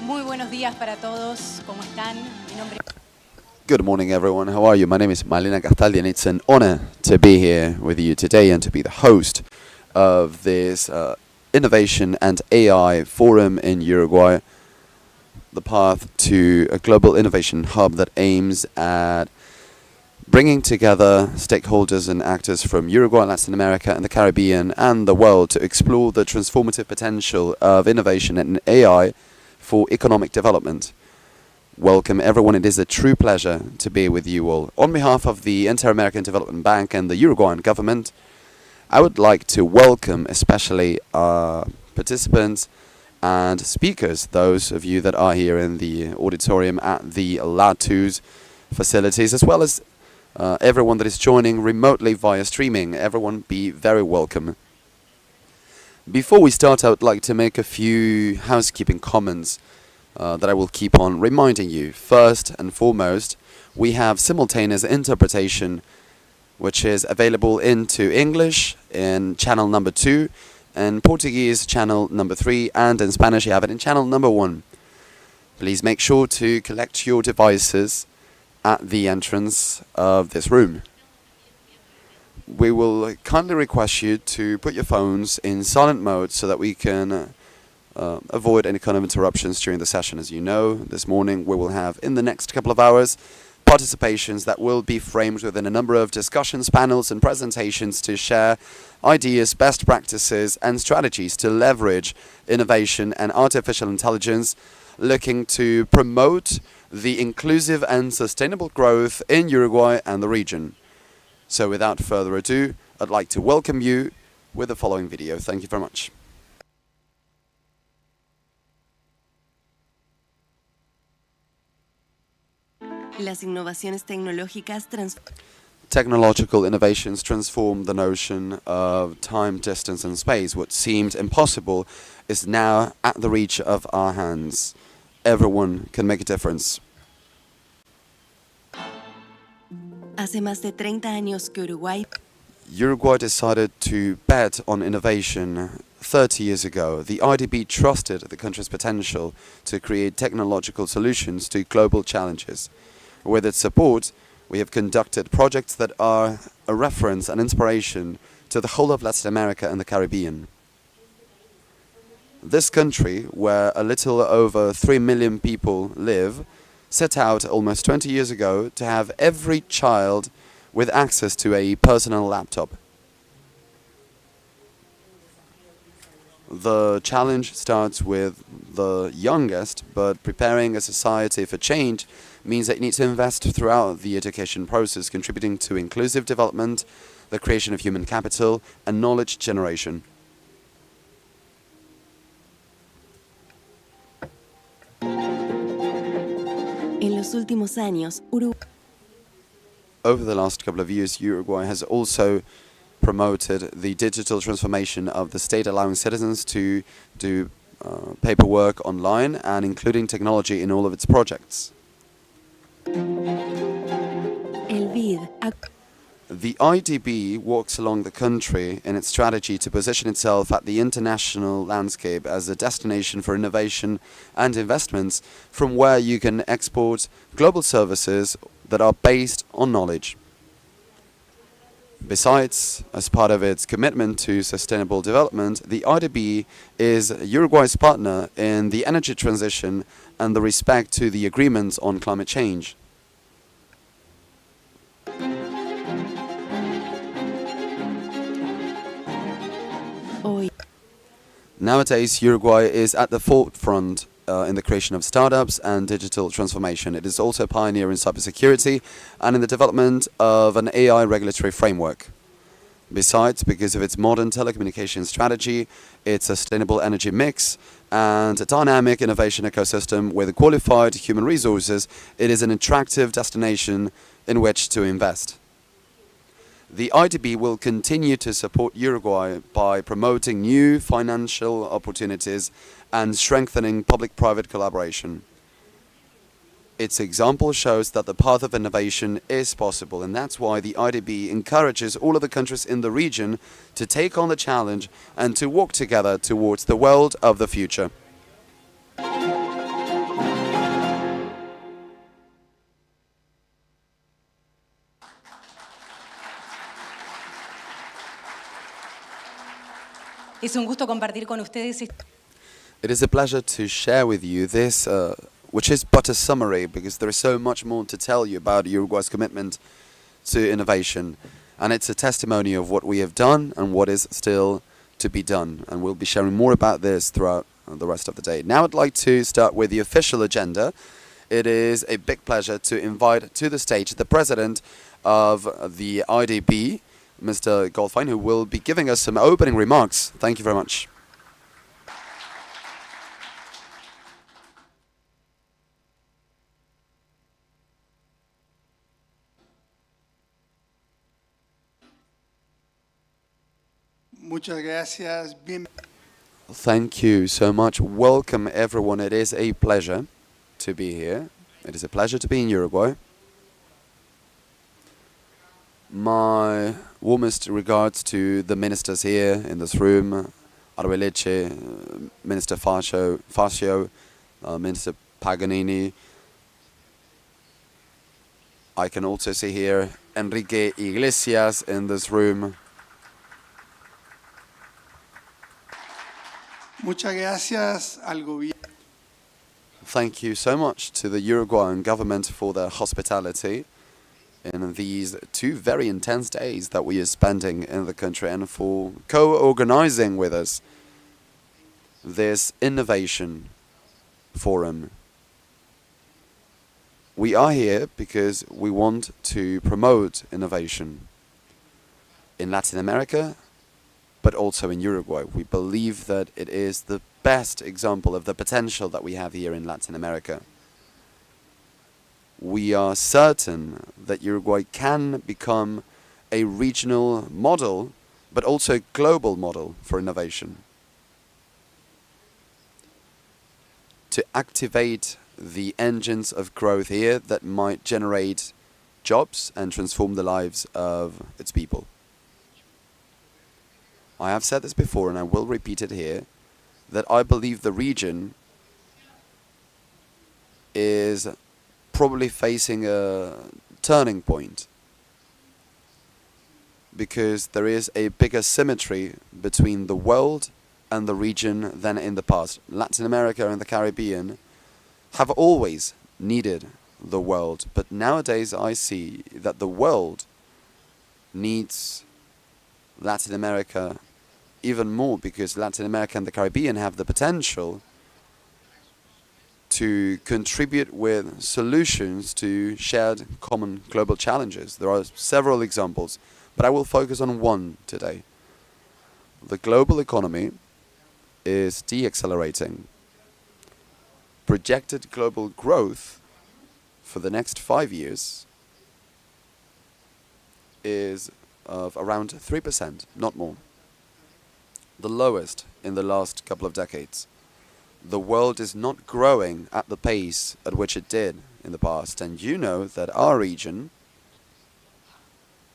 Muy buenos días para todos. ¿Cómo están? Mi nombre Good morning, everyone. How are you? My name is Malena Castaldi, and it's an honor to be here with you today and to be the host of this Innovation and AI Forum in Uruguay, the path to a global innovation hub that aims at bringing together stakeholders and actors from Uruguay, Latin America, and the Caribbean and the world to explore the transformative potential of innovation and AI for economic development. Welcome, everyone. It is a true pleasure to be with you all. On behalf of the Inter-American Development Bank and the Uruguayan government, I would like to welcome especially our participants and speakers, those of you that are here in the auditorium at the Latus facilities, as well as everyone that is joining remotely via streaming. Everyone be very welcome. Before we start, I would like to make a few housekeeping comments that I will keep on reminding you. First and foremost, we have simultaneous interpretation, which is available into English in channel number 2, in Portuguese channel number 3, and in Spanish you have it in channel number 1. Please make sure to collect your devices at the entrance of this room. We will kindly request you to put your phones in silent mode so that we can avoid any kind of interruptions during the session. As you know, this morning we will have, in the next couple of hours, participations that will be framed within a number of discussions, panels and presentations to share ideas, best practices and strategies to leverage innovation and artificial intelligence, looking to promote the inclusive and sustainable growth in Uruguay and the region. So without further ado, I'd like to welcome you with the following video. Thank you very much. Las innovaciones tecnológicas Technological innovations transform the notion of time, distance and space. What seemed impossible is now at the reach of our hands. Everyone can make a difference. Hace más de 30 años que Uruguay decided to bet on innovation 30 years ago. The IDB trusted the country's potential to create technological solutions to global challenges. With its support, we have conducted projects that are a reference and inspiration to the whole of Latin America and the Caribbean. This country, where a little over 3 million people live, set out almost 20 years ago to have every child with access to a personal laptop. The challenge starts with the youngest, but preparing a society for change means that you need to invest throughout the education process, contributing to inclusive development, the creation of human capital, and knowledge generation. En los últimos años, Over the last couple of years, Uruguay has also promoted the digital transformation of the state, allowing citizens to do paperwork online and including technology in all of its projects. el BID The IDB walks along the country in its strategy to position itself at the international landscape as a destination for innovation and investments from where you can export global services that are based on knowledge. Besides, as part of its commitment to sustainable development, the IDB is Uruguay's partner in the energy transition and the respect to the agreements on climate change. hoy. Nowadays, Uruguay is at the forefront in the creation of startups and digital transformation. It is also a pioneer in cybersecurity and in the development of an AI regulatory framework. Besides, because of its modern telecommunications strategy, its sustainable energy mix, and a dynamic innovation ecosystem with qualified human resources, it is an attractive destination in which to invest. The IDB will continue to support Uruguay by promoting new financial opportunities and strengthening public-private collaboration. Its example shows that the path of innovation is possible, and that's why the IDB encourages all of the countries in the region to take on the challenge and to walk together towards the world of the future. Es un gusto compartir con ustedes. It is a pleasure to share with you this, which is but a summary, because there is so much more to tell you about Uruguay's commitment to innovation. And it's a testimony of what we have done and what is still to be done. And we'll be sharing more about this throughout the rest of the day. Now I'd like to start with the official agenda. It is a big pleasure to invite to the stage the president of the IDB, Mr. Goldfein, who will be giving us some opening remarks. Thank you very much. Muchas gracias. Thank you so much. Welcome, everyone. It is a pleasure to be here. It is a pleasure to be in Uruguay. My warmest regards to the ministers here in this room, Arbeleche, Minister Fascio, Minister Paganini. I can also see here Enrique Iglesias in this room. Muchas gracias al gobierno. Thank you so much to the Uruguayan government for their hospitality in these 2 very intense days that we are spending in the country, and for co-organizing with us this innovation forum. We are here because we want to promote innovation in Latin America, but also in Uruguay. We believe that it is the best example of the potential that we have here in Latin America. We are certain that Uruguay can become a regional model, but also a global model for innovation. To activate the engines of growth here that might generate jobs and transform the lives of its people. I have said this before and I will repeat it here, that I believe the region is probably facing a turning point, because there is a bigger symmetry between the world and the region than in the past. Latin America and the Caribbean have always needed the world, but nowadays I see that the world needs Latin America even more, because Latin America and the Caribbean have the potential to contribute with solutions to shared common global challenges. There are several examples, but I will focus on one today. The global economy is deaccelerating. Projected global growth for the next 5 years is of around 3%, not more. The lowest in the last couple of decades. The world is not growing at the pace at which it did in the past, and you know that our region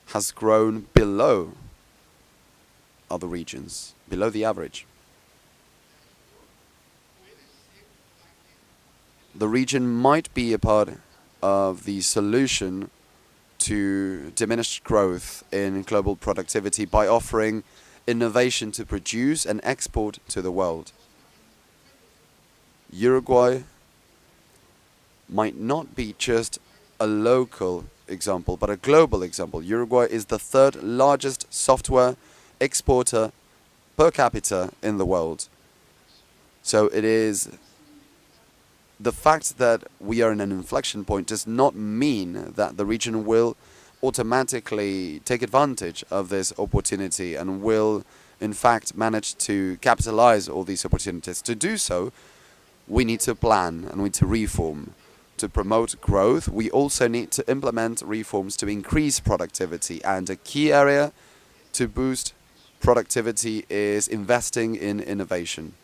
has grown below other regions, below the average. The region might be a part of the solution to diminished growth in global productivity by offering innovation to produce and export to the world. Uruguay might not be just a local example, but a global example. Uruguay is the 3rd largest software exporter per capita in the world. So it is the fact that we are in an inflection point does not mean that the region will automatically take advantage of this opportunity and will in fact manage to capitalize all these opportunities. To do so, we need to plan and we need to reform. To promote growth, we also need to implement reforms to increase productivity, and a key area to boost productivity is investing in innovation,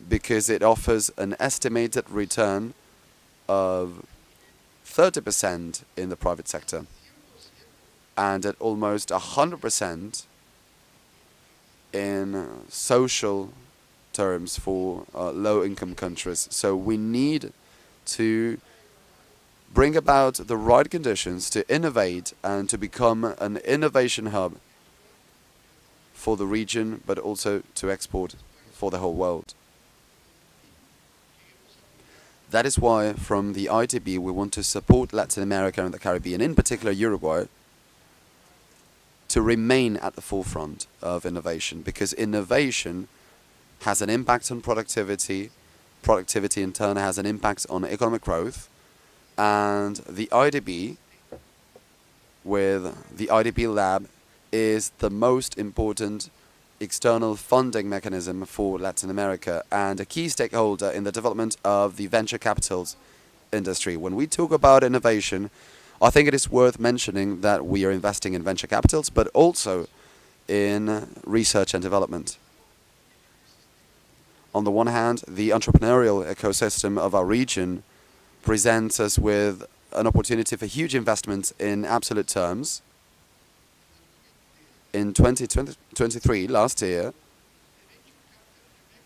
because it offers an estimated return of 30% in the private sector and at almost 100% in social terms for low-income countries. So we need to bring about the right conditions to innovate and to become an innovation hub for the region, but also to export for the whole world. That is why from the ITB we want to support Latin America and the Caribbean, in particular Uruguay, to remain at the forefront of innovation, because innovation has an impact on productivity, productivity in turn has an impact on economic growth, and the IDB, with the IDB lab, is the most important external funding mechanism for Latin America and a key stakeholder in the development of the venture capitals industry. When we talk about innovation, I think it is worth mentioning that we are investing in venture capitals, but also in research and development. On the one hand, the entrepreneurial ecosystem of our region presents us with an opportunity for huge investments in absolute terms. In 2023, last year,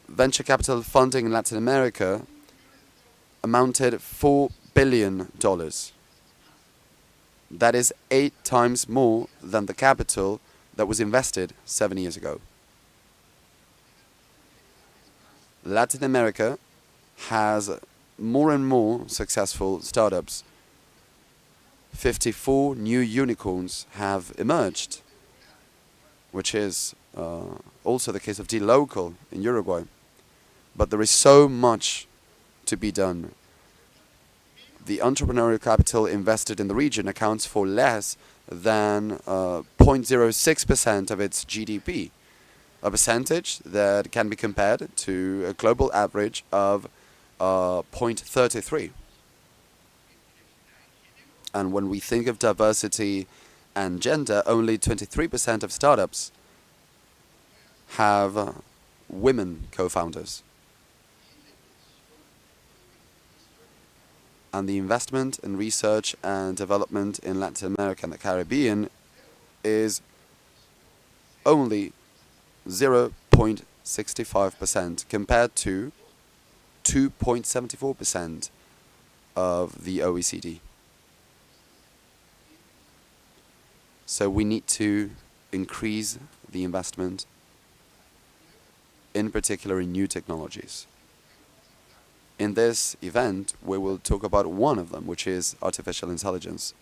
venture capital funding in Latin America amounted $4 billion. That is 8 times more than the capital that was invested 7 years ago. Latin America has more and more successful startups. 54 new unicorns have emerged, which is also the case of dLocal in Uruguay. But there is so much to be done. The entrepreneurial capital invested in the region accounts for less than 0.06% of its GDP, a percentage that can be compared to a global average of 0.33. And when we think of diversity and gender, only 23% of startups have women co-founders. And the investment in research and development in Latin America and the Caribbean is only 0.65% compared to 2.74% of the OECD. So we need to increase the investment, in particular in new technologies. In this event, we will talk about one of them, which is artificial intelligence.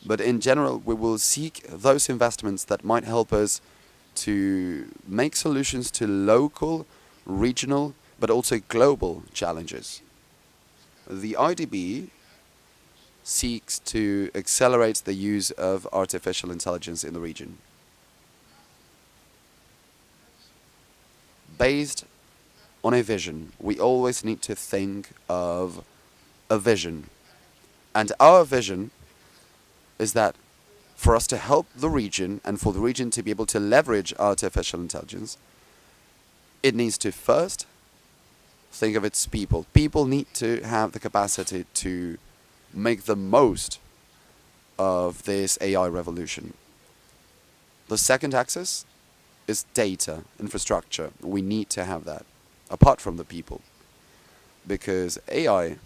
But in general, we will seek those investments that might help us to make solutions to local, regional, but also global challenges. The IDB seeks to accelerate the use of artificial intelligence in the region. Based on a vision, we always need to think of a vision. And our vision is that for us to help the region and for the region to be able to leverage artificial intelligence, it needs to first think of its people. People need to have the capacity to make the most of this AI revolution. The second axis is data, infrastructure. We need to have that, apart from the people, because AI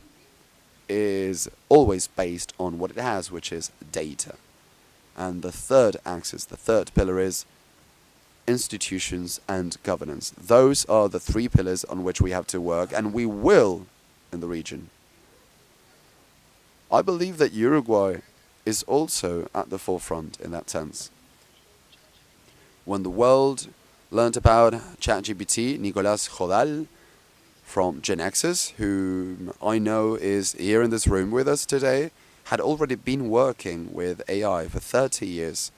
is always based on what it has, which is data. And the third axis, the third pillar, is institutions and governance. Those are the 3 pillars on which we have to work, and we will in the region. I believe that Uruguay is also at the forefront in that sense. When the world learned about ChatGPT, Nicolas Jodal from Genexus, whom I know is here in this room with us today, had already been working with AI for 30 years.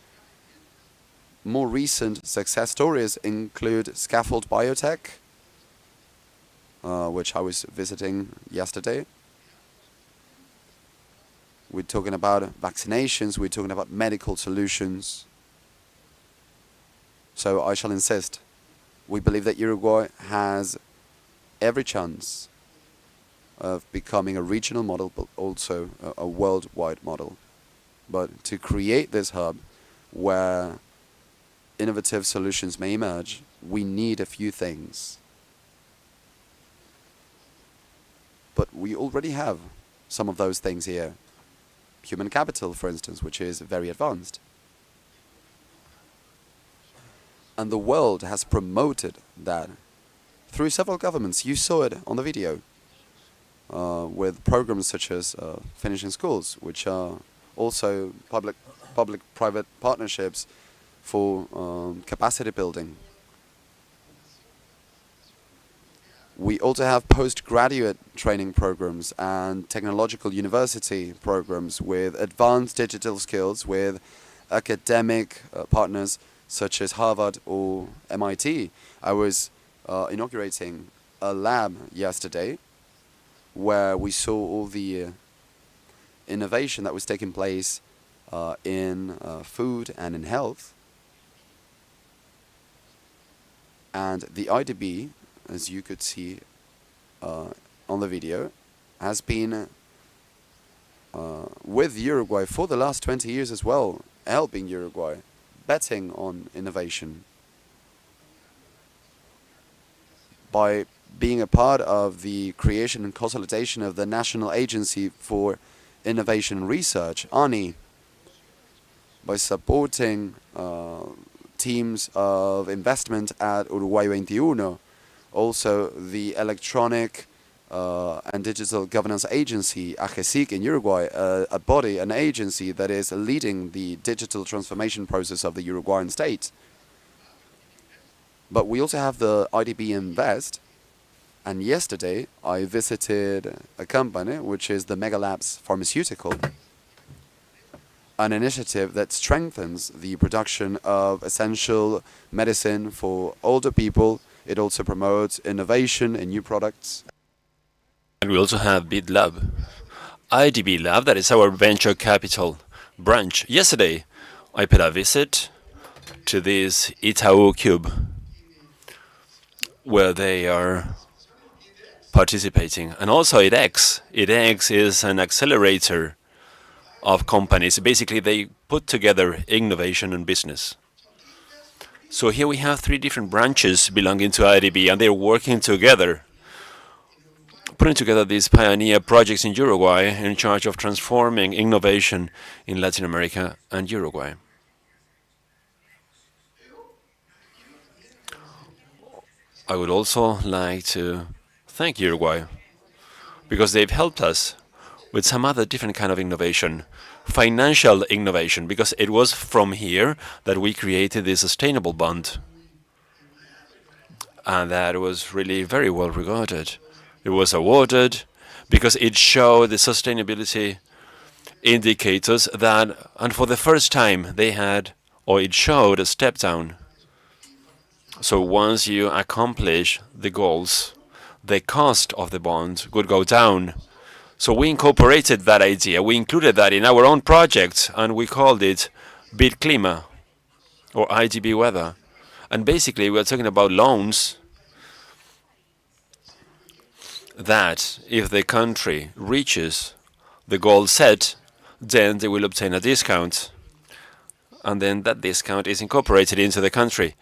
More recent success stories include Scaffold Biotech, which I was visiting yesterday. We're talking about vaccinations, we're talking about medical solutions. So I shall insist. We believe that Uruguay has every chance of becoming a regional model, but also a worldwide model. But to create this hub where innovative solutions may emerge, we need a few things. But we already have some of those things here. Human capital, for instance, which is very advanced. And the world has promoted that through several governments. You saw it on the video with programs such as Finishing Schools, which are also public-private partnerships for capacity building. We also have postgraduate training programs and technological university programs with advanced digital skills with academic partners such as Harvard or MIT. I was inaugurating a lab yesterday where we saw all the innovation that was taking place in food and in health. And the IDB, as you could see on the video, has been with Uruguay for the last 20 years as well, helping Uruguay, betting on innovation. By being a part of the creation and consolidation of the National Agency for Innovation and Research, ANI, by supporting teams of investment at Uruguay 21, also the Electronic and Digital Governance Agency, AGESIC in Uruguay, a body, an agency that is leading the digital transformation process of the Uruguayan state. But we also have the IDB Invest, and yesterday I visited a company which is the Megalabs Pharmaceutical, an initiative that strengthens the production of essential medicine for older people. It also promotes innovation and new products. And we also have BID Lab, IDB Lab, that is our venture capital branch. Yesterday, I paid a visit to this Itaú Cube, where they are participating. And also IDEX. IDEX is an accelerator of companies. Basically, they put together innovation and business. So here we have 3 different branches belonging to IDB, and they're working together, putting together these pioneer projects in Uruguay in charge of transforming innovation in Latin America and Uruguay. I would also like to thank Uruguay because they've helped us with some other different kind of innovation, financial innovation, because it was from here that we created the sustainable bond. And that was really very well regarded. It was awarded because it showed the sustainability indicators that, and for the first time they had, or it showed a step down. So once you accomplish the goals, the cost of the bond would go down. So we incorporated that idea. We included that in our own project, and we called it BID Clima, or IDB Weather. And basically, we're talking about loans that, if the country reaches the goal set, then they will obtain a discount. And then that discount is incorporated into the country.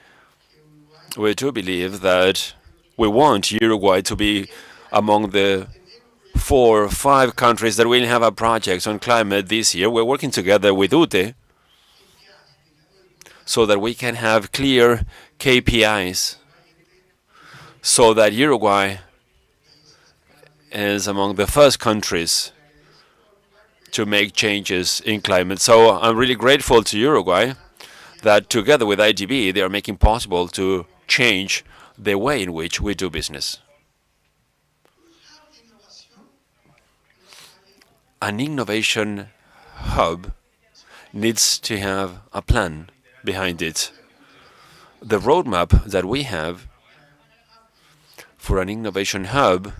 We do believe that we want Uruguay to be among the 4 or 5 countries that will have a project on climate this year. We're working together with UTE so that we can have clear KPIs so that Uruguay is among the first countries to make changes in climate. So I'm really grateful to Uruguay that together with IDB, they are making possible to change the way in which we do business. An innovation hub needs to have a plan behind it. The roadmap that we have for an innovation hub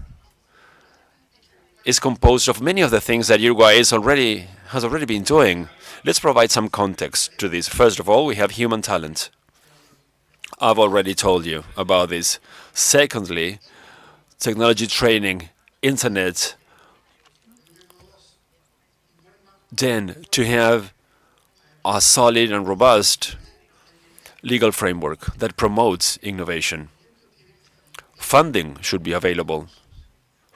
is composed of many of the things that Uruguay has already been doing. Let's provide some context to this. First of all, we have human talent. I've already told you about this. Secondly, technology training, internet. Then, to have a solid and robust legal framework that promotes innovation. Funding should be available,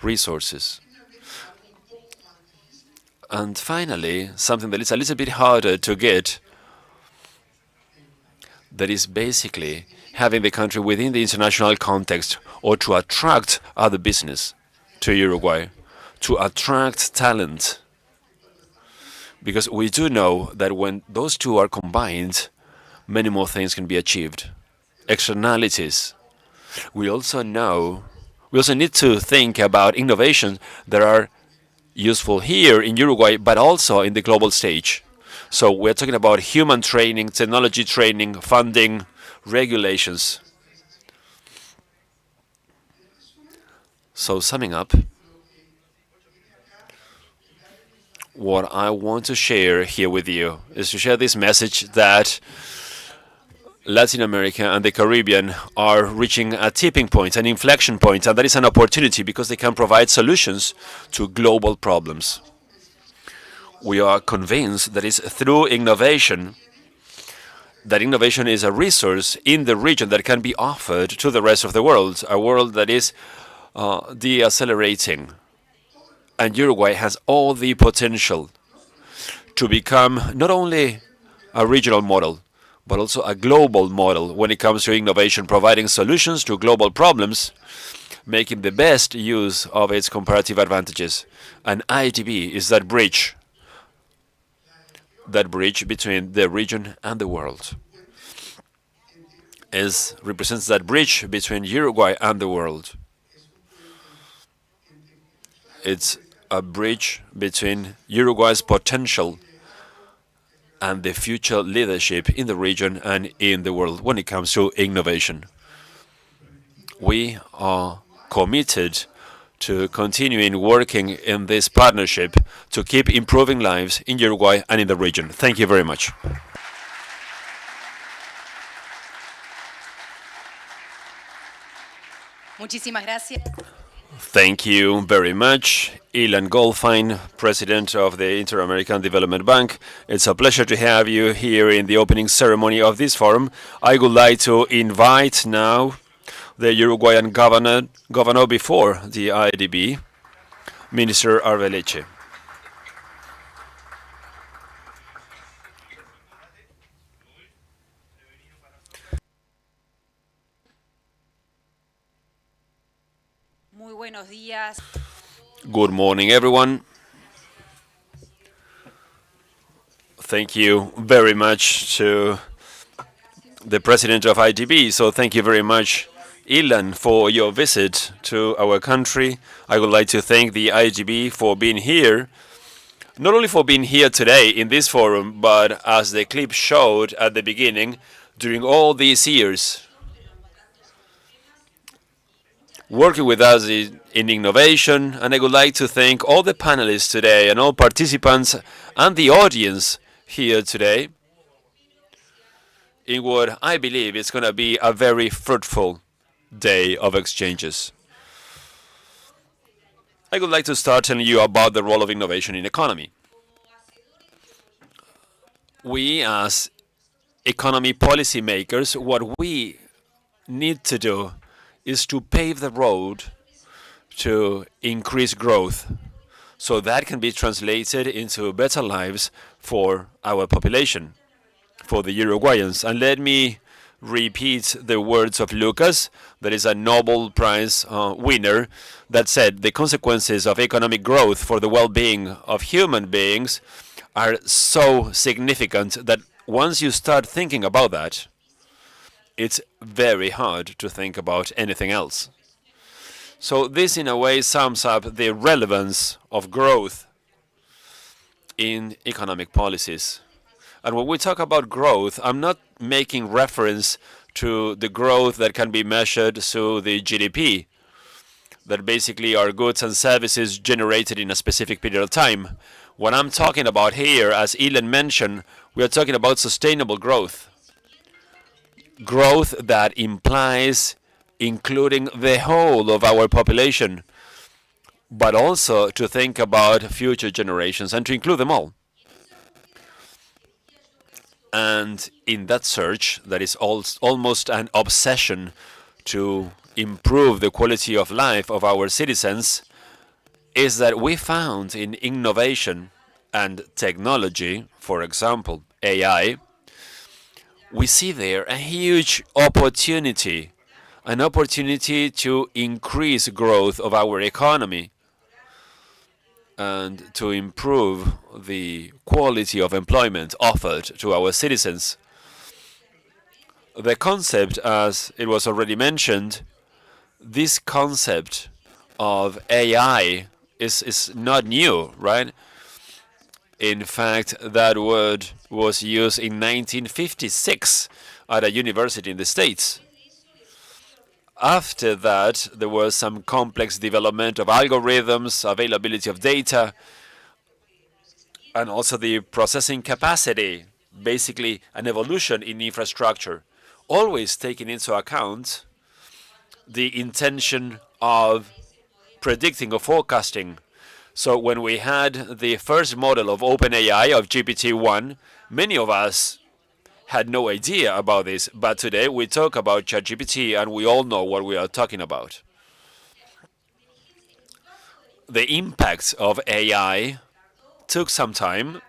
resources. And finally, something that is a little bit harder to get, that is basically having the country within the international context, or to attract other business to Uruguay, to attract talent. Because we do know that when those two are combined, many more things can be achieved. Externalities. We also need to think about innovations that are useful here in Uruguay, but also in the global stage. So we're talking about human training, technology training, funding, regulations. So summing up, what I want to share here with you is to share this message that Latin America and the Caribbean are reaching a tipping point, an inflection point, and that is an opportunity because they can provide solutions to global problems. We are convinced that it's through innovation that innovation is a resource in the region that can be offered to the rest of the world, a world that is deaccelerating. And Uruguay has all the potential to become not only a regional model, but also a global model when it comes to innovation, providing solutions to global problems, making the best use of its comparative advantages. And IDB is that bridge between the region and the world. Represents that bridge between Uruguay and the world. It's a bridge between Uruguay's potential and the future leadership in the region and in the world when it comes to innovation. We are committed to continuing working in this partnership to keep improving lives in Uruguay and in the region. Thank you very much. Muchísimas gracias. Thank you very much, Ilan Goldfein, President of the Inter-American Development Bank. It's a pleasure to have you here in the opening ceremony of this forum. I would like to invite now the Uruguayan governor before the IDB, Minister Arbeleche. Muy buenos días. Good morning, everyone. Thank you very much to the President of IDB. So thank you very much, Ilan, for your visit to our country. I would like to thank the IDB for being here, not only for being here today in this forum, but as the clip showed at the beginning, during all these years, working with us in innovation. And I would like to thank all the panelists today and all participants and the audience here today in what I believe is going to be a very fruitful day of exchanges. I would like to start telling you about the role of innovation in economy. We as economy policymakers, what we need to do is to pave the road to increase growth so that can be translated into better lives for our population, for the Uruguayans. And let me repeat the words of Lucas, that is a Nobel Prize winner, that said the consequences of economic growth for the well-being of human beings are so significant that once you start thinking about that, it's very hard to think about anything else. So this, in a way, sums up the relevance of growth in economic policies. And when we talk about growth, I'm not making reference to the growth that can be measured through the GDP, that basically are goods and services generated in a specific period of time. What I'm talking about here, as Ilan mentioned, we are talking about sustainable growth. Growth that implies including the whole of our population, but also to think about future generations and to include them all. And in that search, that is almost an obsession to improve the quality of life of our citizens, is that we found in innovation and technology, for example, AI, we see there a huge opportunity, an opportunity to increase growth of our economy and to improve the quality of employment offered to our citizens. The concept, as it was already mentioned, this concept of AI is not new, right? In fact, that word was used in 1956 at a university in the States. After that, there was some complex development of algorithms, availability of data, and also the processing capacity, basically an evolution in infrastructure, always taking into account the intention of predicting or forecasting. So when we had the first model of OpenAI, of GPT-1, many of us had no idea about this, but today we talk about ChatGPT and we all know what we are talking about. The impact of AI took some time,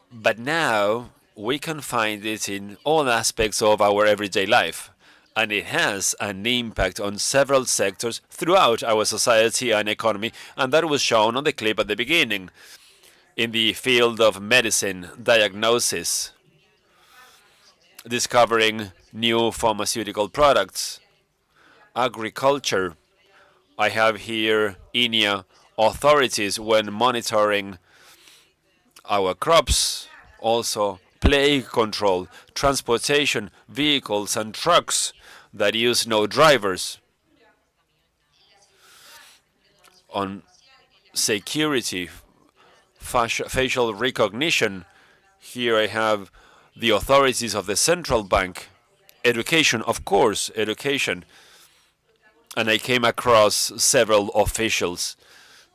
but now we can find it in all aspects of our everyday life. And it has an impact on several sectors throughout our society and economy, and that was shown on the clip at the beginning. In the field of medicine, diagnosis, discovering new pharmaceutical products, agriculture. I have here INEA authorities when monitoring our crops, also plague control, transportation, vehicles and trucks that use no drivers, on security, facial recognition. Here I have the authorities of the central bank, education, of course, education. And I came across several officials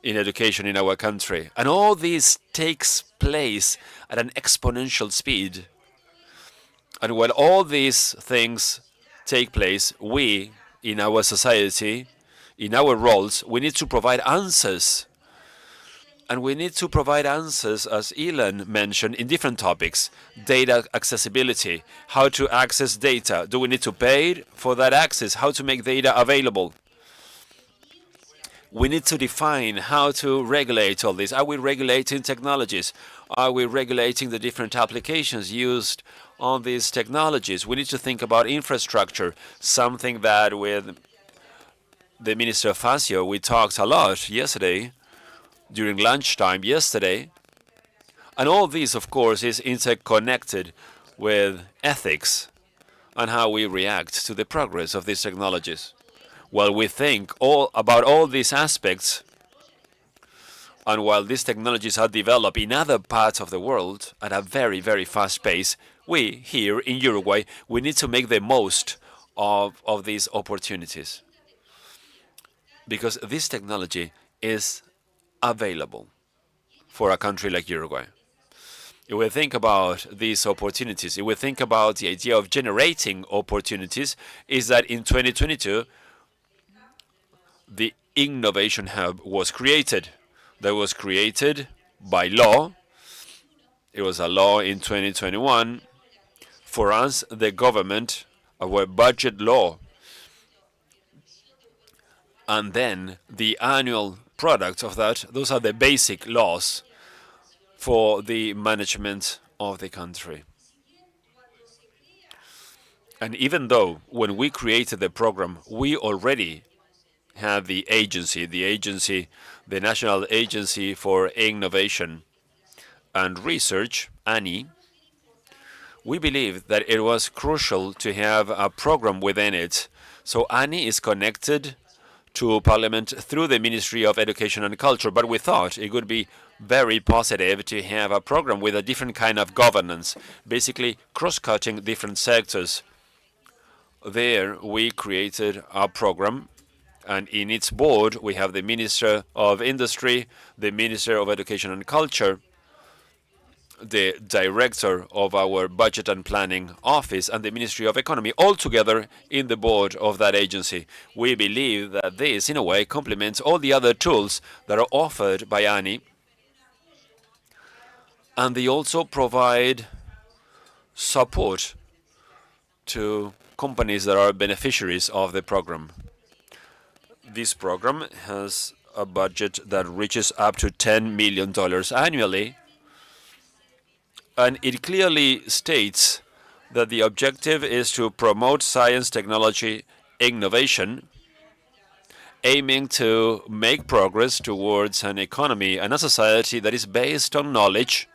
in education in our country. And all this takes place at an exponential speed. And when all these things take place, we, in our society, in our roles, we need to provide answers. And we need to provide answers, as Elon mentioned, in different topics. Data accessibility, how to access data. Do we need to pay for that access? How to make data available? We need to define how to regulate all this. Are we regulating technologies? Are we regulating the different applications used on these technologies? We need to think about infrastructure, something that with the Minister Facio we talked a lot yesterday, during lunchtime yesterday. And all this, of course, is interconnected with ethics and how we react to the progress of these technologies. While we think about all these aspects, and while these technologies are developed in other parts of the world at a very, very fast pace, we here in Uruguay, we need to make the most of these opportunities. Because this technology is available for a country like Uruguay. If we think about these opportunities, if we think about the idea of generating opportunities, is that in 2022, the Innovation Hub was created. That was created by law. It was a law in 2021. For us, the government, our budget law, and then the annual product of that, those are the basic laws for the management of the country. And even though when we created the program, we already had the National Agency for Innovation and Research, ANI, we believe that it was crucial to have a program within it. So ANI is connected to Parliament through the Ministry of Education and Culture, but we thought it would be very positive to have a program with a different kind of governance, basically cross-cutting different sectors. There we created a program, and in its board we have the Minister of Industry, the Minister of Education and Culture, the director of our Budget and Planning Office, and the Ministry of Economy, all together in the board of that agency. We believe that this, in a way, complements all the other tools that are offered by ANI, and they also provide support to companies that are beneficiaries of the program. This program has a budget that reaches up to $10 million annually, and it clearly states that the objective is to promote science, technology, innovation, aiming to make progress towards an economy and a society that is based on knowledge,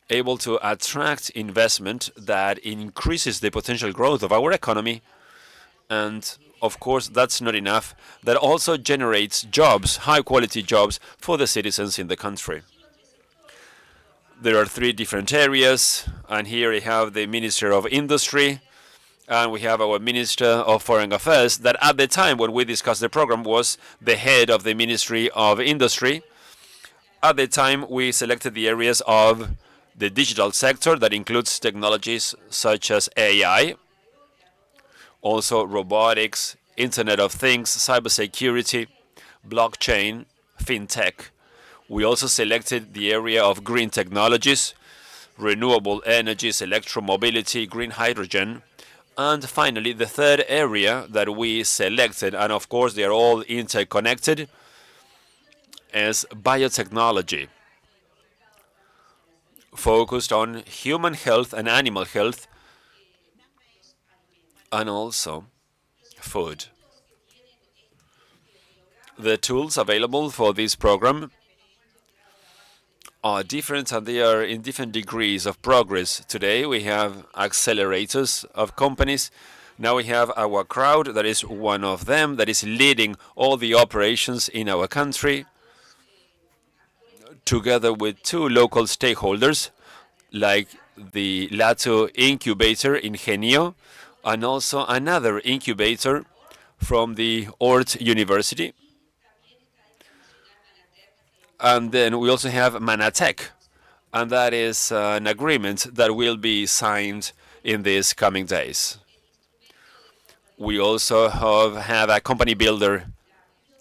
able to attract investment that increases the potential growth of our economy, and of course that's not enough, that also generates jobs, high-quality jobs for the citizens in the country. There are 3 different areas, and here we have the Minister of Industry, and we have our Minister of Foreign Affairs, that at the time when we discussed the program was the head of the Ministry of Industry. At the time, we selected the areas of the digital sector, that includes technologies such as AI, also robotics, Internet of Things, cybersecurity, blockchain, fintech. We also selected the area of green technologies, renewable energies, electromobility, green hydrogen. And finally, the third area that we selected, and of course they are all interconnected, is biotechnology, focused on human health and animal health, and also food. The tools available for this program are different, and they are in different degrees of progress. Today we have accelerators of companies. Now we have our crowd, that is one of them, that is leading all the operations in our country, together with 2 local stakeholders, like the Lato incubator Ingenio, and also another incubator from the Ort University. And then we also have Manatech, and that is an agreement that will be signed in these coming days. We also have a company builder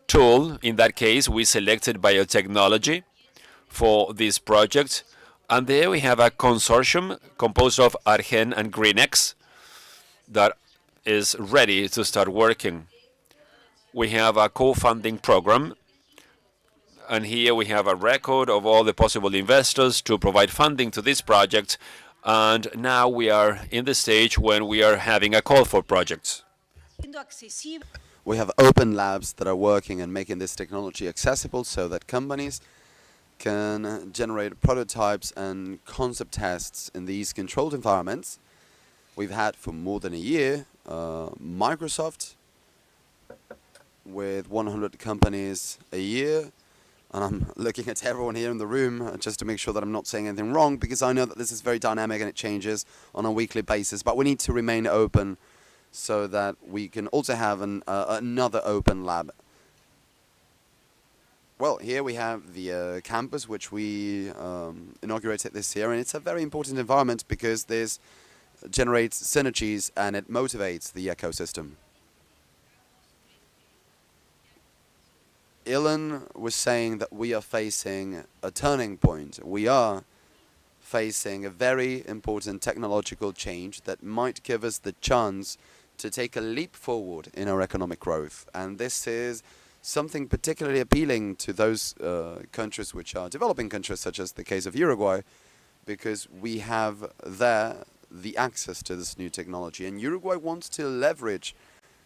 tool. In that case, we selected biotechnology for this project. And there we have a consortium composed of Argen and Greenex that is ready to start working. We have a co-funding program, and here we have a record of all the possible investors to provide funding to this project. And now we are in the stage when we are having a call for projects. We have open labs that are working and making this technology accessible so that companies can generate prototypes and concept tests in these controlled environments. We've had for more than a year Microsoft with 100 companies a year. And I'm looking at everyone here in the room just to make sure that I'm not saying anything wrong, because I know that this is very dynamic and it changes on a weekly basis. But we need to remain open so that we can also have another open lab. Well, here we have the campus, which we inaugurated this year, and it's a very important environment because this generates synergies and it motivates the ecosystem. Ilan was saying that we are facing a turning point. We are facing a very important technological change that might give us the chance to take a leap forward in our economic growth. And this is something particularly appealing to those countries which are developing countries, such as the case of Uruguay, because we have there the access to this new technology. And Uruguay wants to leverage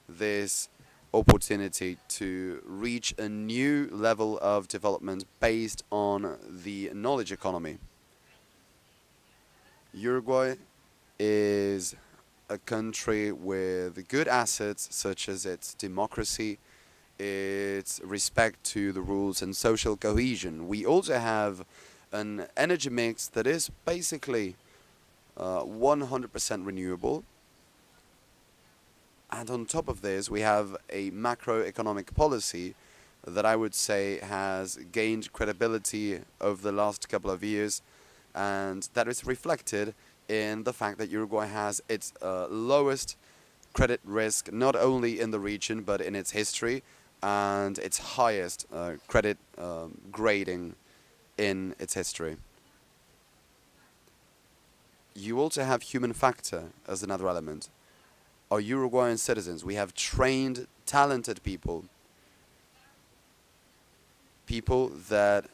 this opportunity to reach a new level of development based on the knowledge economy. Uruguay is a country with good assets such as its democracy, its respect to the rules and social cohesion. We also have an energy mix that is basically 100% renewable. And on top of this, we have a macroeconomic policy that I would say has gained credibility over the last couple of years, and that is reflected in the fact that Uruguay has its lowest credit risk, not only in the region, but in its history, and its highest credit grading in its history. you also have human factor as another element. Our Uruguayan citizens, we have trained, talented people, people that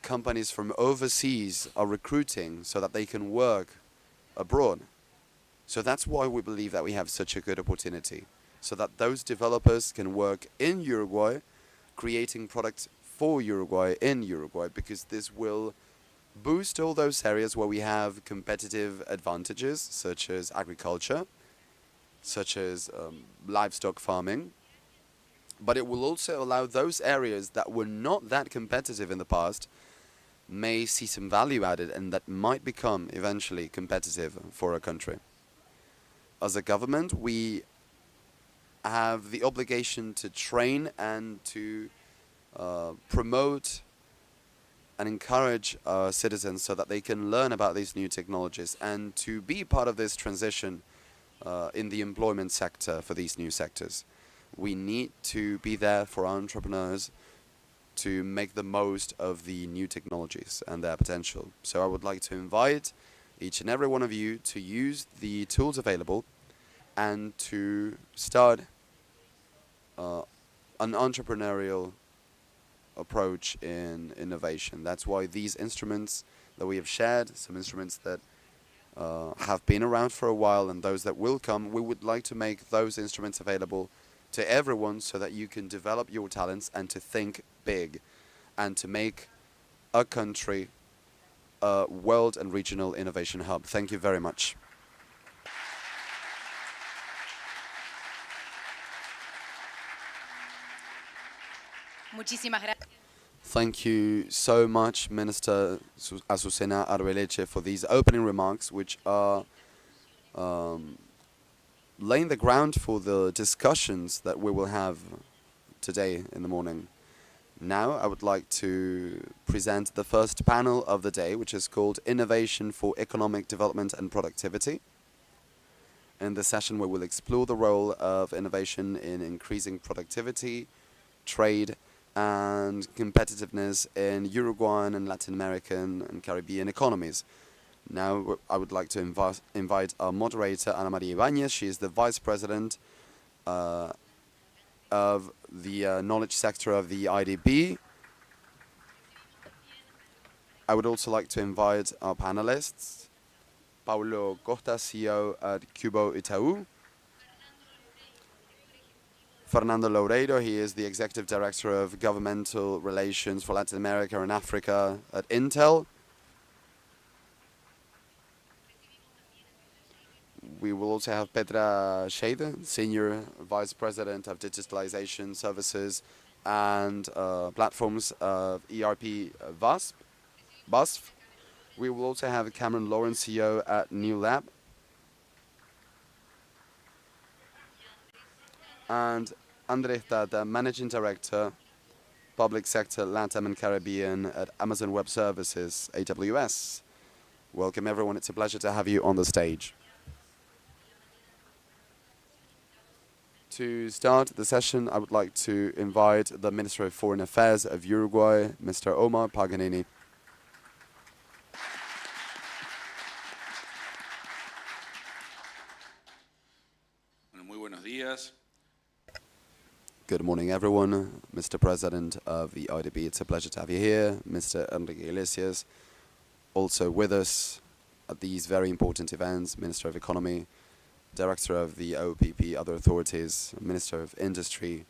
companies from overseas are recruiting so that they can work abroad. So that's why we believe that we have such a good opportunity, so that those developers can work in Uruguay, creating products for Uruguay in Uruguay, because this will boost all those areas where we have competitive advantages, such as agriculture, such as livestock farming. But it will also allow those areas that were not that competitive in the past may see some value added and that might become eventually competitive for a country. As a government, we have the obligation to train and to promote and encourage our citizens so that they can learn about these new technologies and to be part of this transition in the employment sector for these new sectors. We need to be there for our entrepreneurs to make the most of the new technologies and their potential. So I would like to invite each and every one of you to use the tools available and to start an entrepreneurial approach in innovation. That's why these instruments that we have shared, some instruments that have been around for a while and those that will come, we would like to make those instruments available to everyone so that you can develop your talents and to think big and to make a country a world and regional innovation hub. Thank you very much. Muchísimas gracias. Thank you so much, Minister Azucena Arbeleche, for these opening remarks, which are laying the ground for the discussions that we will have today in the morning. Now I would like to present the first panel of the day, which is called Innovation for Economic Development and Productivity. In this session we will explore the role of innovation in increasing productivity, trade and competitiveness in Uruguayan and Latin American and Caribbean economies. Now I would like to invite our moderator, Ana Maria Ibañez. She is the Vice President of the knowledge sector of the IDB. I would also like to invite our panelists, Paulo Costa, CEO at Cubo Itaú, Fernando Loureiro, he is the Executive Director of Governmental Relations for Latin America and Africa at Intel. We will also have Petra Scheide, Senior Vice President of Digitalization Services and Platforms of ERP BASF. We will also have Cameron Lawrence, CEO at New Lab. And Andrés Tata, Managing Director, Public Sector, LATAM and Caribbean at Amazon Web Services, AWS. Welcome everyone, it's a pleasure to have you on the stage. To start the session, I would like to invite the Minister of Foreign Affairs of Uruguay, Mr. Omar Paganini. Muy buenos días. Good morning, everyone. Mr. President of the IDB, it's a pleasure to have you here. Mr. Enrique Iglesias, also with us at these very important events, Minister of Economy, Director of the OPP, other authorities, Minister of Industry,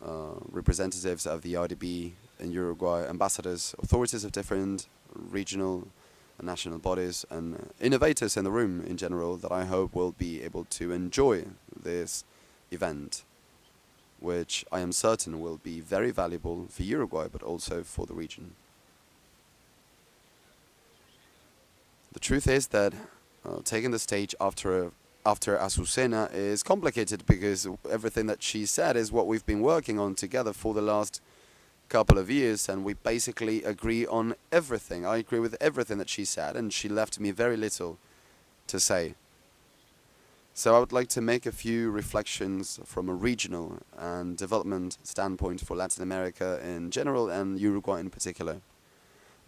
representatives of the IDB in Uruguay, ambassadors, authorities of different regional and national bodies, and innovators in the room in general that I hope will be able to enjoy this event, which I am certain will be very valuable for Uruguay, but also for the region. The truth is that taking the stage after Azucena is complicated because everything that she said is what we've been working on together for the last couple of years, and we basically agree on everything. I agree with everything that she said, and she left me very little to say. So I would like to make a few reflections from a regional and development standpoint for Latin America in general and Uruguay in particular.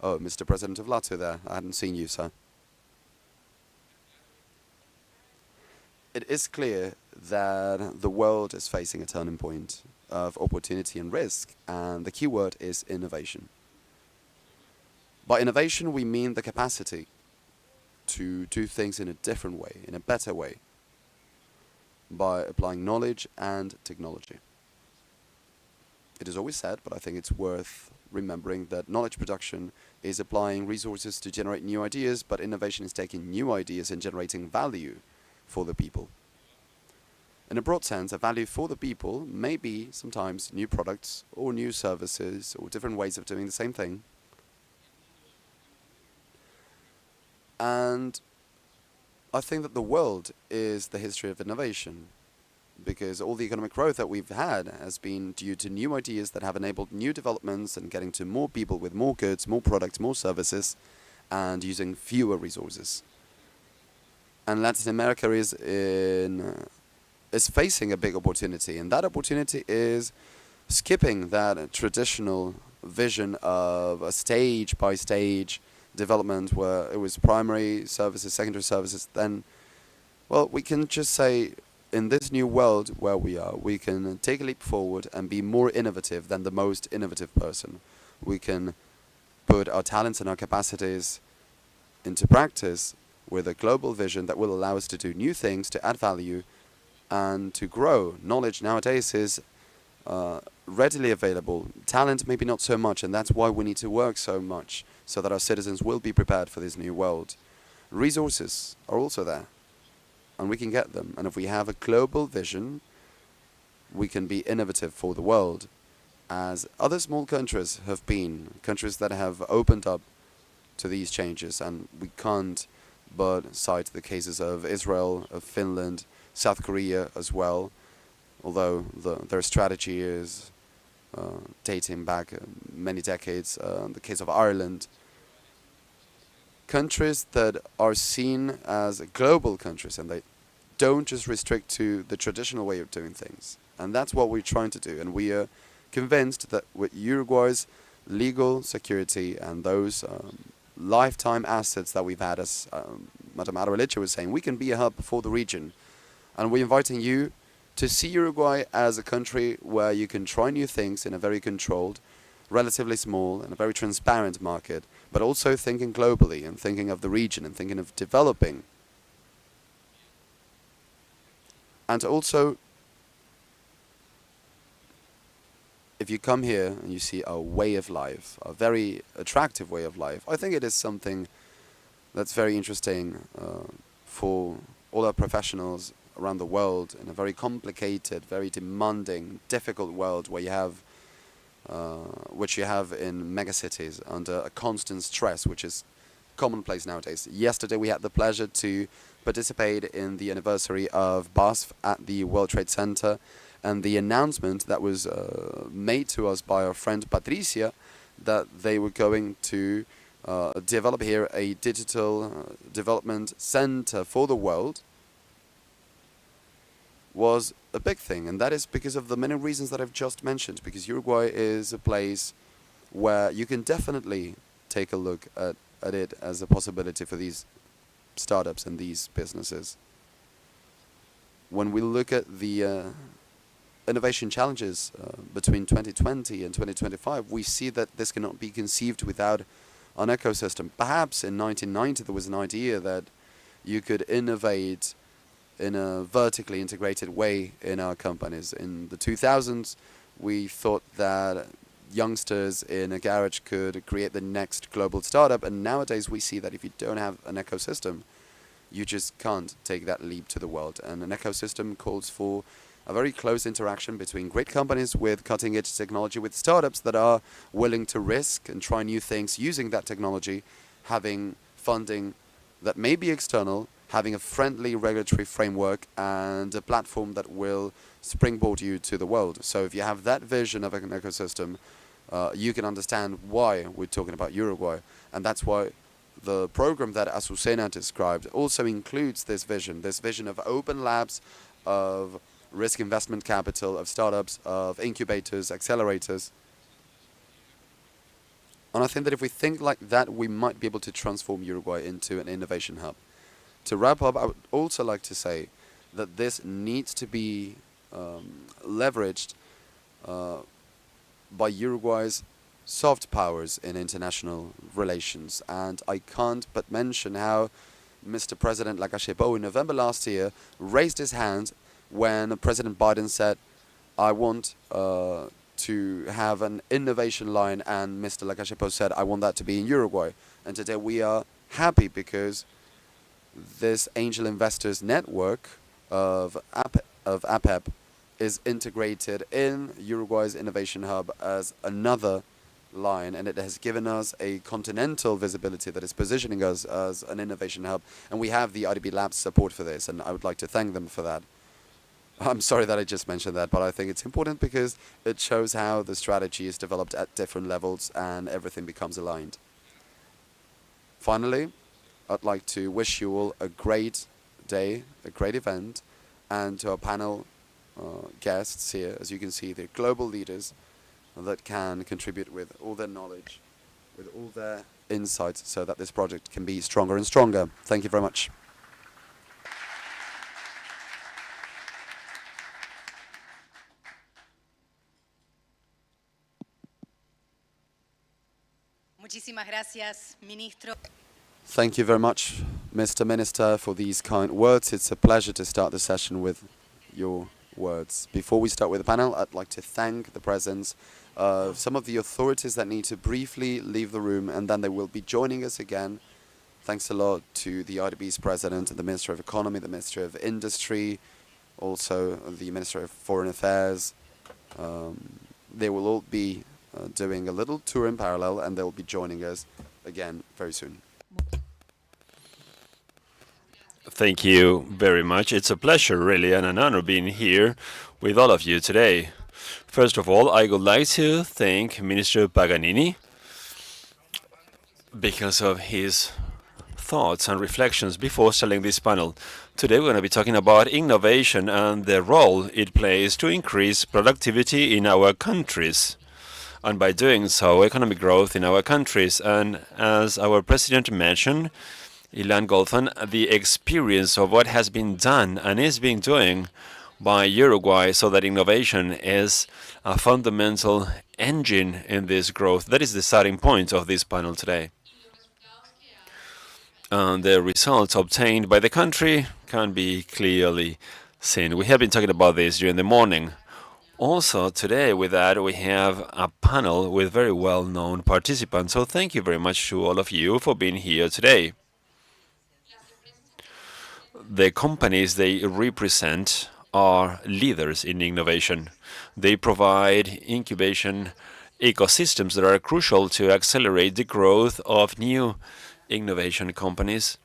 Oh, Mr. President of Latvia there, I hadn't seen you, sir. it is clear that the world is facing a turning point of opportunity and risk, and the key word is innovation. By innovation, we mean the capacity to do things in a different way, in a better way, by applying knowledge and technology. It is always said, but I think it's worth remembering that knowledge production is applying resources to generate new ideas, but innovation is taking new ideas and generating value for the people. In a broad sense, a value for the people may be sometimes new products or new services or different ways of doing the same thing. And I think that the world is the history of innovation, because all the economic growth that we've had has been due to new ideas that have enabled new developments and getting to more people with more goods, more products, more services, and using fewer resources. And Latin America is facing a big opportunity, and that opportunity is skipping that traditional vision of a stage-by-stage development where it was primary services, secondary services. Then, well, we can just say in this new world where we are, we can take a leap forward and be more innovative than the most innovative person. We can put our talents and our capacities into practice with a global vision that will allow us to do new things, to add value, and to grow. Knowledge nowadays is readily available. Talent maybe not so much, and that's why we need to work so much, so that our citizens will be prepared for this new world. Resources are also there, and we can get them. And if we have a global vision, we can be innovative for the world, as other small countries have been, countries that have opened up to these changes. And we can't but cite the cases of Israel, of Finland, South Korea as well, although their strategy is dating back many decades. The case of Ireland. Countries that are seen as global countries, and they don't just restrict to the traditional way of doing things. And that's what we're trying to do. And we are convinced that with Uruguay's legal security and those lifetime assets that we've had, as Madame Arvelice was saying, we can be a hub for the region. And we're inviting you to see Uruguay as a country where you can try new things in a very controlled, relatively small and a very transparent market, but also thinking globally and thinking of the region and thinking of developing. And also, if you come here and you see a way of life, a very attractive way of life, I think it is something that's very interesting for all our professionals around the world in a very complicated, very demanding, difficult world where you have which you have in megacities under a constant stress, which is commonplace nowadays. Yesterday we had the pleasure to participate in the anniversary of BASF at the World Trade Center, and the announcement that was made to us by our friend Patricia that they were going to develop here a digital development center for the world was a big thing, and that is because of the many reasons that I've just mentioned, because Uruguay is a place where you can definitely take a look at it as a possibility for these startups and these businesses. When we look at the innovation challenges between 2020 and 2025, we see that this cannot be conceived without an ecosystem. Perhaps in 1990 there was an idea that you could innovate in a vertically integrated way in our companies. In the 2000s, we thought that youngsters in a garage could create the next global startup, and nowadays we see that if you don't have an ecosystem, you just can't take that leap to the world. And an ecosystem calls for a very close interaction between great companies with cutting-edge technology, with startups that are willing to risk and try new things using that technology, having funding that may be external, having a friendly regulatory framework and a platform that will springboard you to the world. So if you have that vision of an ecosystem, you can understand why we're talking about Uruguay. And that's why the program that Azucena described also includes this vision of open labs, of risk investment capital, of startups, of incubators, accelerators. And I think that if we think like that, we might be able to transform Uruguay into an innovation hub. To wrap up, I would also like to say that this needs to be leveraged by Uruguay's soft powers in international relations. And I can't but mention how Mr. President Lakachepo in November last year raised his hand when President Biden said, I want to have an innovation line, and Mr. Lakachepo said, I want that to be in Uruguay. And today we are happy because this angel investors network of APEP is integrated in Uruguay's innovation hub as another line, and it has given us a continental visibility that is positioning us as an innovation hub, and we have the IDB Labs support for this, and I would like to thank them for that. I'm sorry that I just mentioned that, but I think it's important because it shows how the strategy is developed at different levels and everything becomes aligned. Finally, I'd like to wish you all a great day, a great event, and to our panel guests here, as you can see, they're global leaders that can contribute with all their knowledge, with all their insights, so that this project can be stronger and stronger. Thank you very much. Muchísimas gracias, ministro. Thank you very much, Mr. Minister, for these kind words. It's a pleasure to start the session with your words. Before we start with the panel, I'd like to thank the presence of some of the authorities that need to briefly leave the room, and then they will be joining us again. Thanks a lot to the IDB's president, the Minister of Economy, the Minister of Industry, also the Minister of Foreign Affairs. They will all be doing a little tour in parallel, and they'll be joining us again very soon. Thank you very much. It's a pleasure, really, and an honor being here with all of you today. First of all, I would like to thank Minister Paganini because of his thoughts and reflections before starting this panel. Today we're going to be talking about innovation and the role it plays to increase productivity in our countries, and by doing so, economic growth in our countries. And as our president mentioned, Ilan Golfan, the experience of what has been done and is being doing by Uruguay, so that innovation is a fundamental engine in this growth. That is the starting point of this panel today. And the results obtained by the country can be clearly seen. We have been talking about this during the morning. Also today with that we have a panel with very well-known participants. So thank you very much to all of you for being here today. The companies they represent are leaders in innovation. They provide incubation ecosystems that are crucial to accelerate the growth of new innovation companies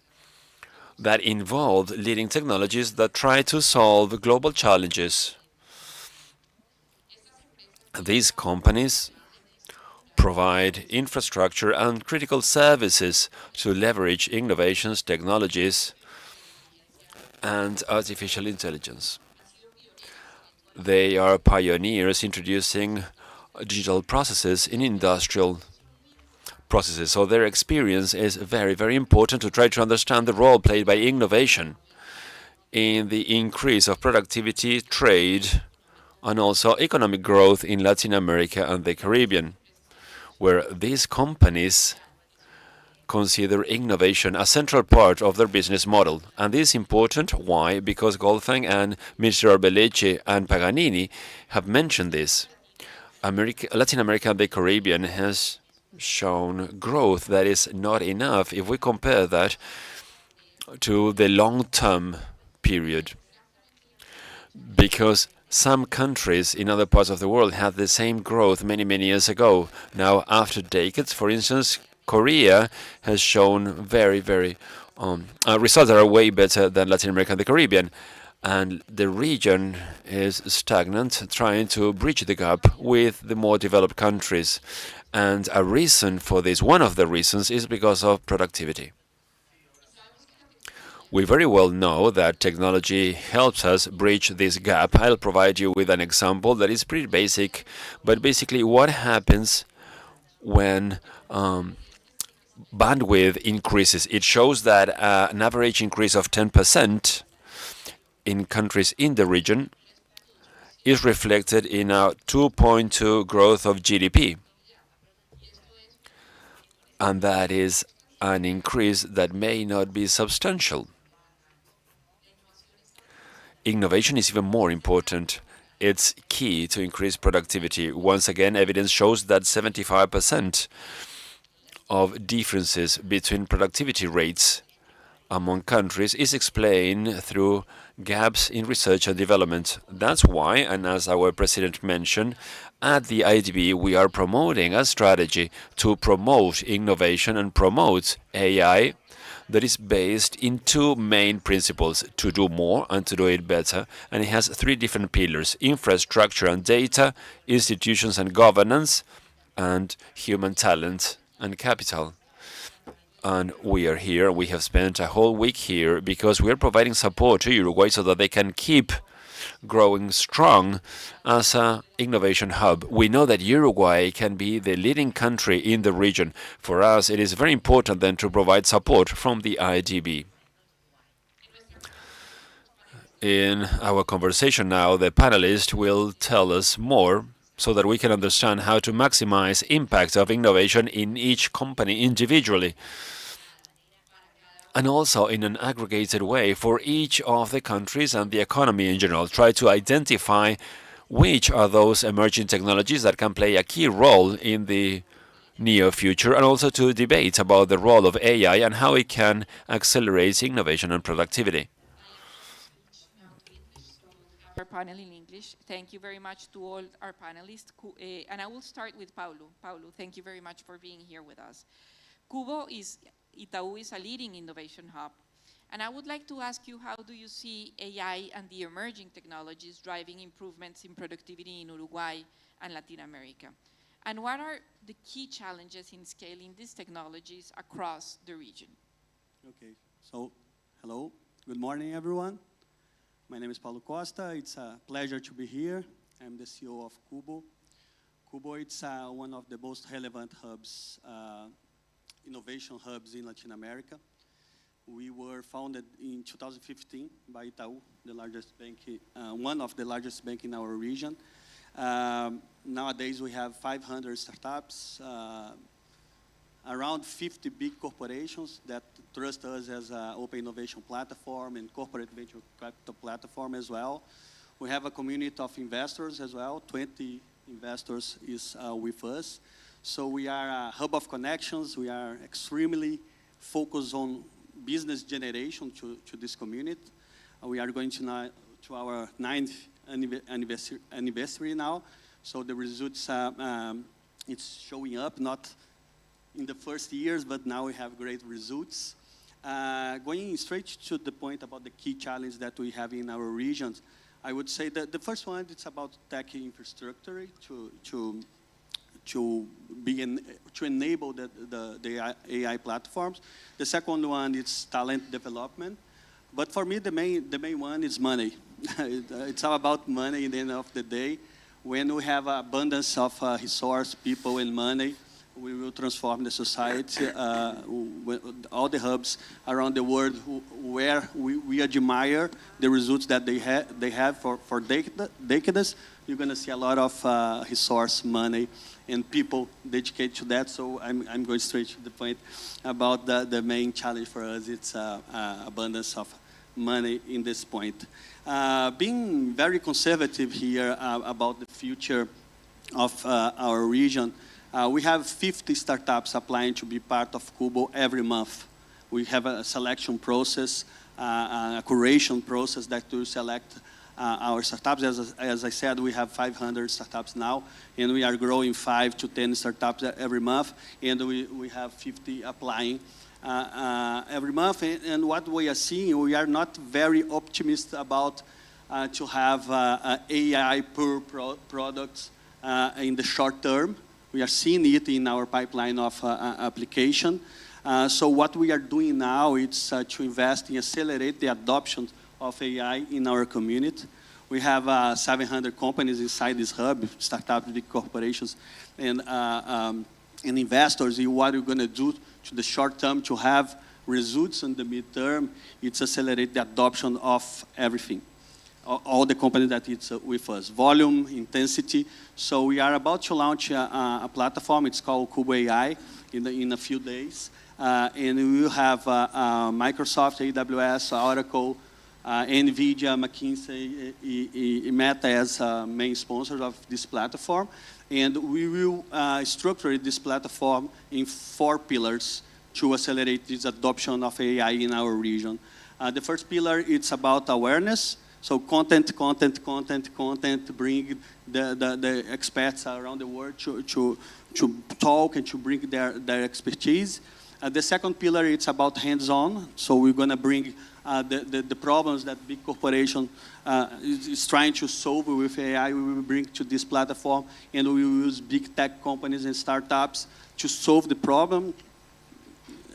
that involve leading technologies that try to solve global challenges. These companies provide infrastructure and critical services to leverage innovations, technologies, and artificial intelligence. They are pioneers introducing digital processes in industrial processes. So their experience is very, very important to try to understand the role played by innovation in the increase of productivity, trade, and also economic growth in Latin America and the Caribbean, where these companies consider innovation a central part of their business model. And this is important. Why? Because Golfang and Mr. Arbeleche and Paganini have mentioned this. Latin America and the Caribbean has shown growth that is not enough if we compare that to the long-term period. Because some countries in other parts of the world had the same growth many, many years ago. Now, after decades, for instance, Korea has shown very, very results that are way better than Latin America and the Caribbean. And the region is stagnant, trying to bridge the gap with the more developed countries. And a reason for this, one of the reasons, is because of productivity. We very well know that technology helps us bridge this gap. I'll provide you with an example that is pretty basic, but basically what happens when bandwidth increases. It shows that an average increase of 10% in countries in the region is reflected in our 2.2 growth of GDP. And that is an increase that may not be substantial. Innovation is even more important. It's key to increase productivity. Once again, evidence shows that 75% of differences between productivity rates among countries is explained through gaps in research and development. That's why, and as our president mentioned, at the IDB we are promoting a strategy to promote innovation and promote AI that is based in two main principles: to do more and to do it better. And it has three different pillars: infrastructure and data, institutions and governance, and human talent and capital. And we are here, we have spent a whole week here because we are providing support to Uruguay so that they can keep growing strong as an innovation hub. We know that Uruguay can be the leading country in the region. For us, it is very important then to provide support from the IDB. In our conversation now, the panelist will tell us more so that we can understand how to maximize impact of innovation in each company individually, and also in an aggregated way for each of the countries and the economy in general. Try to identify which are those emerging technologies that can play a key role in the near future, and also to debate about the role of AI and how it can accelerate innovation and productivity. Our panel in English. Thank you very much to all our panelists. And I will start with Paulo. Paulo, thank you very much for being here with us. Itaú is a leading innovation hub. And I would like to ask you, how do you see AI and the emerging technologies driving improvements in productivity in Uruguay and Latin America? And what are the key challenges in scaling these technologies across the region? Okay, so hello, good morning everyone. My name is Paulo Costa. It's a pleasure to be here. I'm the CEO of Cubo. Cubo, it's one of the most relevant hubs, innovation hubs in Latin America. We were founded in 2015 by Itaú, the largest bank, one of the largest banks in our region. Nowadays we have 500 startups, around 50 big corporations that trust us as an open innovation platform and corporate venture capital platform as well. We have a community of investors as well. 20 investors is with us. So we are a hub of connections. We are extremely focused on business generation to this community. We are going to our 9th anniversary now. So the results, it's showing up, not in the first years, but now we have great results. Going straight to the point about the key challenge that we have in our regions, I would say that the first one, it's about tech infrastructure to enable the AI platforms. The second one is talent development. But for me, the main one is money. It's all about money at the end of the day. When we have abundance of resource, people, and money, we will transform the society. All the hubs around the world where we admire the results that they have for decades, you're going to see a lot of resource, money, and people dedicated to that. So I'm going straight to the point about the main challenge for us. It's abundance of money in this point. Being very conservative here about the future of our region, we have 50 startups applying to be part of Cubo every month. We have a selection process, a curation process that will select our startups. As I said, we have 500 startups now, and we are growing 5 to 10 startups every month, and we have 50 applying every month. And what we are seeing, we are not very optimistic about to have AI per products in the short term. We are seeing it in our pipeline of application. So what we are doing now is to invest in accelerate the adoption of AI in our community. We have 700 companies inside this hub, startups, big corporations, and investors. What we're going to do to the short term to have results in the midterm, it's accelerate the adoption of everything. all the companies that it's with us. Volume, intensity. So we are about to launch a platform. It's called Cubo AI in a few days. And we will have Microsoft, AWS, Oracle, NVIDIA, McKinsey, Meta as main sponsors of this platform. And we will structure this platform in 4 pillars to accelerate this adoption of AI in our region. The first pillar, it's about awareness. So content, bring the experts around the world to talk and to bring their expertise. The second pillar, it's about hands-on. So we're going to bring the problems that big corporation is trying to solve with AI. We will bring to this platform, and we will use big tech companies and startups to solve the problem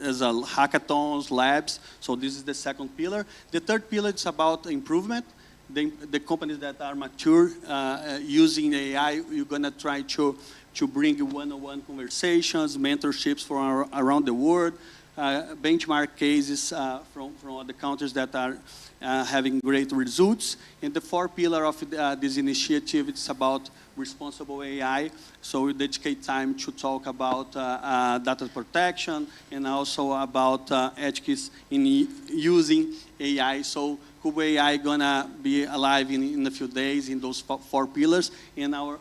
as hackathons, labs. So this is the second pillar. The third pillar is about improvement. The companies that are mature using AI, you're going to try to bring one-on-one conversations, mentorships from around the world, benchmark cases from other countries that are having great results. And the fourth pillar of this initiative is about responsible AI. So we dedicate time to talk about data protection and also about ethics in using AI. So Cubo AI is going to be alive in a few days in those 4 pillars. And our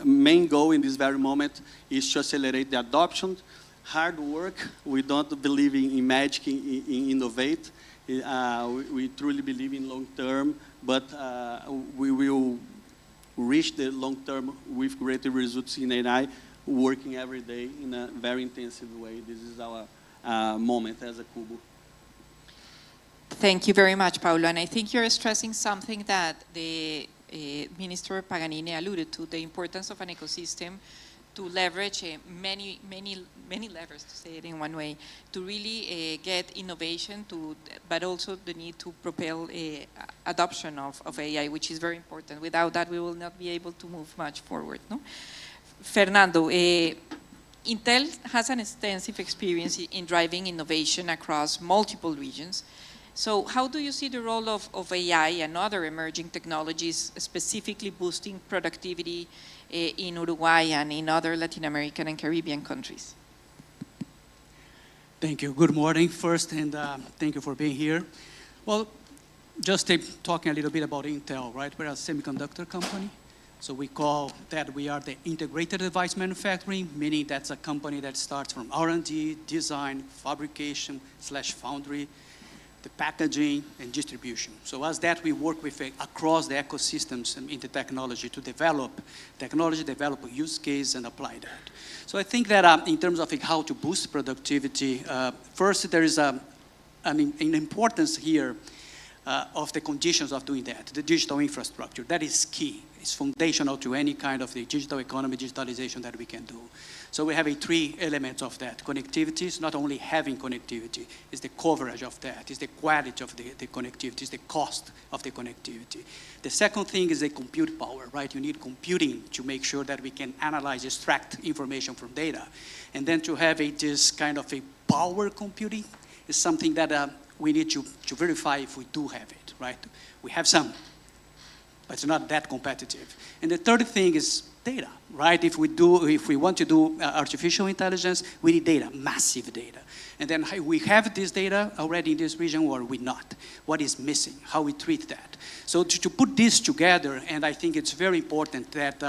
main goal in this very moment is to accelerate the adoption. Hard work. We don't believe in magic, in innovate. We truly believe in long term, but we will reach the long term with greater results in AI, working every day in a very intensive way. This is our moment as a Cubo. Thank you very much, Paulo. And I think you're stressing something that the Minister Paganini alluded to, the importance of an ecosystem to leverage many levers, to say it in one way, to really get innovation, but also the need to propel adoption of AI, which is very important. Without that, we will not be able to move much forward. No? Fernando, Intel has an extensive experience in driving innovation across multiple regions. So how do you see the role of AI and other emerging technologies specifically boosting productivity in Uruguay and in other Latin American and Caribbean countries? Thank you. Good morning first, and thank you for being here. Well, just talking a little bit about Intel, right? We're a semiconductor company. So we call that we are the integrated device manufacturing, meaning that's a company that starts from R&D, design, fabrication / foundry, the packaging and distribution. So as that, we work with across the ecosystems in the technology to develop a use case and apply that. So I think that in terms of how to boost productivity, first there is an importance here of the conditions of doing that, the digital infrastructure. That is key. It's foundational to any kind of the digital economy, digitalization that we can do. So we have 3 elements of that. Connectivity is not only having connectivity, it's the coverage of that, it's the quality of the connectivity, it's the cost of the connectivity. The second thing is the compute power, right? You need computing to make sure that we can analyze, extract information from data. And then to have this kind of a power computing is something that we need to verify if we do have it, right? We have some, but it's not that competitive. And the third thing is data, right? If we want to do artificial intelligence, we need data, massive data. And then we have this data already in this region, or we not? What is missing? How we treat that? So to put this together, and I think it's very important that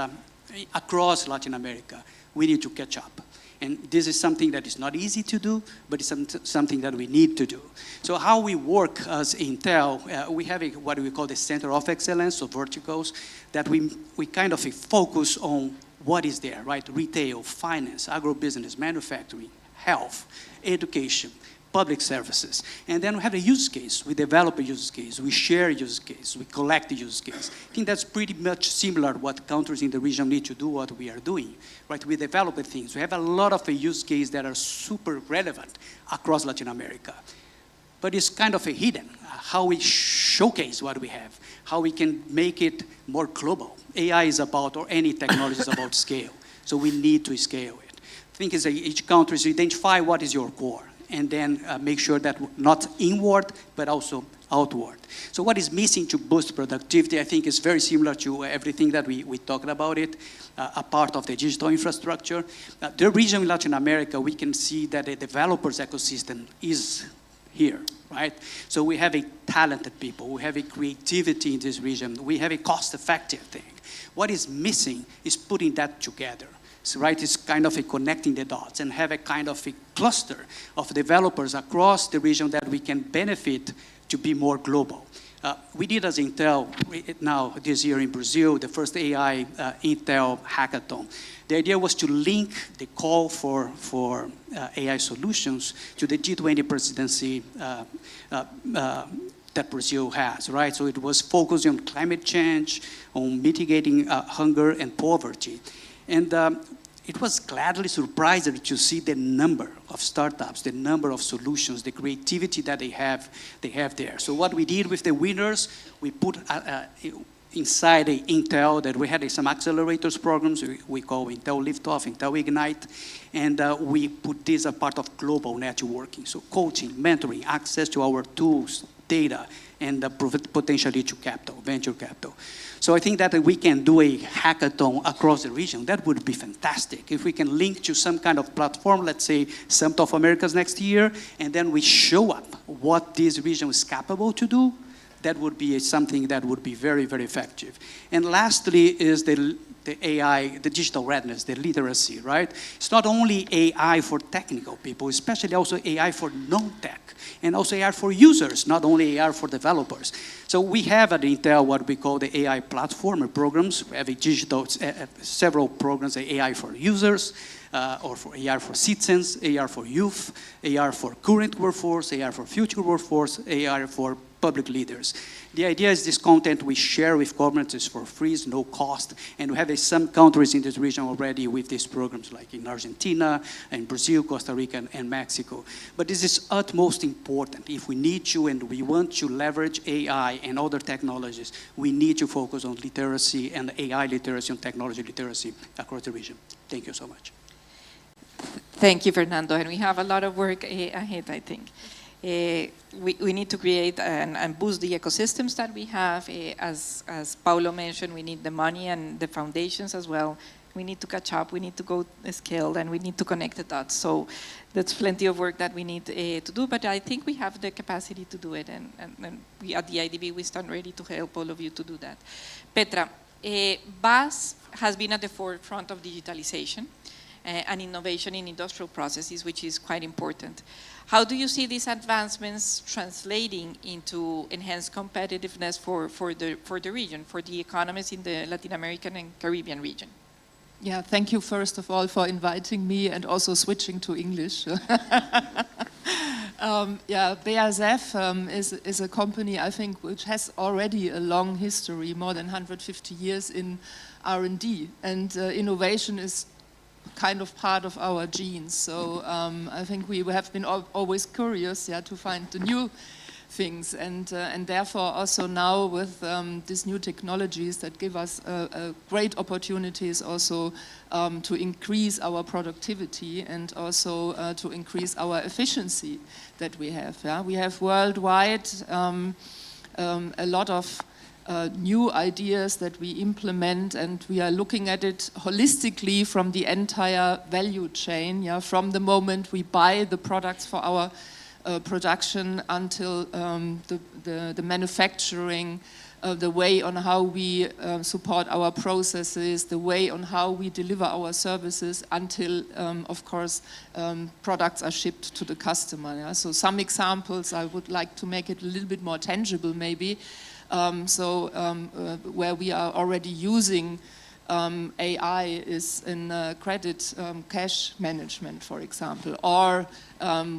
across Latin America, we need to catch up. And this is something that is not easy to do, but it's something that we need to do. So how we work as Intel, we have what we call the Center of Excellence, so verticals, that we kind of focus on what is there, right? Retail, finance, agribusiness, manufacturing, health, education, public services. And then we have a use case. We develop a use case. We share a use case. We collect a use case. I think that's pretty much similar to what countries in the region need to do what we are doing, right? We develop things. We have a lot of use cases that are super relevant across Latin America. But it's kind of hidden, how we showcase what we have, how we can make it more global. AI is about, or any technology is about scale. So we need to scale it. I think each country is identify what is your core, and then make sure that not inward, but also outward. So what is missing to boost productivity, I think, is very similar to everything that we talked about it, a part of the digital infrastructure. The region in Latin America, we can see that the developers ecosystem is here, right? So we have a talented people, we have a creativity in this region, we have a cost-effective thing. What is missing is putting that together. So, right, it's kind of a connecting the dots and have a kind of a cluster of developers across the region that we can benefit to be more global. We did as Intel now this year in Brazil, the first AI Intel hackathon. The idea was to link the call for AI solutions to the G20 presidency that Brazil has, right? So it was focusing on climate change, on mitigating hunger and poverty. And it was gladly surprising to see the number of startups, the number of solutions, the creativity that they have there. So what we did with the winners, we put inside the Intel that we had some accelerators programs we call Intel Liftoff, Intel Ignite, and we put this as part of global networking. So coaching, mentoring, access to our tools, data, and potentially to capital, venture capital. So I think that we can do a hackathon across the region. That would be fantastic. If we can link to some kind of platform, let's say Summit of Americas next year, and then we show up what this region is capable to do, that would be something that would be very, very effective. And lastly is the AI, the digital readiness, the literacy, right? It's not only AI for technical people, especially also AI for non-tech, and also AI for users, not only AI for developers. So we have at Intel what we call the AI platform programs. We have a digital, several programs, AI for users, or for AI for citizens, AI for youth, AI for current workforce, AI for future workforce, AI for public leaders. The idea is this content we share with governments is for free, it's no cost, and we have some countries in this region already with these programs, like in Argentina, and Brazil, Costa Rica, and Mexico. But this is utmost important. If we need to and we want to leverage AI and other technologies, we need to focus on literacy and AI literacy and technology literacy across the region. Thank you so much. Thank you, Fernando, and we have a lot of work ahead, I think. We need to create and boost the ecosystems that we have. As Paulo mentioned, we need the money and the foundations as well. We need to catch up, we need to go scale, and we need to connect the dots. So that's plenty of work that we need to do, but I think we have the capacity to do it, and we at the IDB, we stand ready to help all of you to do that. Petra, BAS has been at the forefront of digitalization and innovation in industrial processes, which is quite important. How do you see these advancements translating into enhanced competitiveness for the region, for the economies in the Latin American and Caribbean region? Yeah, thank you first of all for inviting me and also switching to English. Yeah, BASF is a company, I think, which has already a long history, more than 150 years in R&D, and innovation is kind of part of our genes. So I think we have been always curious, yeah, to find the new things, and therefore also now with these new technologies that give us great opportunities also to increase our productivity and also to increase our efficiency that we have. Yeah? We have worldwide a lot of new ideas that we implement, and we are looking at it holistically from the entire value chain, yeah, from the moment we buy the products for our production until the manufacturing, the way on how we support our processes, the way on how we deliver our services until, of course, products are shipped to the customer. Yeah? So some examples, I would like to make it a little bit more tangible maybe. Where we are already using AI is in credit cash management, for example, or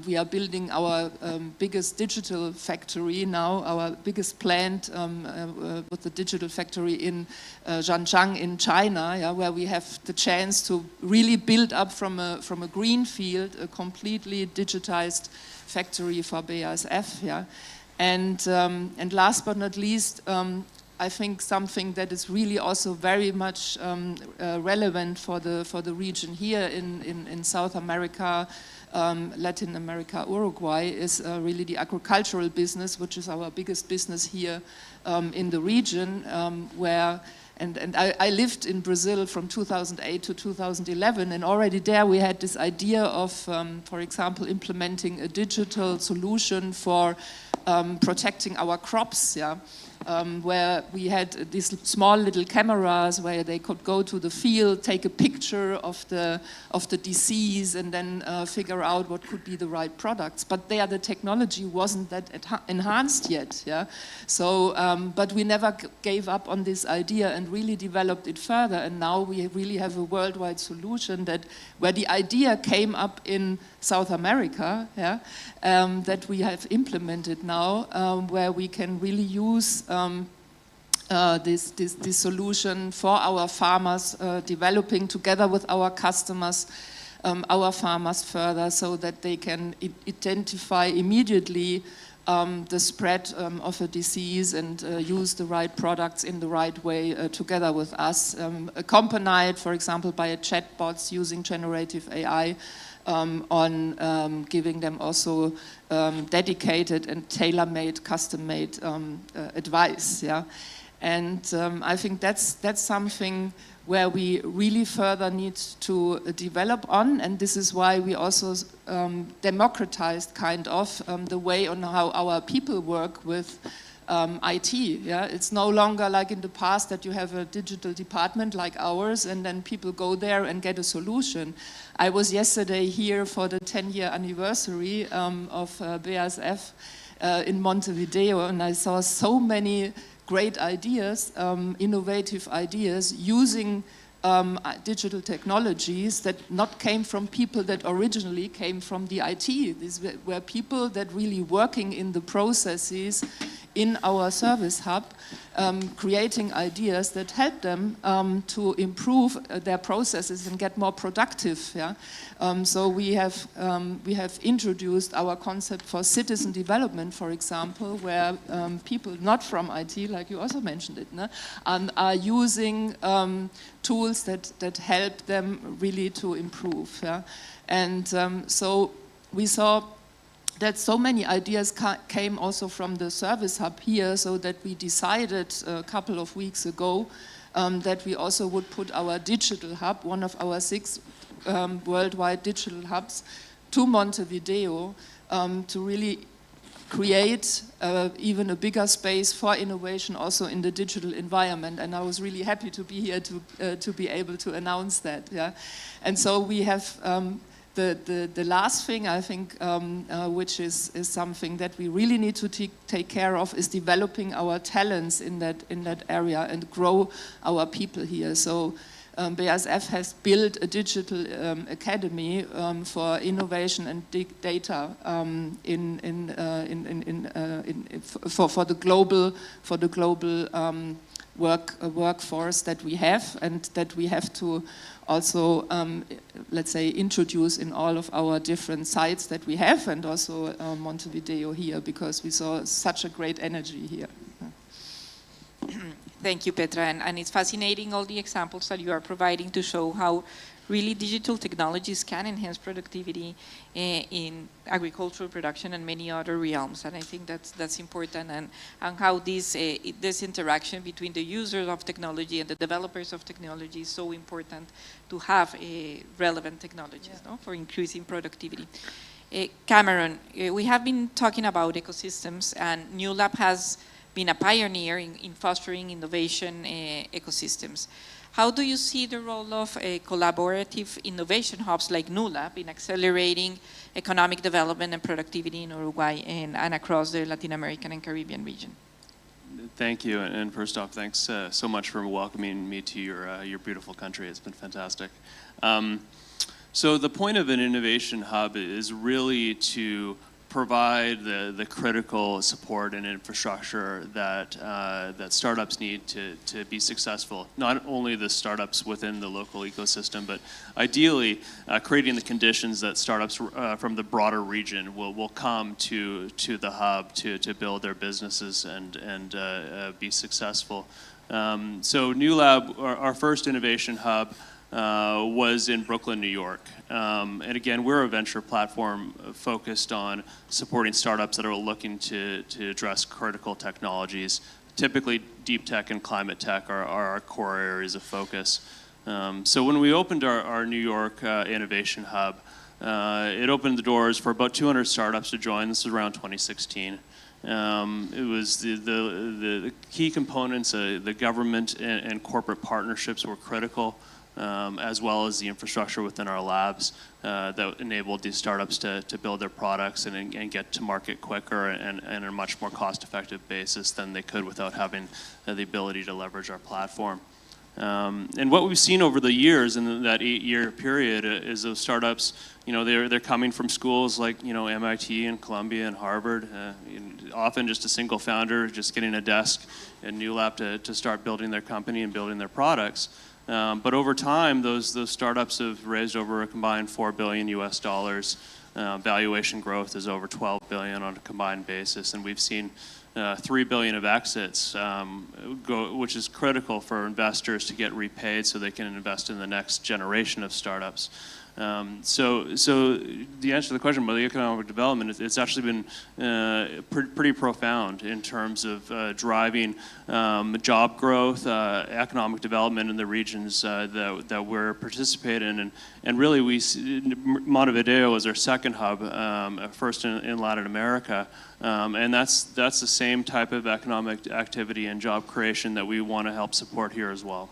we are building our biggest digital factory now, our biggest plant with the digital factory in Zhanjiang in China, yeah, where we have the chance to really build up from a green field a completely digitized factory for BASF. Yeah. And last but not least, I think something that is really also very much relevant for the region here in South America, Latin America, Uruguay, is really the agricultural business, which is our biggest business here in the region, where and I lived in Brazil from 2008 to 2011, and already there we had this idea of, for example, implementing a digital solution for protecting our crops, where we had these small little cameras where they could go to the field, take a picture of the disease, and then figure out what could be the right products. But there the technology wasn't that enhanced yet, So, but we never gave up on this idea and really developed it further. And now we really have a worldwide solution where the idea came up in South America, that we have implemented now, where we can really use this solution for our farmers, developing together with our customers, our farmers further, so that they can identify immediately the spread of a disease and use the right products in the right way together with us, accompanied, for example, by a chatbots using generative AI, on giving them also dedicated and tailor-made, custom-made advice. And I think that's something where we really further need to develop on, and this is why we also democratized kind of the way on how our people work with IT. It's no longer like in the past that you have a digital department like ours and then people go there and get a solution. I was yesterday here for the 10-year anniversary of BASF in Montevideo, and I saw so many great ideas, innovative ideas, using digital technologies that not came from people that originally came from the IT. These were people that really working in the processes in our service hub, creating ideas that help them to improve their processes and get more productive. So we have introduced our concept for citizen development, for example, where people not from IT, like you also mentioned it, are using tools that help them really to improve. And so we saw that so many ideas came also from the service hub here, so that we decided a couple of weeks ago that we also would put our digital hub, one of our 6 worldwide digital hubs, to Montevideo to really create even a bigger space for innovation also in the digital environment. And I was really happy to be here to be able to announce that. And so we have the last thing, I think, which is something that we really need to take care of, is developing our talents in that area and grow our people here. So BASF has built a digital academy for innovation and data for the global workforce that we have, and that we have to also, let's say, introduce in all of our different sites that we have, and also Montevideo here, because we saw such a great energy here. Thank you, Petra, and it's fascinating all the examples that you are providing to show how really digital technologies can enhance productivity in agricultural production and many other realms, and I think that's important, and how this interaction between the users of technology and the developers of technology is so important to have relevant technologies for increasing productivity. Cameron, we have been talking about ecosystems, and NewLab has been a pioneer in fostering innovation ecosystems. How do you see the role of collaborative innovation hubs like NewLab in accelerating economic development and productivity in Uruguay and across the Latin American and Caribbean region? Thank you, and first off, thanks so much for welcoming me to your beautiful country. It's been fantastic. So the point of an innovation hub is really to provide the critical support and infrastructure that that startups need to be successful. Not only the startups within the local ecosystem, but ideally creating the conditions that startups from the broader region will come to the hub to build their businesses and be successful. So New Lab, our first innovation hub, was in Brooklyn, New York. And again, we're a venture platform focused on supporting startups that are looking to address critical technologies. Typically, deep tech and climate tech are our core areas of focus. So when we opened our New York innovation hub, it opened the doors for about 200 startups to join. This was around 2016. It was the key components, the government and corporate partnerships were critical, as well as the infrastructure within our labs that enabled these startups to build their products and get to market quicker and on a much more cost-effective basis than they could without having the ability to leverage our platform. And what we've seen over the years in that 8-year period is those startups, you know, they're coming from schools like, you know, MIT and Columbia and Harvard, often just a single founder just getting a desk at New Lab to start building their company and building their products. But over time, those startups have raised over a combined $4 billion US dollars. Valuation growth is over 12 billion on a combined basis, and we've seen 3 billion of exits, which is critical for investors to get repaid so they can invest in the next generation of startups. So the answer to the question about the economic development, it's actually been pretty profound in terms of driving job growth, economic development in the regions that we're participating in. And really, we see Montevideo is our second hub, first in Latin America. And that's the same type of economic activity and job creation that we want to help support here as well.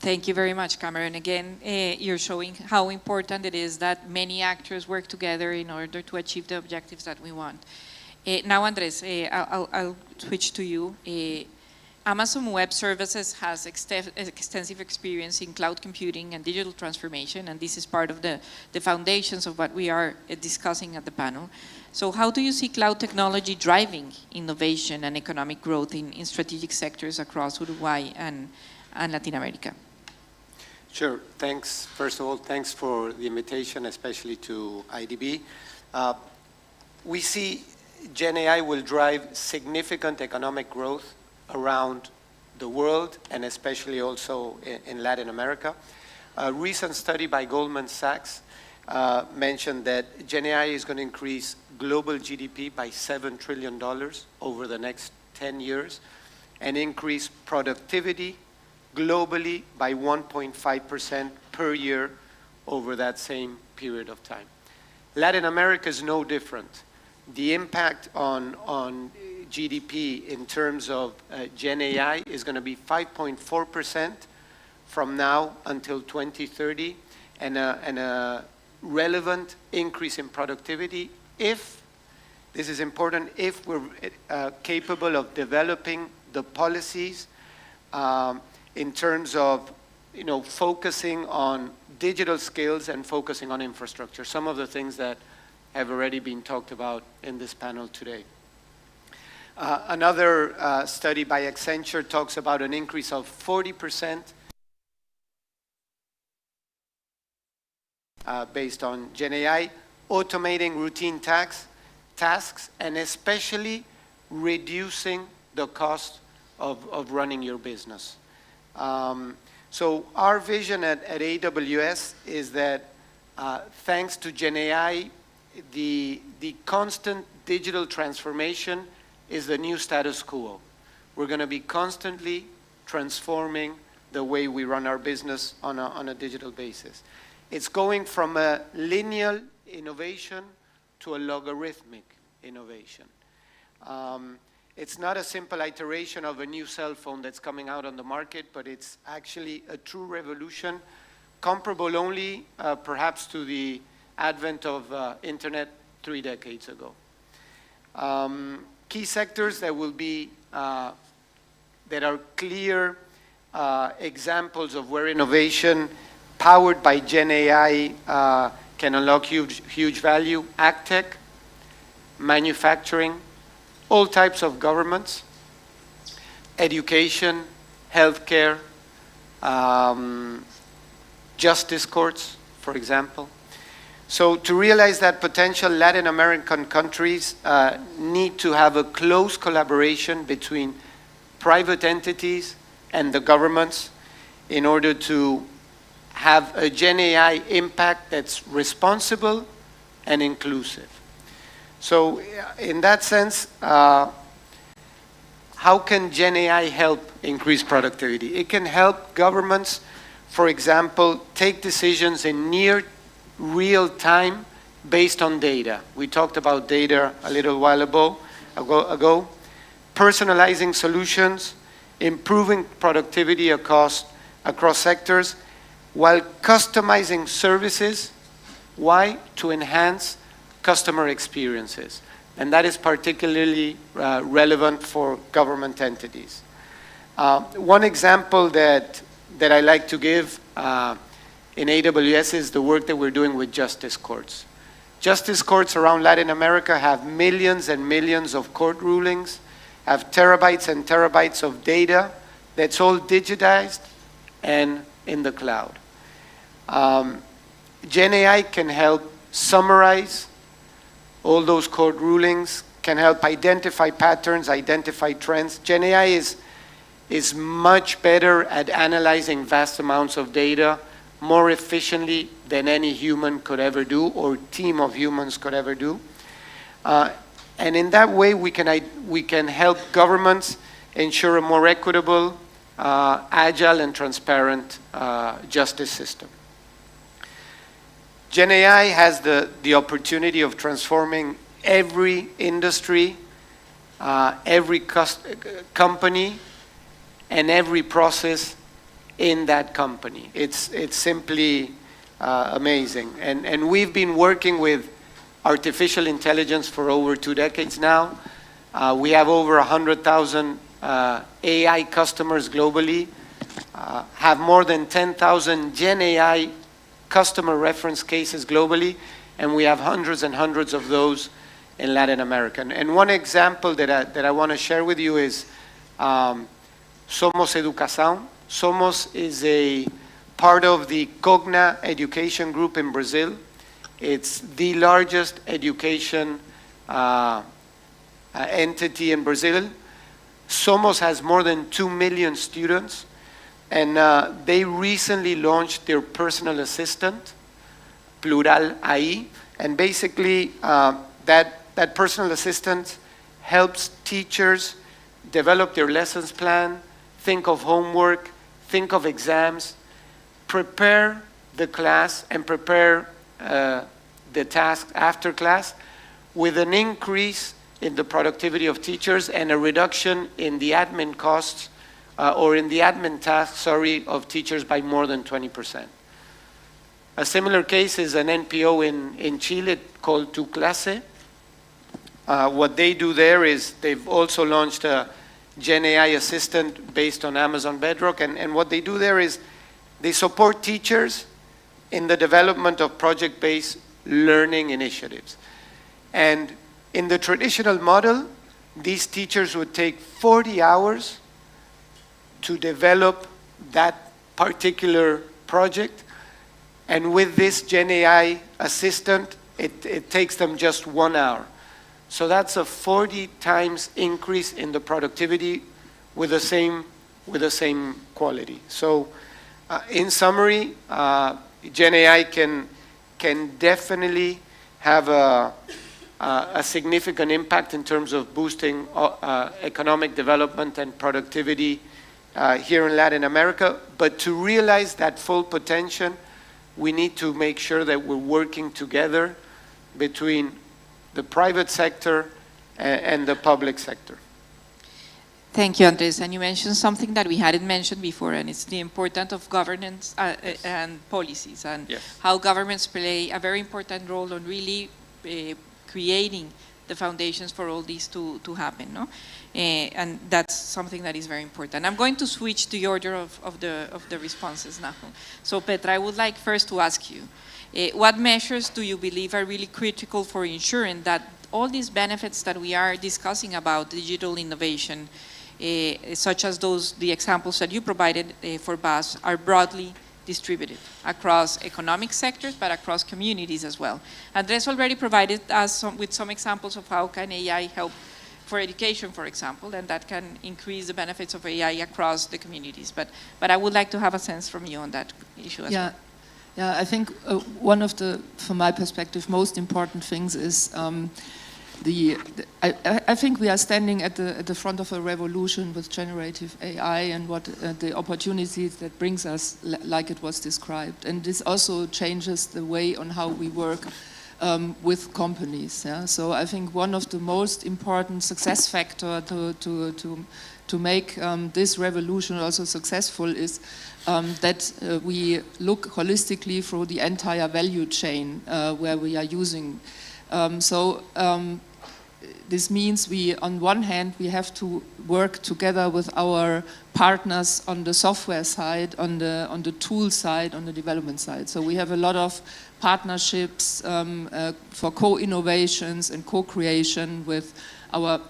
Thank you very much, Cameron. Again, you're showing how important it is that many actors work together in order to achieve the objectives that we want. Now, Andres, I'll switch to you. Amazon Web Services has extensive experience in cloud computing and digital transformation, and this is part of the foundations of what we are discussing at the panel. So how do you see cloud technology driving innovation and economic growth in strategic sectors across Uruguay and Latin America? Sure. Thanks. First of all, thanks for the invitation, especially to IDB. We see Gen AI will drive significant economic growth around the world and especially also in Latin America. A recent study by Goldman Sachs mentioned that Gen AI is going to increase global GDP by $7 trillion over the next 10 years and increase productivity globally by 1.5% per year over that same period of time. Latin America is no different. The impact on GDP in terms of Gen AI is going to be 5.4% from now until 2030, and a relevant increase in productivity if, this is important, if we're capable of developing the policies in terms of, you know, focusing on digital skills and focusing on infrastructure, some of the things that have already been talked about in this panel today. Another study by Accenture talks about an increase of 40% based on Gen AI, automating routine tasks, and especially reducing the cost of running your business. So our vision at AWS is that thanks to Gen AI, the constant digital transformation is the new status quo. We're going to be constantly transforming the way we run our business on a digital basis. It's going from a linear innovation to a logarithmic innovation. It's not a simple iteration of a new cell phone that's coming out on the market, but it's actually a true revolution, comparable only perhaps to the advent of internet 3 decades ago. Key sectors that will be, that are clear examples of where innovation powered by Gen AI can unlock huge value, agtech, manufacturing, all types of governments, education, healthcare, justice courts, for example. So to realize that potential, Latin American countries need to have a close collaboration between private entities and the governments in order to have a Gen AI impact that's responsible and inclusive. So in that sense, how can Gen AI help increase productivity? It can help governments, for example, take decisions in near real time based on data. We talked about data a little while ago. Personalizing solutions, improving productivity across sectors, while customizing services. Why? To enhance customer experiences. And that is particularly relevant for government entities. One example that I like to give in AWS is the work that we're doing with justice courts. Justice courts around Latin America have millions and millions of court rulings, have terabytes and terabytes of data that's all digitized and in the cloud. Gen AI can help summarize all those court rulings, can help identify patterns, identify trends. Gen AI is much better at analyzing vast amounts of data more efficiently than any human could ever do, or team of humans could ever do. And in that way, we can help governments ensure a more equitable, agile, and transparent justice system. Gen AI has the opportunity of transforming every industry, every company, and every process in that company. It's simply amazing. And we've been working with artificial intelligence for over 2 decades now. We have over 100,000 AI customers globally, have more than 10,000 Gen AI customer reference cases globally, and we have hundreds and hundreds of those in Latin America. And one example that I want to share with you is Somos Educação. Somos is a part of the Cogna Education Group in Brazil. It's the largest education entity in Brazil. Somos has more than 2 million students, and they recently launched their personal assistant, Plural AI, and basically that personal assistant helps teachers develop their lessons plan, think of homework, think of exams, prepare the class, and prepare the task after class, with an increase in the productivity of teachers and a reduction in the admin costs, or in the admin tasks, of teachers by more than 20%. A similar case is an NPO in Chile called Tu Clase. What they do there is they've also launched a Gen AI assistant based on Amazon Bedrock, and what they do there is they support teachers in the development of project-based learning initiatives. And in the traditional model, these teachers would take 40 hours to develop that particular project, and with this Gen AI assistant, it takes them just 1 hour. So that's a 40 times increase in the productivity with the same quality. So in summary, Gen AI can definitely have a significant impact in terms of boosting economic development and productivity here in Latin America. But to realize that full potential, we need to make sure that we're working together between the private sector and the public sector. Thank you, Andres. And you mentioned something that we hadn't mentioned before, and it's the importance of governance and policies, and yes, how governments play a very important role on really creating the foundations for all these to happen, no? And that's something that is very important. I'm going to switch to the order of the responses now. So Petra, I would like first to ask you, What measures do you believe are really critical for ensuring that all these benefits that we are discussing about digital innovation, such as the examples that you provided for BAS, are broadly distributed across economic sectors, but across communities as well? Andres already provided us with some examples of how can AI help for education, for example, and that can increase the benefits of AI across the communities. But I would like to have a sense from you on that issue as well. Yeah, I think one of the, from my perspective, most important things is I think we are standing at the front of a revolution with generative AI and what the opportunities that brings us, like it was described. And this also changes the way on how we work with companies. Yeah? So I think one of the most important success factor to make this revolution also successful is that we look holistically through the entire value chain where we are using. This means on one hand, we have to work together with our partners on the software side, on the tool side, on the development side. So we have a lot of partnerships for co-innovations and co-creation with our,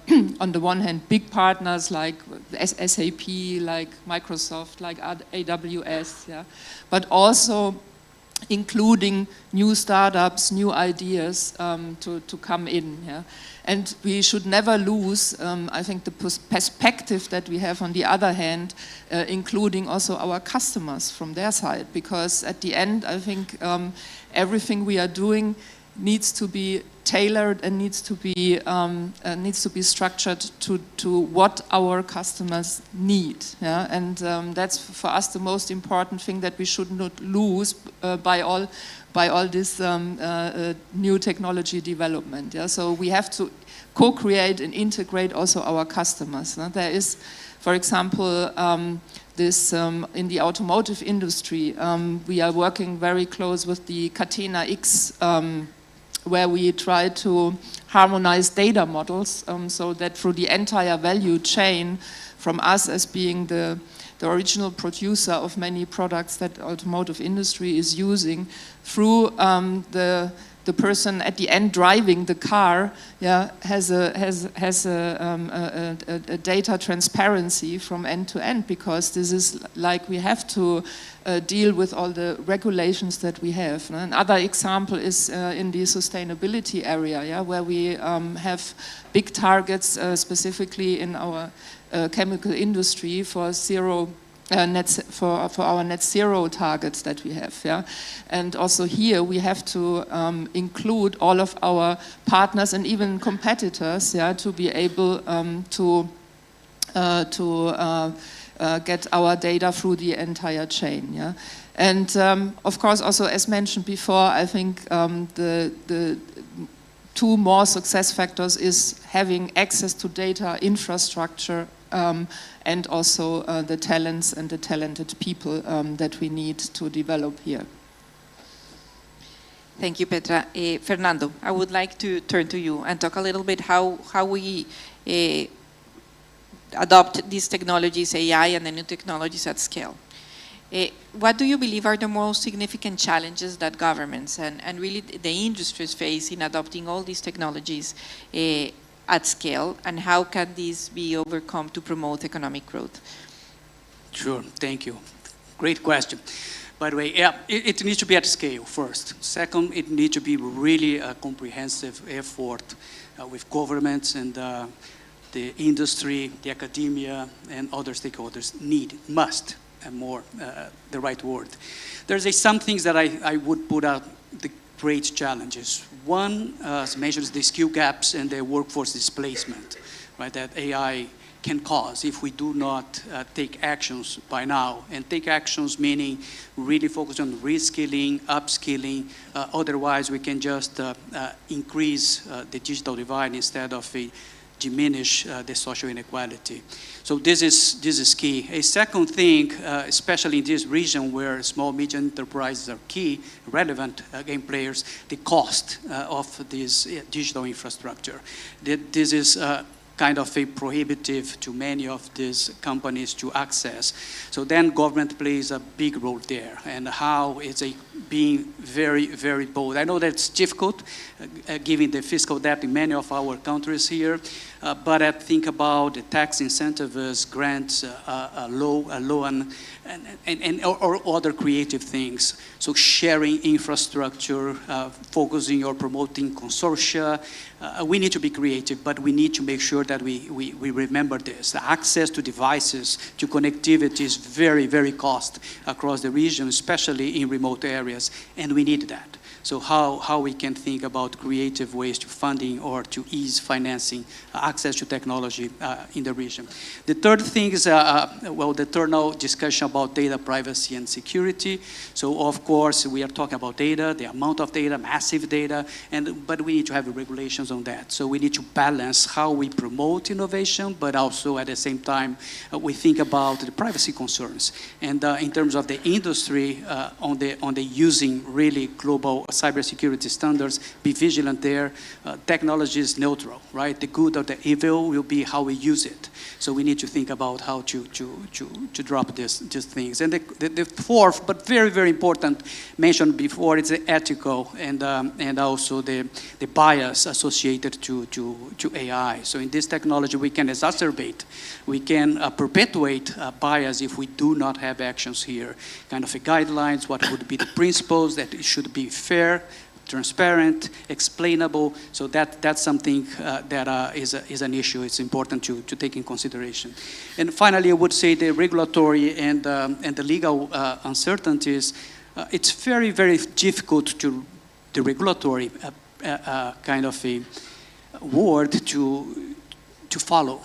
on the one hand, big partners like SAP, like Microsoft, like AWS, yeah, but also including new startups, new ideas to come in. Yeah? And we should never lose, I think, the perspective that we have on the other hand, including also our customers from their side, because at the end, I think everything we are doing needs to be tailored and needs to be structured to what our customers need. Yeah? And that's for us the most important thing that we should not lose by all this new technology development. Yeah? So we have to co-create and integrate also our customers. There is, for example, this in the automotive industry, we are working very close with the Catena X, where we try to harmonize data models so that through the entire value chain, from us as being the original producer of many products that the automotive industry is using, through the person at the end driving the car, yeah, has a data transparency from end to end, because this is like we have to deal with all the regulations that we have. Another example is in the sustainability area, yeah, where we have big targets specifically in our chemical industry for for our net zero targets that we have, yeah, and also here we have to include all of our partners and even competitors, yeah, to be able to get our data through the entire chain, yeah, and of course also as mentioned before, I think the two more success factors is having access to data infrastructure and also the talents and the talented people that we need to develop here. Thank you, Petra. Fernando, I would like to turn to you and talk a little bit how we adopt these technologies, AI and the new technologies at scale. What do you believe are the most significant challenges that governments and really the industries face in adopting all these technologies at scale, and how can these be overcome to promote economic growth? Sure, thank you. Great question. By the way, yeah, it needs to be at scale first. Second, it needs to be really a comprehensive effort with governments and the industry, the academia, and other stakeholders must, and more, the right word. There's some things that I would put out the great challenges. One, as mentioned, is the skill gaps and the workforce displacement, right, that AI can cause if we do not take actions by now. And take actions meaning really focus on reskilling, upskilling. Otherwise, we can just increase the digital divide instead of diminish the social inequality. So this is key. A second thing, especially in this region where small, medium enterprises are key, relevant game players, the cost of this digital infrastructure. This is kind of a prohibitive to many of these companies to access. So then government plays a big role there, and how it's a being very, very bold. I know that it's difficult, given the fiscal debt in many of our countries here, but I think about the tax incentives, grants, loan, or other creative things. So sharing infrastructure, focusing or promoting consortia. We need to be creative, but we need to make sure that we remember this. The access to devices, to connectivity is very, very cost across the region, especially in remote areas, and we need that. So how we can think about creative ways to funding or to ease financing, access to technology in the region. The third thing is, the eternal discussion about data privacy and security. So of course, we are talking about data, the amount of data, massive data, but we need to have regulations on that. So we need to balance how we promote innovation, but also at the same time, we think about the privacy concerns. And in terms of the industry, on the using really global cybersecurity standards, be vigilant there. Technology is neutral, right? The good or the evil will be how we use it. So we need to think about how to drop these things. And the fourth, but very, very important, mentioned before, is the ethical and also the bias associated to AI. So in this technology, we can exacerbate, we can perpetuate bias if we do not have actions here. Kind of guidelines, what would be the principles, that it should be fair, transparent, explainable. So that's something that is an issue. It's important to take in consideration. And finally, I would say the regulatory and the legal uncertainties. It's very, very difficult to the regulatory kind of a word to follow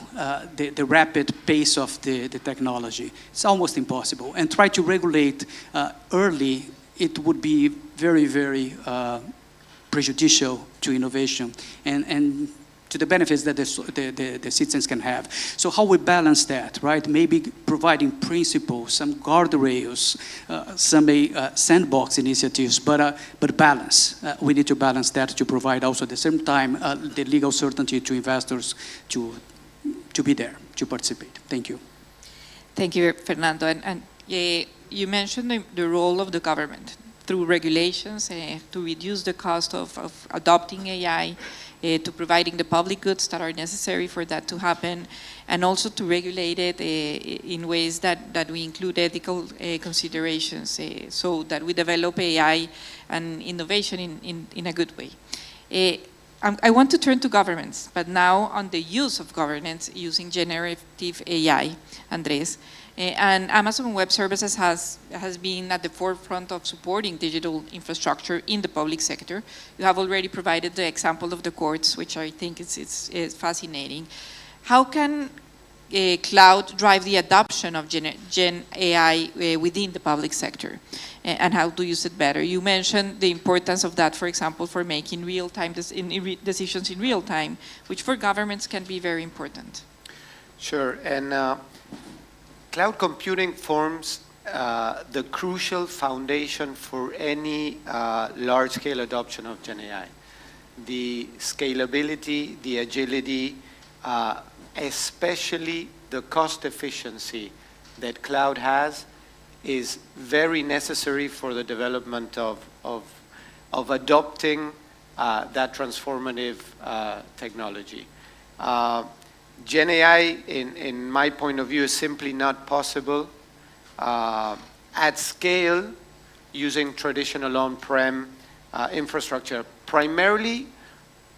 the rapid pace of the technology. It's almost impossible. And try to regulate early, it would be very, very prejudicial to innovation and to the benefits that the citizens can have. So how we balance that, right? Maybe providing principles, some guardrails, some sandbox initiatives, but balance. We need to balance that to provide also at the same time the legal certainty to investors to be there, to participate. Thank you. Thank you, Fernando. And you mentioned the role of the government through regulations to reduce the cost of adopting AI, to providing the public goods that are necessary for that to happen, and also to regulate it in ways that we include ethical considerations so that we develop AI and innovation in a good way. I want to turn to governments, but now on the use of governance using generative AI, Andres. And Amazon Web Services has been at the forefront of supporting digital infrastructure in the public sector. You have already provided the example of the courts, which I think is fascinating. How can cloud drive the adoption of Gen AI within the public sector? And how to use it better? You mentioned the importance of that, for example, for making real-time decisions in real time, which for governments can be very important. Sure, and cloud computing forms the crucial foundation for any large-scale adoption of Gen AI. The scalability, the agility, especially the cost efficiency that cloud has is very necessary for the development of adopting that transformative technology. Gen AI, in my point of view, is simply not possible at scale using traditional on-prem infrastructure, primarily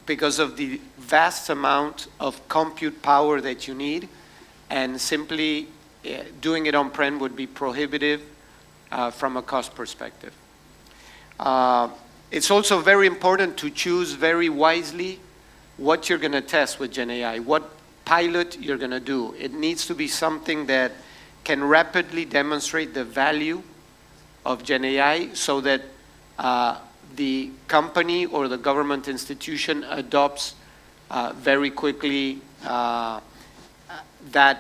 because of the vast amount of compute power that you need, and simply doing it on-prem would be prohibitive from a cost perspective. It's also very important to choose very wisely what you're going to test with Gen AI, what pilot you're going to do. It needs to be something that can rapidly demonstrate the value of Gen AI so that the company or the government institution adopts very quickly that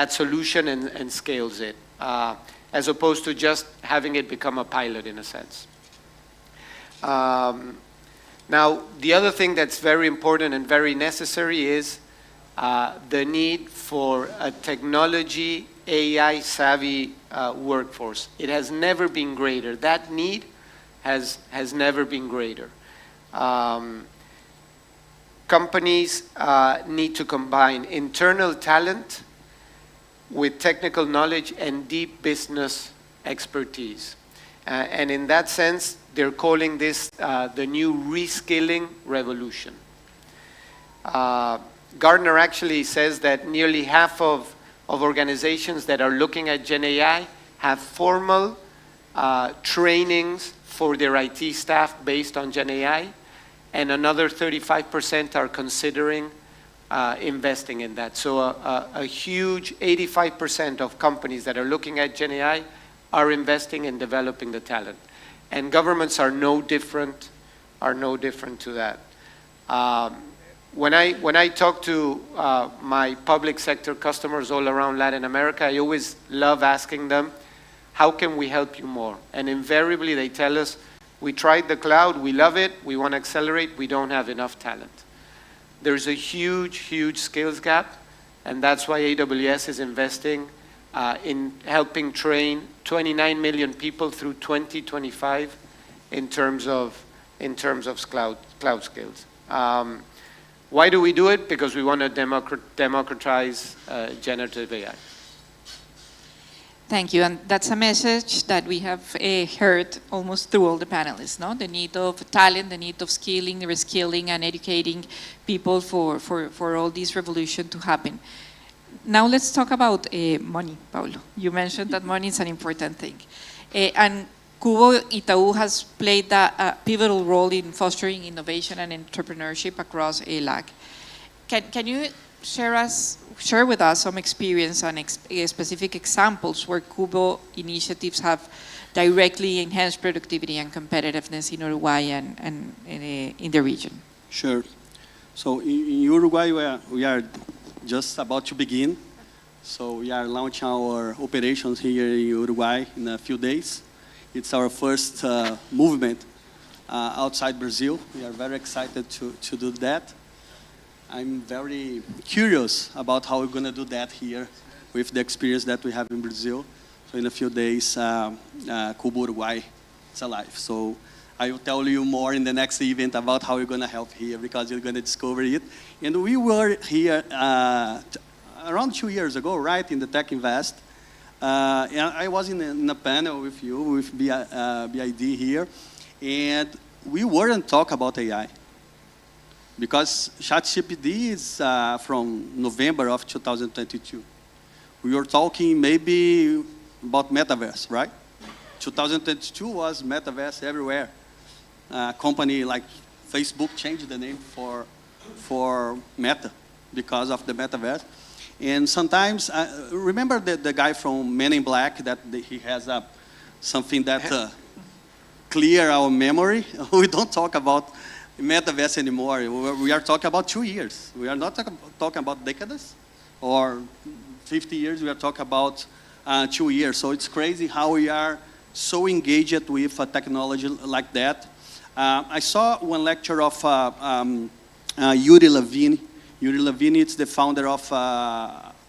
solution and scales it, as opposed to just having it become a pilot in a sense. Now, the other thing that's very important and very necessary is the need for a technology AI savvy workforce. It has never been greater. That need has never been greater. Companies need to combine internal talent with technical knowledge and deep business expertise. And in that sense, they're calling this the new reskilling revolution. Gartner actually says that nearly half of organizations that are looking at Gen AI have formal trainings for their IT staff based on Gen AI, and another 35% are considering investing in that. So a huge 85% of companies that are looking at Gen AI are investing in developing the talent. And governments are no different to that. When I talk to my public sector customers all around Latin America, I always love asking them, how can we help you more? And invariably they tell us, we tried the cloud, we love it, we want to accelerate, we don't have enough talent. There's a huge skills gap, and that's why AWS is investing in helping train 29 million people through 2025 in terms of cloud skills. Why do we do it? Because we want to democratize generative AI. Thank you, and that's a message that we have heard almost through all the panelists, no? The need of talent, the need of skilling, reskilling, and educating people for all this revolution to happen. Now let's talk about money, Paulo. You mentioned that money is an important thing. And Cubo Itaú has played a pivotal role in fostering innovation and entrepreneurship across LAC. Can you share with us some experience and specific examples where Cubo initiatives have directly enhanced productivity and competitiveness in Uruguay and in the region? Sure. So in Uruguay, we are just about to begin. So we are launching our operations here in Uruguay in a few days. It's our first movement outside Brazil. We are very excited to do that. I'm very curious about how we're going to do that here with the experience that we have in Brazil. So in a few days, Cubo Uruguay is alive. So I will tell you more in the next event about how we're going to help here, because you're going to discover it. And we were here around 2 years ago, right, in the Tech Invest. And I was in a panel with you, with BID here, and we weren't talking about AI. Because ChatGPT is from November of 2022. We were talking maybe about metaverse, right? 2022 was metaverse everywhere. A company like Facebook changed the name for Meta because of the metaverse. And sometimes, remember the guy from Men in Black that he has something that clear our memory? We don't talk about metaverse anymore. We are talking about 2 years. We are not talking about decades or 50 years. We are talking about 2 years. So it's crazy how we are so engaged with a technology like that. I saw one lecture of Yuri Levine. Yuri Levine is the founder of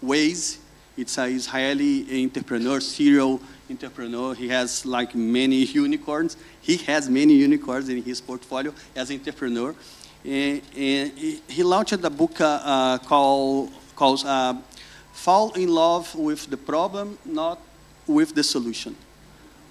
Waze. It's an Israeli entrepreneur, serial entrepreneur. He has like many unicorns. He has many unicorns in his portfolio as an entrepreneur. And he launched a book called Fall in Love with the Problem, Not with the Solution.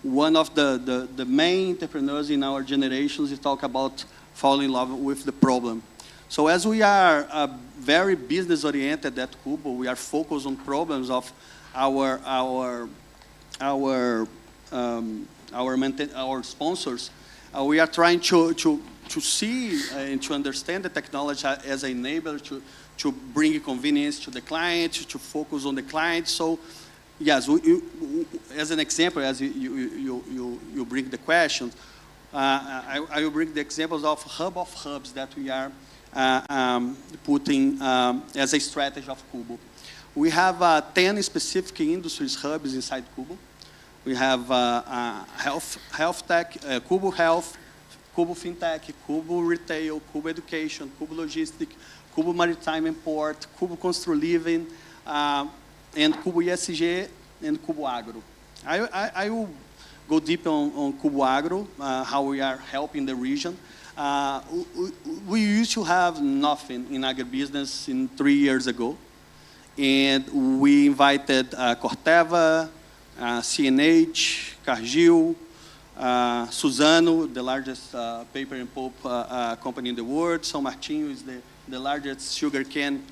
One of the main entrepreneurs in our generations, he talk about fall in love with the problem. So as we are very business-oriented at Cubo, we are focused on problems of our sponsors. We are trying to see and to understand the technology as an enabler to bring convenience to the client, to focus on the client. So yes, as an example, as you bring the question, I will bring the examples of hubs that we are putting as a strategy of Cubo. We have 10 specific industries hubs inside Cubo. We have health tech, Cubo Health, Cubo Fintech, Cubo Retail, Cubo Education, Cubo Logistics, Cubo Maritime and Port, Cubo Constru Living, and Cubo ESG, and Cubo Agro. I will go deep on Cubo Agro, how we are helping the region. We used to have nothing in agribusiness 3 years ago. And we invited Corteva, CNH, Cargill, Suzano, the largest paper and pulp company in the world. São Martinho is the largest sugarcane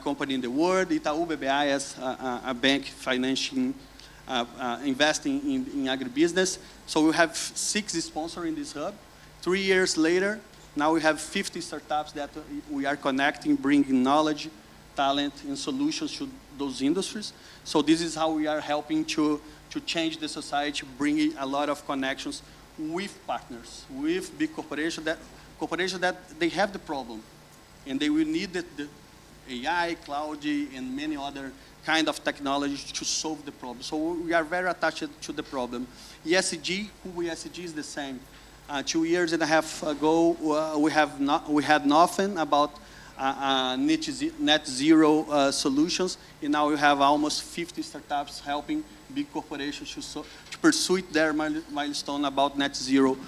company in the world. Itaú BBI as a bank financing, investing in agribusiness. So we have 6 sponsors in this hub. 3 years later, now we have 50 startups that we are connecting, bringing knowledge, talent, and solutions to those industries. So this is how we are helping to change the society, bringing a lot of connections with partners, with big corporations that they have the problem, and they will need the AI, cloud, and many other kind of technologies to solve the problem. So we are very attached to the problem. ESG, ESG is the same. 2 years and a half ago, we had nothing about net zero solutions, and now we have almost 50 startups helping big corporations to pursue their milestone about net zero.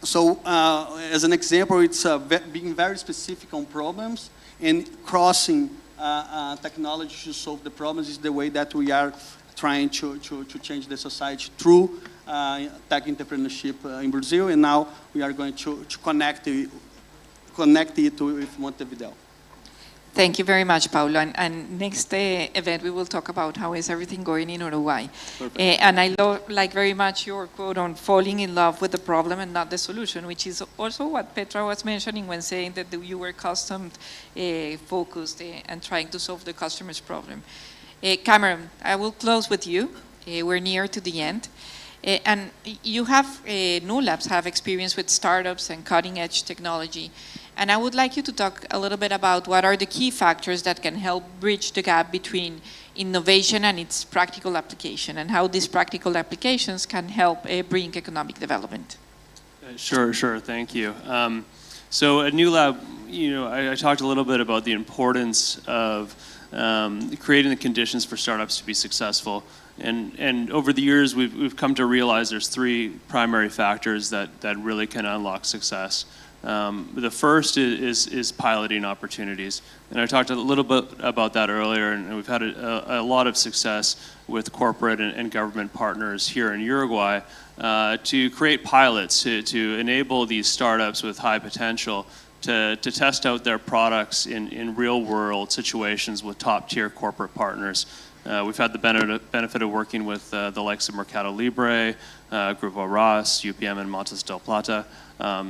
So as an example, it's being very specific on problems and crossing technology to solve the problems is the way that we are trying to change the society through tech entrepreneurship in Brazil, and now we are going to connect it with Montevideo. Thank you very much, Paulo. And next event, we will talk about how is everything going in Uruguay. And I like very much your quote on falling in love with the problem and not the solution, which is also what Petra was mentioning when saying that you were focused and trying to solve the customer's problem. Cameron, I will close with you. We're near to the end. And you have, New Labs have experience with startups and cutting edge technology. And I would like you to talk a little bit about what are the key factors that can help bridge the gap between innovation and its practical application, and how these practical applications can help bring economic development. Sure, thank you. So at New Lab, I talked a little bit about the importance of creating the conditions for startups to be successful. And over the years, we've come to realize there's 3 primary factors that really can unlock success. The first is piloting opportunities. And I talked a little bit about that earlier, and we've had a lot of success with corporate and government partners here in Uruguay to create pilots to enable these startups with high potential to test out their products in real-world situations with top-tier corporate partners. We've had the benefit of working with the likes of Mercado Libre, Grupo Ross, UPM, and Montes del Plata.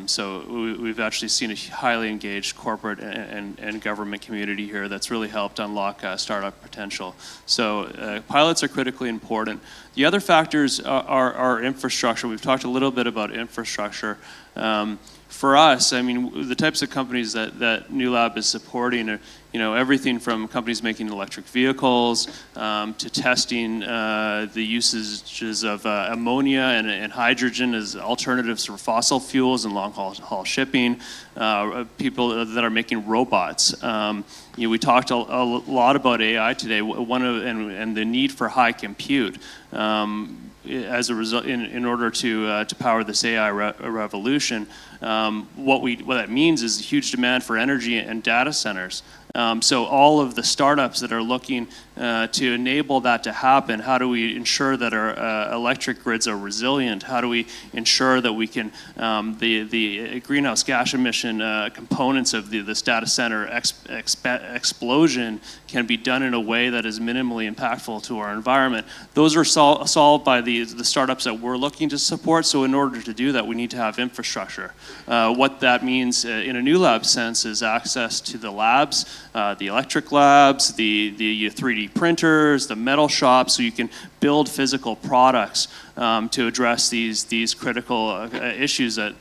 So we've actually seen a highly engaged corporate and government community here that's really helped unlock startup potential. So pilots are critically important. The other factors are infrastructure. We've talked a little bit about infrastructure. For us, I mean, the types of companies that New Lab is supporting are, everything from companies making electric vehicles to testing the usages of ammonia and hydrogen as alternatives for fossil fuels and long-haul shipping. People that are making robots. We talked a lot about AI today. And the need for high compute. As a result, in order to power this AI revolution, what that means is a huge demand for energy and data centers. So all of the startups that are looking to enable that to happen, how do we ensure that our electric grids are resilient? How do we ensure that we can, the greenhouse gas emission components of this data center explosion can be done in a way that is minimally impactful to our environment? Those are solved by the startups that we're looking to support. So in order to do that, we need to have infrastructure. What that means in a New Lab sense is access to the labs, the electric labs, the 3D printers, the metal shops, so you can build physical products to address these critical issues that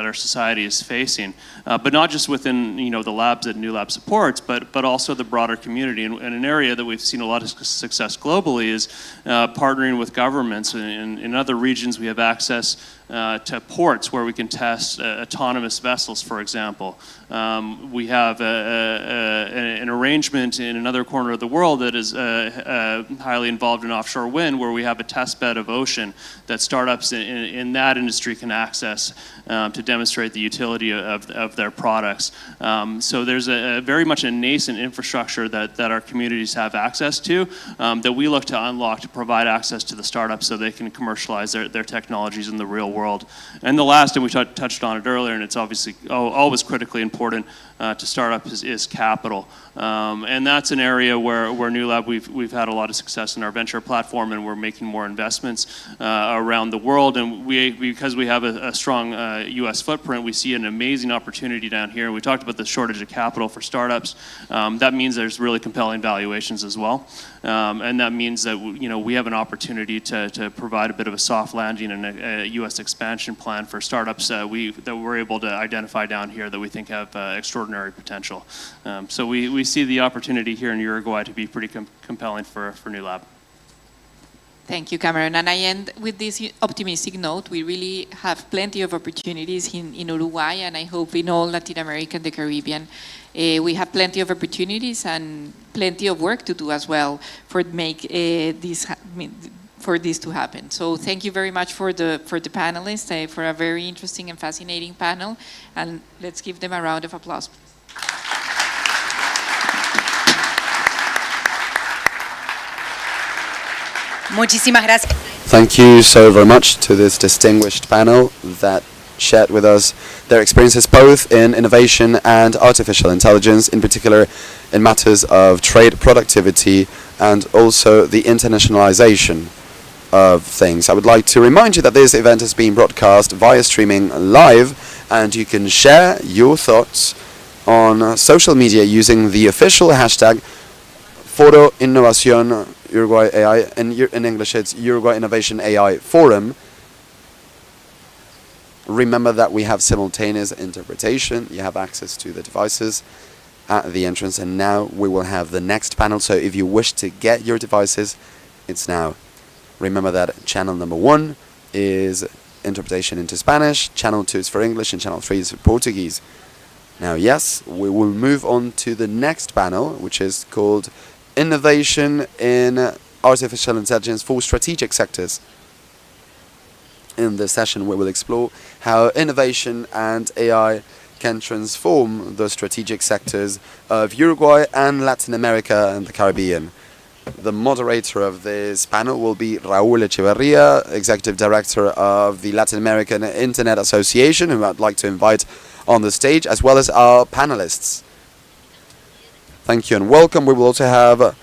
our society is facing. But not just within the labs that New Lab supports, but also the broader community. And an area that we've seen a lot of success globally is partnering with governments. In other regions, we have access to ports where we can test autonomous vessels, for example. We have an arrangement in another corner of the world that is highly involved in offshore wind wind, where we have a test bed of ocean that startups in that industry can access to demonstrate the utility of their products. So there's very much a nascent infrastructure that our communities have access to that we look to unlock to provide access to the startups so they can commercialize their technologies in the real world. And the last, and we touched on it earlier, and it's obviously always critically important to startups is capital. And that's an area where New Lab, we've had a lot of success in our venture platform, and we're making more investments around the world. And because we have a strong U.S. footprint, we see an amazing opportunity down here. We talked about the shortage of capital for startups. That means there's really compelling valuations as well. And that means that we have an opportunity to provide a bit of a soft landing and a U.S. expansion plan for startups that we're able to identify down here that we think have extraordinary potential. So we see the opportunity here in Uruguay to be pretty compelling for New Lab. Thank you, Cameron. And I end with this optimistic note. We really have plenty of opportunities in Uruguay, and I hope in all Latin America and the Caribbean. We have plenty of opportunities and plenty of work to do as well for this to happen. So thank you very much for the panelists, for a very interesting and fascinating panel, and let's give them a round of applause. Muchísimas gracias. Thank you so very much to this distinguished panel that shared with us their experiences both in innovation and artificial intelligence, in particular in matters of trade, productivity, and also the internationalization of things. I would like to remind you that this event is being broadcast via streaming live, and you can share your thoughts on social media using the official hashtag Foro Innovación Uruguay AI. In English it's Uruguay Innovation AI Forum. Remember that we have simultaneous interpretation. You have access to the devices at the entrance, and now we will have the next panel. So if you wish to get your devices, it's now. Remember that channel number 1 is interpretation into Spanish, channel 2 is for English, and channel 3 is for Portuguese. Now, yes, we will move on to the next panel, which is called Innovation in Artificial Intelligence for Strategic Sectors. In this session, we will explore how innovation and AI can transform the strategic sectors of Uruguay and Latin America and the Caribbean. The moderator of this panel will be Raúl Echeverría, Executive Director of the Latin American Internet Association, who I'd like to invite on the stage, as well as our panelists. Thank you and welcome. We will also have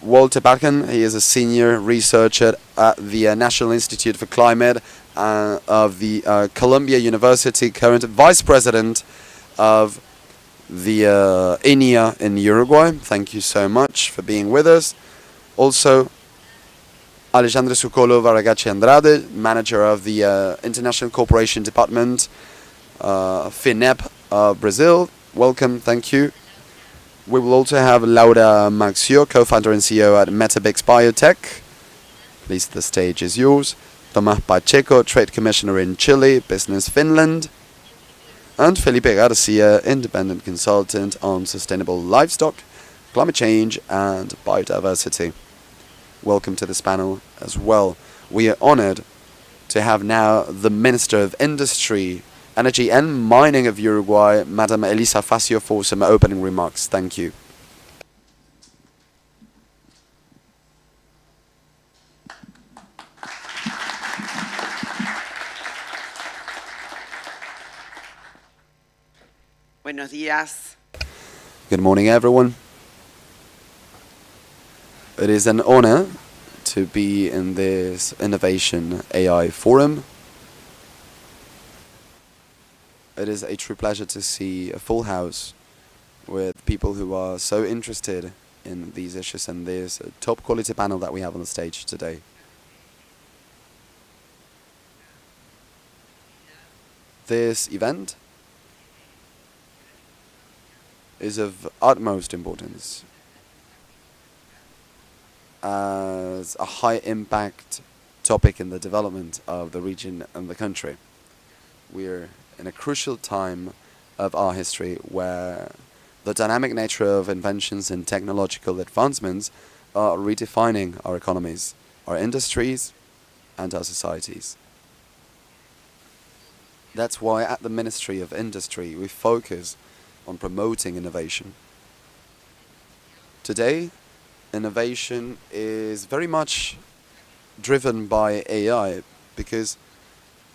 Walter Barken. He is a senior researcher at the National Institute for Climate of the Columbia University, current vice president of the INIA in Uruguay. Thank you so much for being with us. Also, Alexandre Sucolo Varagachi Andrade, manager of the International Cooperation Department, FINEP of Brazil. Welcome, thank you. We will also have Laura Maxio, co-founder and CEO at Metabix Biotech. Please, the stage is yours. Tomás Pacheco, Trade Commissioner in Chile, Business Finland. And Felipe Garcia, independent consultant on sustainable livestock, climate change, and biodiversity. Welcome to this panel as well. We are honored to have now the Minister of Industry, Energy and Mining of Uruguay, Madam Elisa Facio, for some opening remarks. Thank you. Buenos días. Good morning, everyone. It is an honor to be in this Innovation AI Forum. It is a true pleasure to see a full house with people who are so interested in these issues and this top quality panel that we have on the stage today. This event is of utmost importance as a high impact topic in the development of the region and the country. We're in a crucial time of our history where the dynamic nature of inventions and technological advancements are redefining our economies. our industries, and our societies. That's why at the Ministry of Industry we focus on promoting innovation. Today, innovation is very much driven by AI because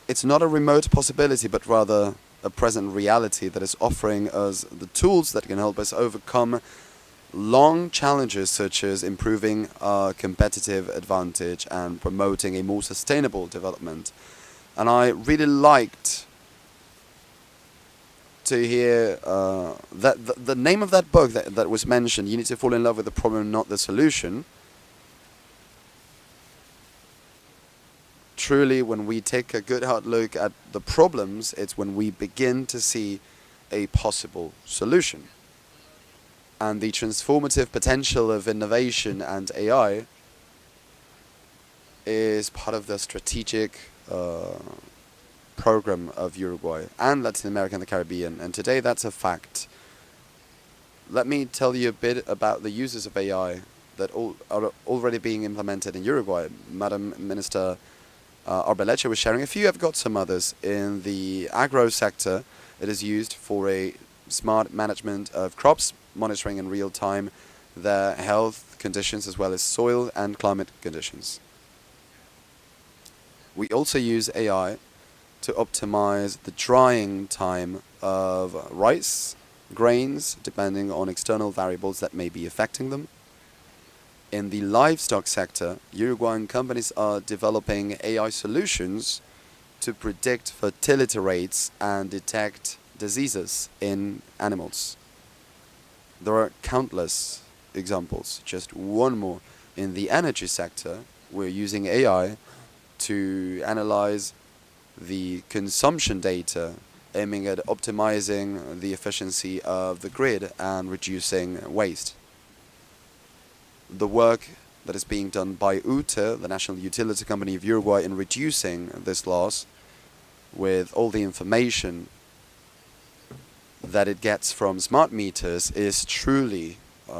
it's not a remote possibility but rather a present reality that is offering us the tools that can help us overcome long challenges such as improving our competitive advantage and promoting a more sustainable development. And I really liked to hear that the name of that book that was mentioned, You Need to Fall in Love with the Problem, Not the Solution. Truly, when we take a good hard look at the problems, it's when we begin to see a possible solution. And the transformative potential of innovation and AI is part of the strategic program of Uruguay and Latin America and the Caribbean, and today that's a fact. Let me tell you a bit about the uses of AI that are already being implemented in Uruguay. Madam Minister Arbeleche was sharing a few. I've got some others. In the agro sector, it is used for a smart management of crops, monitoring in real time their health conditions as well as soil and climate conditions. We also use AI to optimize the drying time of rice, grains, depending on external variables that may be affecting them. In the livestock sector, Uruguayan companies are developing AI solutions to predict fertility rates and detect diseases in animals. There are countless examples. Just one more. In the energy sector, we're using AI to analyze the consumption data, aiming at optimizing the efficiency of the grid and reducing waste. The work that is being done by UTE, the National Utility Company of Uruguay, in reducing this loss with all the information that it gets from smart meters is truly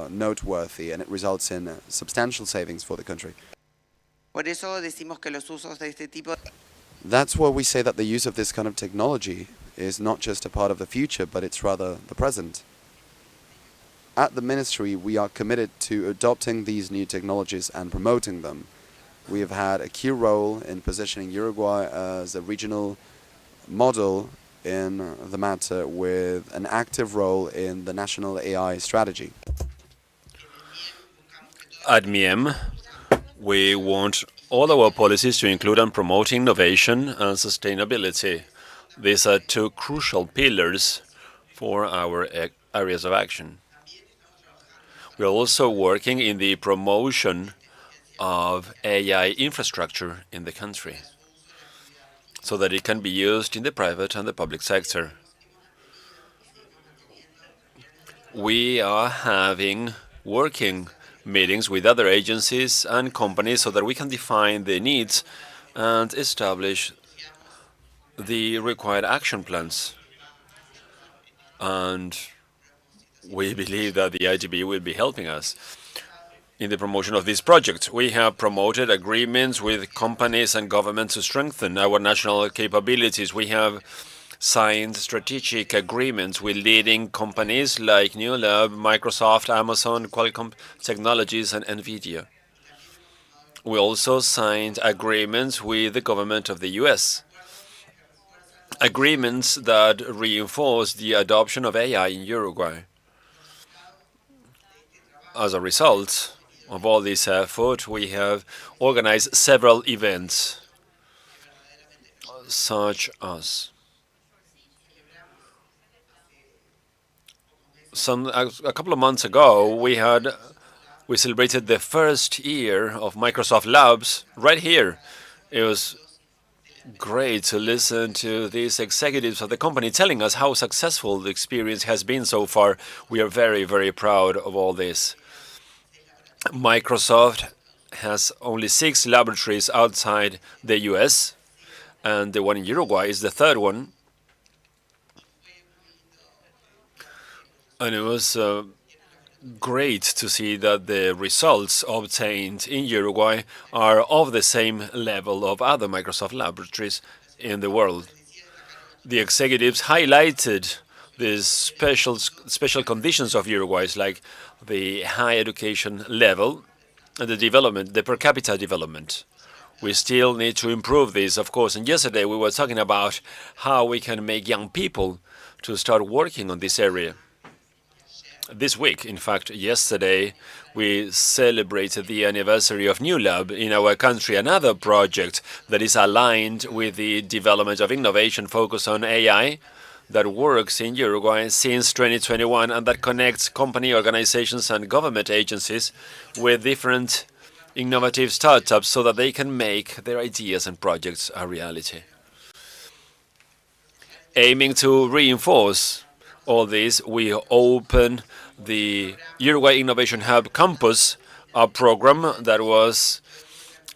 noteworthy, and it results in substantial savings for the country. Por eso decimos que los usos de este tipo. That's why we say that the use of this kind of technology is not just a part of the future, but it's rather the present. At the Ministry, we are committed to adopting these new technologies and promoting them. We have had a key role in positioning Uruguay as a regional model in the matter, with an active role in the national AI strategy. At MIEM, we want all our policies to include and promote innovation and sustainability. These are two crucial pillars for our areas of action. We are also working in the promotion of AI infrastructure in the country, so that it can be used in the private and the public sector. We are having working meetings with other agencies and companies so that we can define the needs and establish the required action plans. And we believe that the IGB will be helping us in the promotion of this project. We have promoted agreements with companies and governments to strengthen our national capabilities. We have signed strategic agreements with leading companies like New Lab, Microsoft, Amazon, Qualcomm Technologies, and NVIDIA. We also signed agreements with the government of the US, agreements that reinforce the adoption of AI in Uruguay. As a result of all this effort, we have organized several events, such as a couple of months ago, we celebrated the first year of Microsoft Labs right here. It was great to listen to these executives of the company telling us how successful the experience has been so far. We are very, very proud of all this. Microsoft has only 6 laboratories outside the US, and the one in Uruguay is the third one. And it was great to see that the results obtained in Uruguay are of the same level of other Microsoft laboratories in the world. The executives highlighted the special conditions of Uruguay, like the high education level and the per capita development. We still need to improve this, of course. And yesterday we were talking about how we can make young people to start working on this area. This week, in fact, yesterday, we celebrated the anniversary of New Lab in our country, another project that is aligned with the development of innovation focused on AI that works in Uruguay since 2021 and that connects company organizations and government agencies with different innovative startups so that they can make their ideas and projects a reality. Aiming to reinforce all this, we open the Uruguay Innovation Hub Campus, a program that was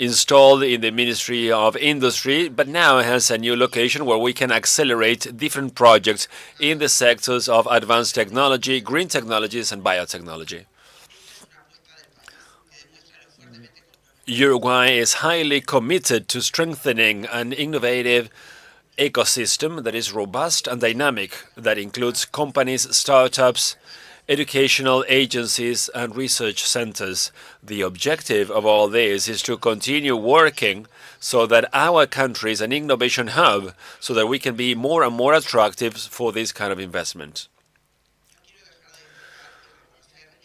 installed in the Ministry of Industry, but now has a new location where we can accelerate different projects in the sectors of advanced technology, green technologies, and biotechnology. Uruguay is highly committed to strengthening an innovative ecosystem that is robust and dynamic, that includes companies, startups, educational agencies, and research centers. The objective of all this is to continue working so that our country is an innovation hub, so that we can be more and more attractive for this kind of investment.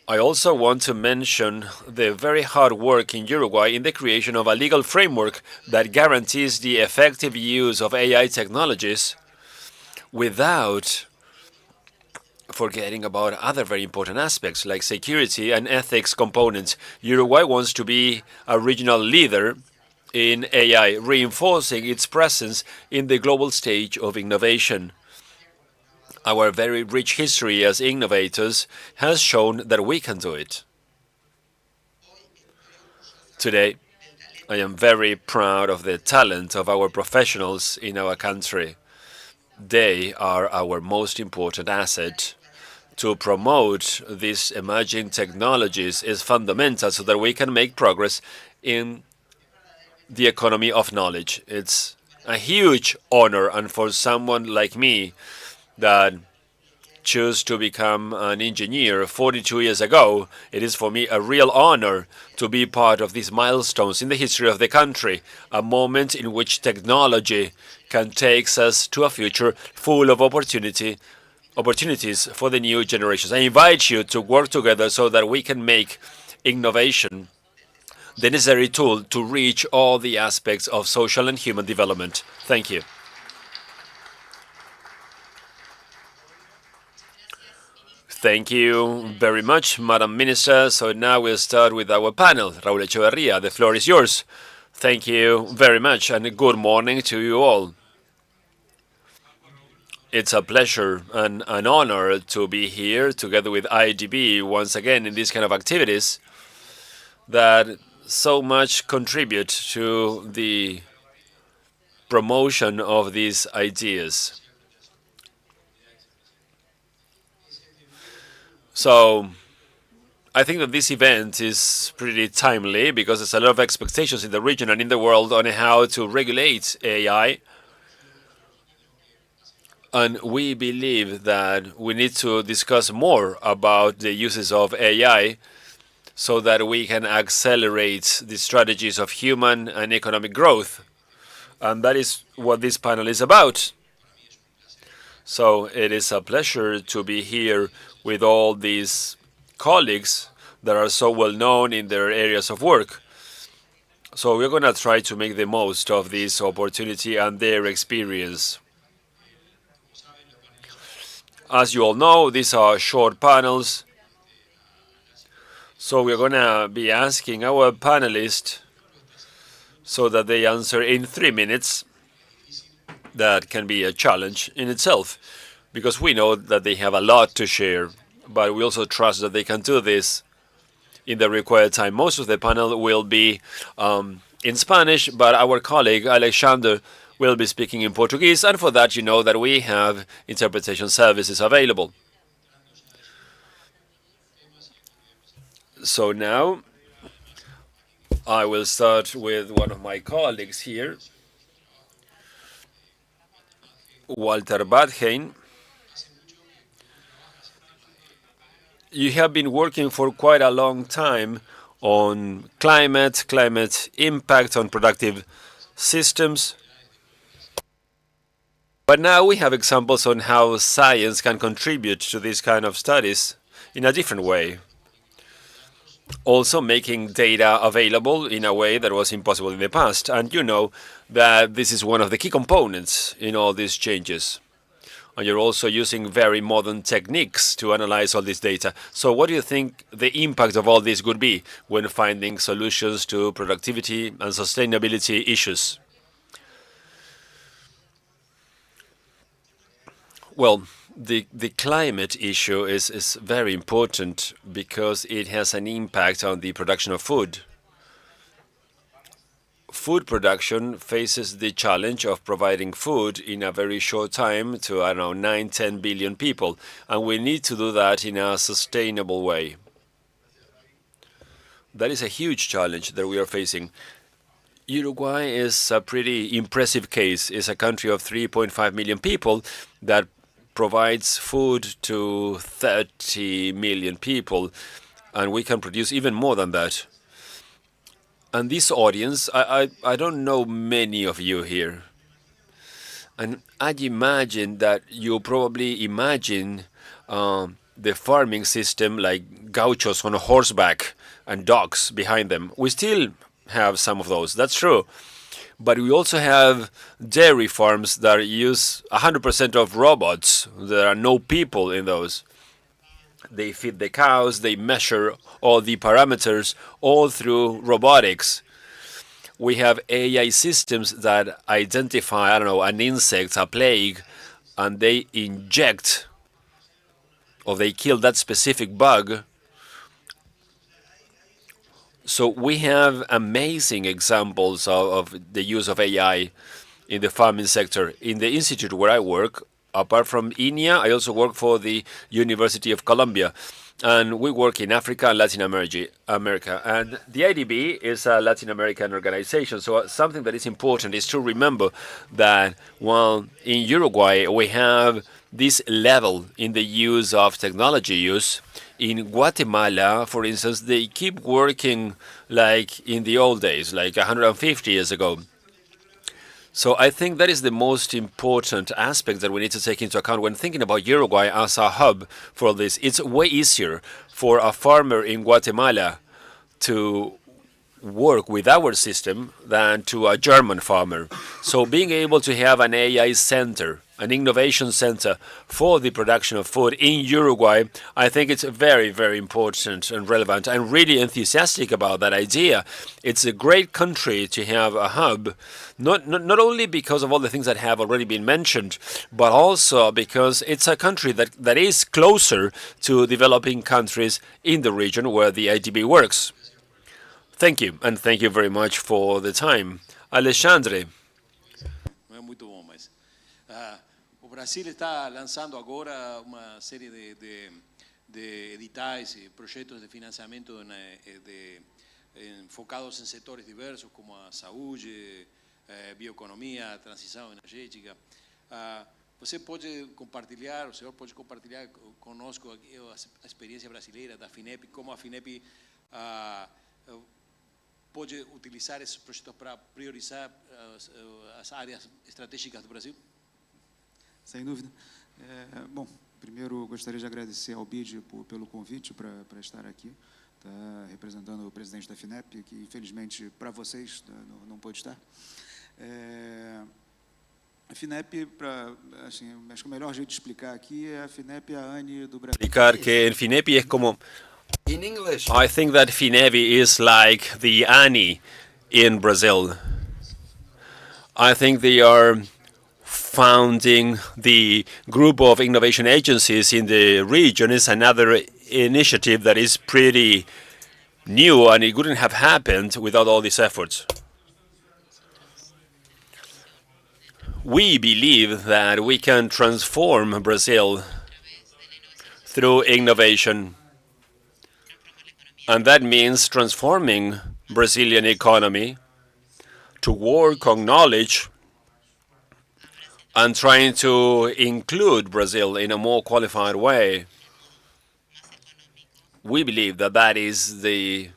I also want to mention the very hard work in Uruguay in the creation of a legal framework that guarantees the effective use of AI technologies without forgetting about other very important aspects like security and ethics components. Uruguay wants to be a regional leader in AI, reinforcing its presence in the global stage of innovation. Our very rich history as innovators has shown that we can do it. Today, I am very proud of the talent of our professionals in our country. They are our most important asset. To promote these emerging technologies is fundamental so that we can make progress in the economy of knowledge. It's a huge honor, and for someone like me that chose to become an engineer 42 years ago, it is for me a real honor to be part of these milestones in the history of the country, a moment in which technology can take us to a future full of opportunities for the new generations. I invite you to work together so that we can make innovation the necessary tool to reach all the aspects of social and human development. Thank you. Thank you very much, Madam Minister. So now we'll start with our panel. Raúl Echeverría, the floor is yours. Thank you very much, and good morning to you all. It's a pleasure and an honor to be here together with IDB once again in these kind of activities that so much contribute to the promotion of these ideas. So I think that this event is pretty timely because there's a lot of expectations in the region and in the world on how to regulate AI. And we believe that we need to discuss more about the uses of AI so that we can accelerate the strategies of human and economic growth. And that is what this panel is about. So it is a pleasure to be here with all these colleagues that are so well known in their areas of work. So we're going to try to make the most of this opportunity and their experience. As you all know, these are short panels. So we're going to be asking our panelists so that they answer in 3 minutes. That can be a challenge in itself, because we know that they have a lot to share, but we also trust that they can do this in the required time. Most of the panel will be in Spanish, but our colleague Alexander will be speaking in Portuguese, and for that you know that we have interpretation services available. So now I will start with one of my colleagues here, Walter Badheim. You have been working for quite a long time on climate impact on productive systems. But now we have examples on how science can contribute to these kind of studies in a different way. Also making data available in a way that was impossible in the past. And you know that this is one of the key components in all these changes. And you're also using very modern techniques to analyze all this data. So what do you think the impact of all this would be when finding solutions to productivity and sustainability issues? Well, the climate issue is very important because it has an impact on the production of food. Food production faces the challenge of providing food in a very short time to, I don't know, 9-10 billion people, and we need to do that in a sustainable way. That is a huge challenge that we are facing. Uruguay is a pretty impressive case. It's a country of 3.5 million people that provides food to 30 million people, and we can produce even more than that. And this audience, I don't know many of you here. And I imagine that you probably imagine the farming system like gauchos on a horseback and dogs behind them. We still have some of those, that's true. But we also have dairy farms that use 100% of robots. There are no people in those. They feed the cows, they measure all the parameters, all through robotics. We have AI systems that identify, I don't know, an insect, a plague, and they inject or they kill that specific bug. So we have amazing examples of the use of AI in the farming sector. In the institute where I work, apart from INEA, I also work for the University of Columbia. And we work in Africa and Latin America. And the IDB is a Latin American organization. So something that is important is to remember that while in Uruguay we have this level in the use of technology use, in Guatemala, for instance, they keep working like in the old days, like 150 years ago. So I think that is the most important aspect that we need to take into account when thinking about Uruguay as a hub for this. It's way easier for a farmer in Guatemala to work with our system than to a German farmer. So being able to have an AI center, an innovation center for the production of food in Uruguay, I think it's very, very important and relevant. I'm really enthusiastic about that idea. It's a great country to have a hub, not only because of all the things that have already been mentioned, but also because it's a country that is closer to developing countries in the region where the IDB works. Thank you, and thank you very much for the time. Alexandre. Não é muito bom, mas o Brasil está lançando agora uma série de editais e projetos de financiamento focados em setores diversos como a saúde, bioeconomia, transição energética. Você pode compartilhar, o senhor pode compartilhar conosco a experiência brasileira da FINEP, como a FINEP pode utilizar esses projetos para priorizar as áreas estratégicas do Brasil? Sem dúvida. Bom, primeiro gostaria de agradecer ao BID pelo convite para estar aqui, representando o presidente da FINEP, que infelizmente para vocês não pôde estar. A FINEP, assim, acho que o melhor jeito de explicar aqui é a FINEP a ANE do Brasil. Explicar que el FINEP es como in English. I think that FINEP is like the ANI in Brazil. I think they are founding the group of innovation agencies in the region. Is another initiative that is pretty new, and it wouldn't have happened without all these efforts. We believe that we can transform Brazil through innovation. And that means transforming Brazilian economy to work on knowledge and trying to include Brazil in a more qualified way. We believe that that is the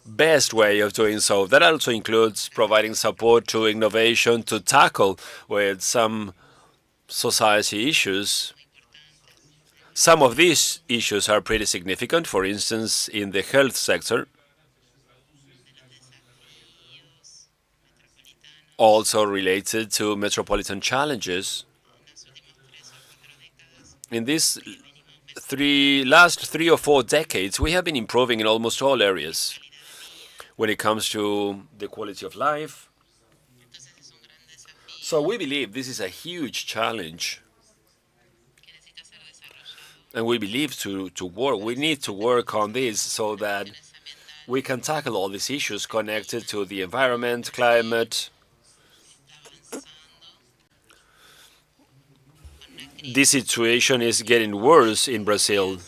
best way of doing so. That also includes providing support to innovation to tackle with some society issues. Some of these issues are pretty significant, for instance, in the health sector, also related to metropolitan challenges. In these last 3 or 4 decades, we have been improving in almost all areas when it comes to the quality of life. So we believe this is a huge challenge. And we believe we need to work on this so that we can tackle all these issues connected to the environment, climate. This situation is getting worse in Brazil.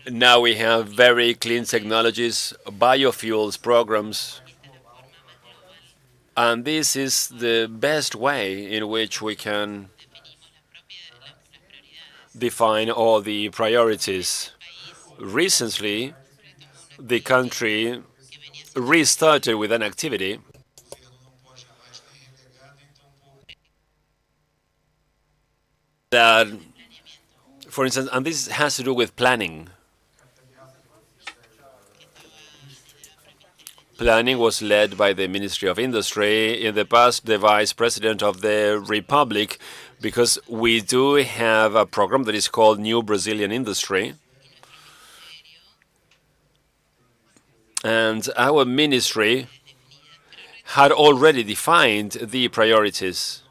Now we have very clean technologies, biofuels programs, and this is the best way in which we can define all the priorities. Recently, the country restarted with an activity that, for instance, and this has to do with planning. Planning was led by the Ministry of Industry, in the past the Vice President of the Republic, because we do have a program that is called New Brazilian Industry. And our ministry had already defined the priorities.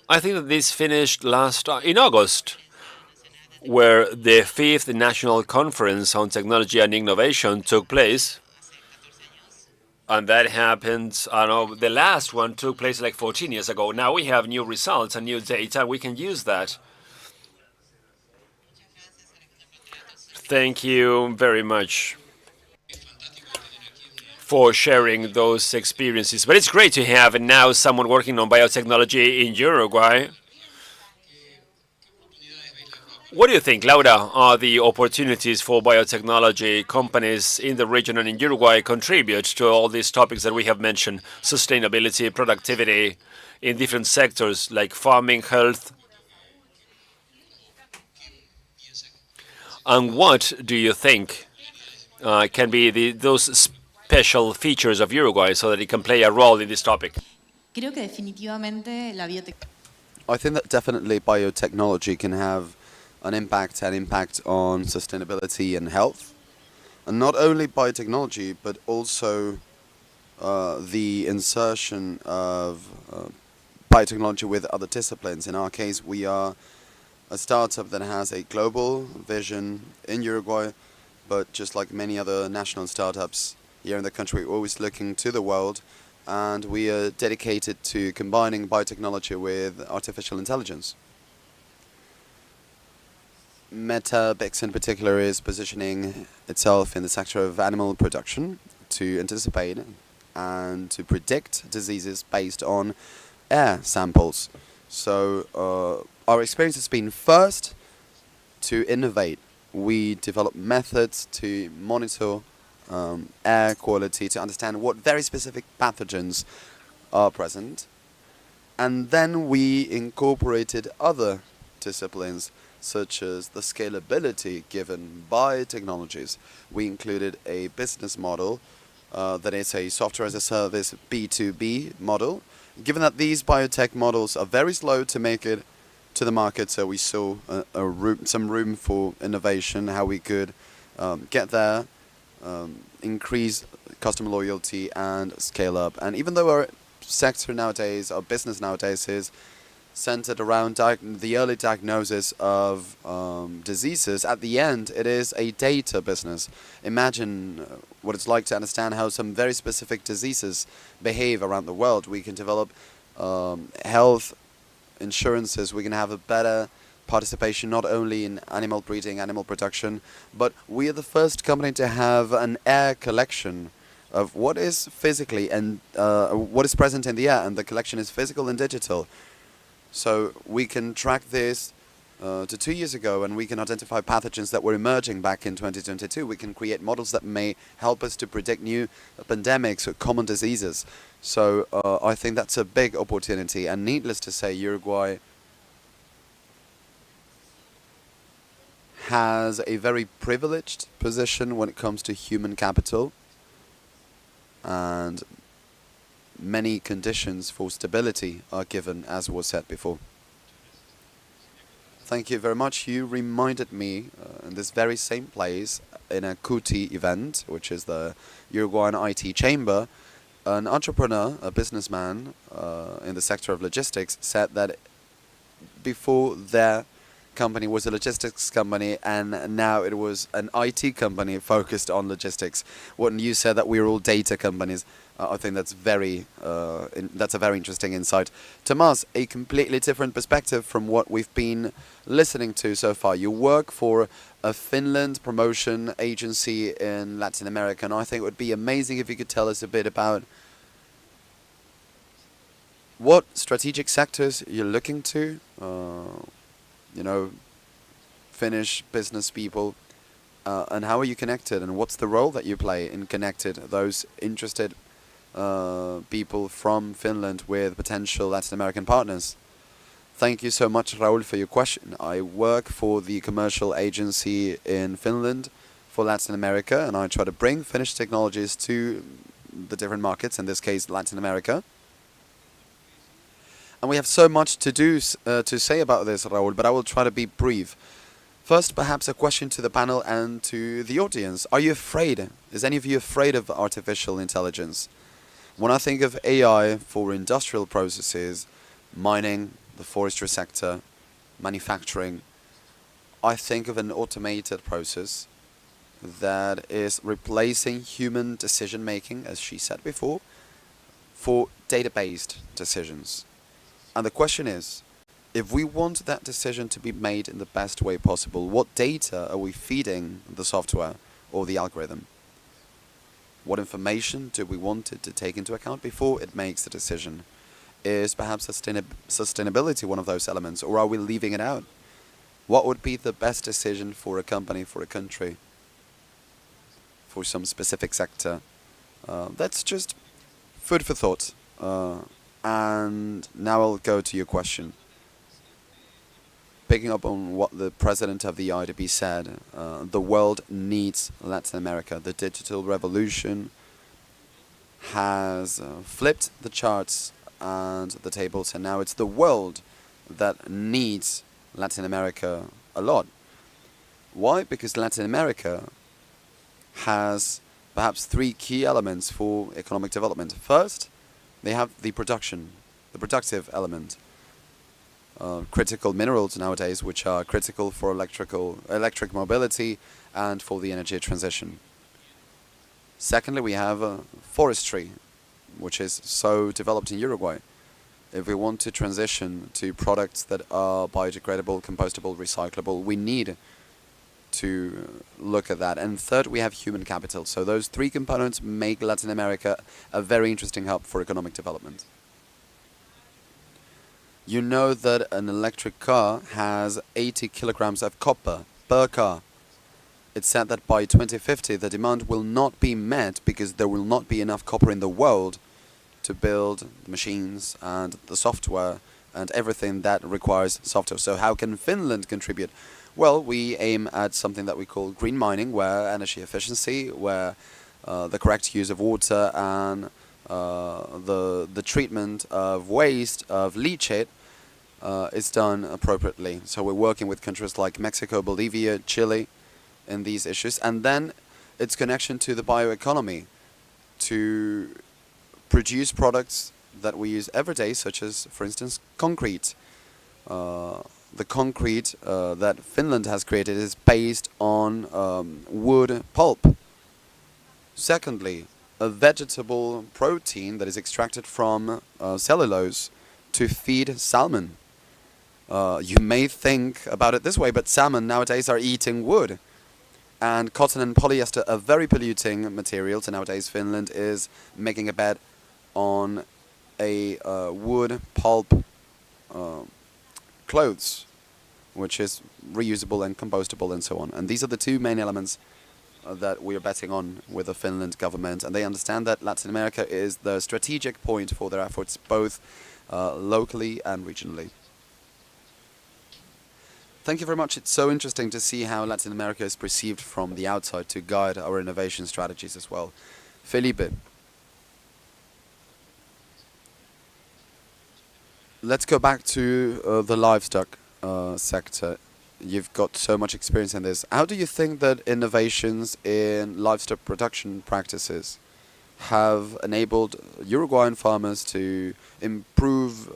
I think that this finished in August, where the 5th National Conference on Technology and Innovation took place. And that happened, I don't know, the last one took place like 14 years ago. Now we have new results and new data, and we can use that. Thank you very much for sharing those experiences. But it's great to have now someone working on biotechnology in Uruguay. What do you think, Laura, are the opportunities for biotechnology companies in the region and in Uruguay contribute to all these topics that we have mentioned, sustainability, productivity, in different sectors like farming, health? And what do you think can be those special features of Uruguay so that it can play a role in this topic? I think that definitely biotechnology can have an impact on sustainability and health. And not only biotechnology, but also the insertion of biotechnology with other disciplines. In our case, we are a startup that has a global vision in Uruguay, but just like many other national startups here in the country, we're always looking to the world, and we are dedicated to combining biotechnology with artificial intelligence. MetaBix in particular is positioning itself in the sector of animal production to anticipate and to predict diseases based on air samples. So our experience has been first to innovate. We develop methods to monitor air quality, to understand what very specific pathogens are present. And then we incorporated other disciplines, such as the scalability given by technologies. We included a business model that is a software as a service B2B model. Given that these biotech models are very slow to make it to the market, so we saw some room for innovation, how we could get there, increase customer loyalty and scale up. And even though our sector nowadays, our business nowadays is centered around the early diagnosis of diseases, at the end it is a data business. Imagine what it's like to understand how some very specific diseases behave around the world. We can develop health insurances, we can have a better participation not only in animal breeding, animal production, but we are the first company to have an air collection of what is physically and what is present in the air, and the collection is physical and digital. So we can track this to 2 years ago, and we can identify pathogens that were emerging back in 2022. We can create models that may help us to predict new pandemics or common diseases. So I think that's a big opportunity, and needless to say, Uruguay has a very privileged position when it comes to human capital, and many conditions for stability are given, as was said before. Thank you very much. You reminded me in this very same place, in a CUTI event, which is the Uruguayan IT Chamber, an entrepreneur, a businessman in the sector of logistics, said that before their company was a logistics company, and now it was an IT company focused on logistics. When you said that we are all data companies, I think that's that's a very interesting insight. Tomas, a completely different perspective from what we've been listening to so far. You work for a Finland promotion agency in Latin America, and I think it would be amazing if you could tell us a bit about what strategic sectors you're looking to. You know, Finnish business people, and how are you connected, and what's the role that you play in connected those interested people from Finland with potential Latin American partners? Thank you so much, Raul, for your question. I work for the commercial agency in Finland for Latin America, and I try to bring Finnish technologies to the different markets, in this case Latin America. And we have so much to say about this, Raul, but I will try to be brief. First, perhaps a question to the panel and to the audience. Are you afraid? Is any of you afraid of artificial intelligence? When I think of AI for industrial processes, mining, the forestry sector, manufacturing, I think of an automated process that is replacing human decision-making, as she said before, for data-based decisions. And the question is, if we want that decision to be made in the best way possible, what data are we feeding the software or the algorithm? What information do we want it to take into account before it makes the decision? Is perhaps sustainability one of those elements, or are we leaving it out? What would be the best decision for a company, for a country, for some specific sector? That's just food for thought. And now I'll go to your question. Picking up on what the president of the IDB said, the world needs Latin America. The digital revolution has flipped the charts and the tables, and now it's the world that needs Latin America a lot. Why? Because Latin America has perhaps three key elements for economic development. First, they have the productive element. Critical minerals nowadays, which are critical for electric mobility and for the energy transition. Secondly, we have forestry, which is so developed in Uruguay. If we want to transition to products that are biodegradable, compostable, recyclable, we need to look at that. And third, we have human capital. So those three components make Latin America a very interesting hub for economic development. You know that an electric car has 80 kilograms of copper per car. It's said that by 2050 the demand will not be met because there will not be enough copper in the world to build the machines and the software and everything that requires software. So how can Finland contribute? Well, we aim at something that we call green mining, where energy efficiency, where the correct use of water and the treatment of waste, of leachate, is done appropriately. So we're working with countries like Mexico, Bolivia, Chile in these issues. And then its connection to the bioeconomy, to produce products that we use every day, such as, for instance, concrete. The concrete that Finland has created is based on wood pulp. Secondly, a vegetable protein that is extracted from cellulose to feed salmon. You may think about it this way, but salmon nowadays are eating wood. And cotton and polyester are very polluting materials, and nowadays Finland is making a bet on a wood pulp clothes, which is reusable and compostable and so on. And these are the two main elements that we are betting on with the Finland government, and they understand that Latin America is the strategic point for their efforts, both locally and regionally. Thank you very much. It's so interesting to see how Latin America is perceived from the outside to guide our innovation strategies as well. Felipe, let's go back to the livestock sector. You've got so much experience in this. How do you think that innovations in livestock production practices have enabled Uruguayan farmers to improve,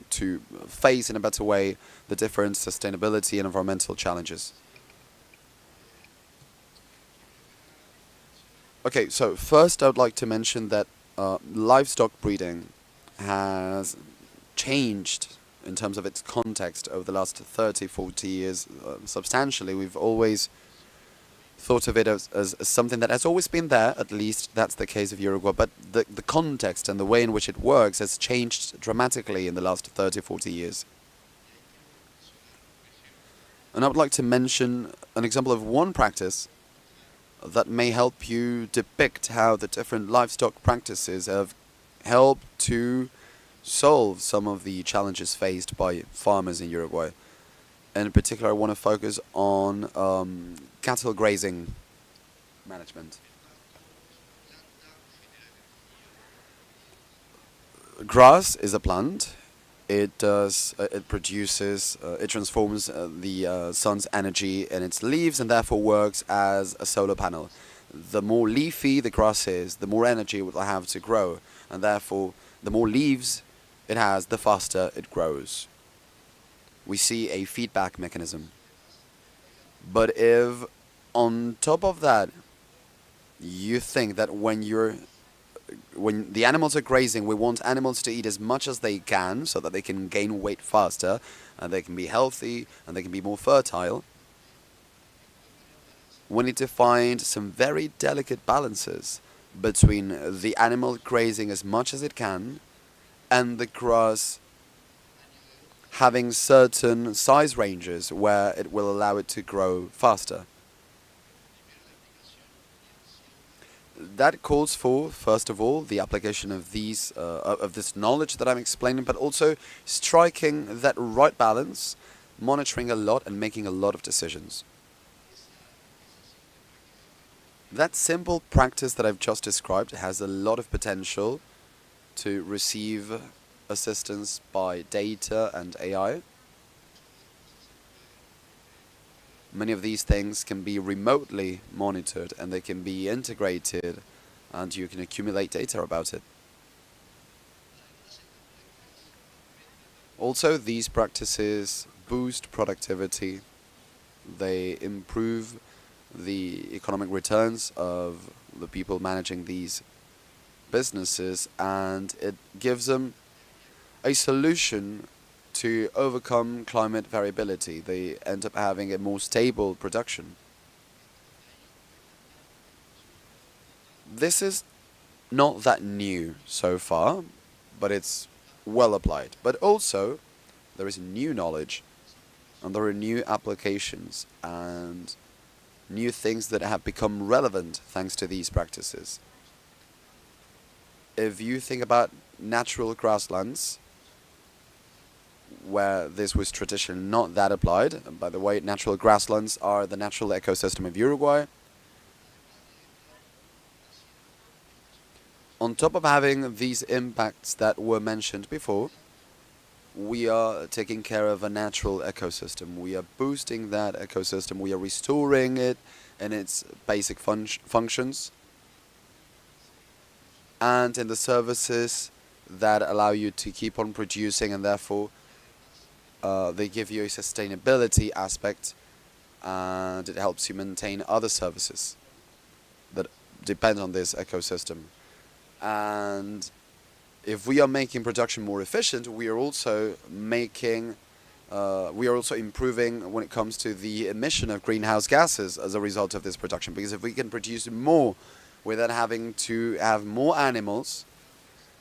to face in a better way the different sustainability and environmental challenges? Okay, so first I would like to mention that livestock breeding has changed in terms of its context over the last 30, 40 years substantially. We've always thought of it as something that has always been there, at least that's the case of Uruguay, but the context and the way in which it works has changed dramatically in the last 30, 40 years. And I would like to mention an example of one practice that may help you depict how the different livestock practices have helped to solve some of the challenges faced by farmers in Uruguay. And in particular, I want to focus on cattle grazing management. Grass is a plant. It produces, it transforms the sun's energy in its leaves and therefore works as a solar panel. The more leafy the grass is, the more energy it will have to grow, and therefore the more leaves it has, the faster it grows. We see a feedback mechanism. But if on top of that you think that when the animals are grazing, we want animals to eat as much as they can so that they can gain weight faster and they can be healthy and they can be more fertile, we need to find some very delicate balances between the animal grazing as much as it can and the grass having certain size ranges where it will allow it to grow faster. That calls for, first of all, the application of this knowledge that I'm explaining, but also striking that right balance, monitoring a lot and making a lot of decisions. That simple practice that I've just described has a lot of potential to receive assistance by data and AI. Many of these things can be remotely monitored and they can be integrated and you can accumulate data about it. Also, these practices boost productivity. They improve the economic returns of the people managing these businesses, and it gives them a solution to overcome climate variability. They end up having a more stable production. This is not that new so far, but it's well applied. But also, there is new knowledge, and there are new applications, and new things that have become relevant thanks to these practices. If you think about natural grasslands, where this was traditionally not that applied, and by the way, natural grasslands are the natural ecosystem of Uruguay. On top of having these impacts that were mentioned before, we are taking care of a natural ecosystem. We are boosting that ecosystem. We are restoring it in its basic functions and in the services that allow you to keep on producing, and therefore they give you a sustainability aspect, and it helps you maintain other services that depend on this ecosystem. And if we are making production more efficient, we are also making we are also improving when it comes to the emission of greenhouse gases as a result of this production. Because if we can produce more without having to have more animals,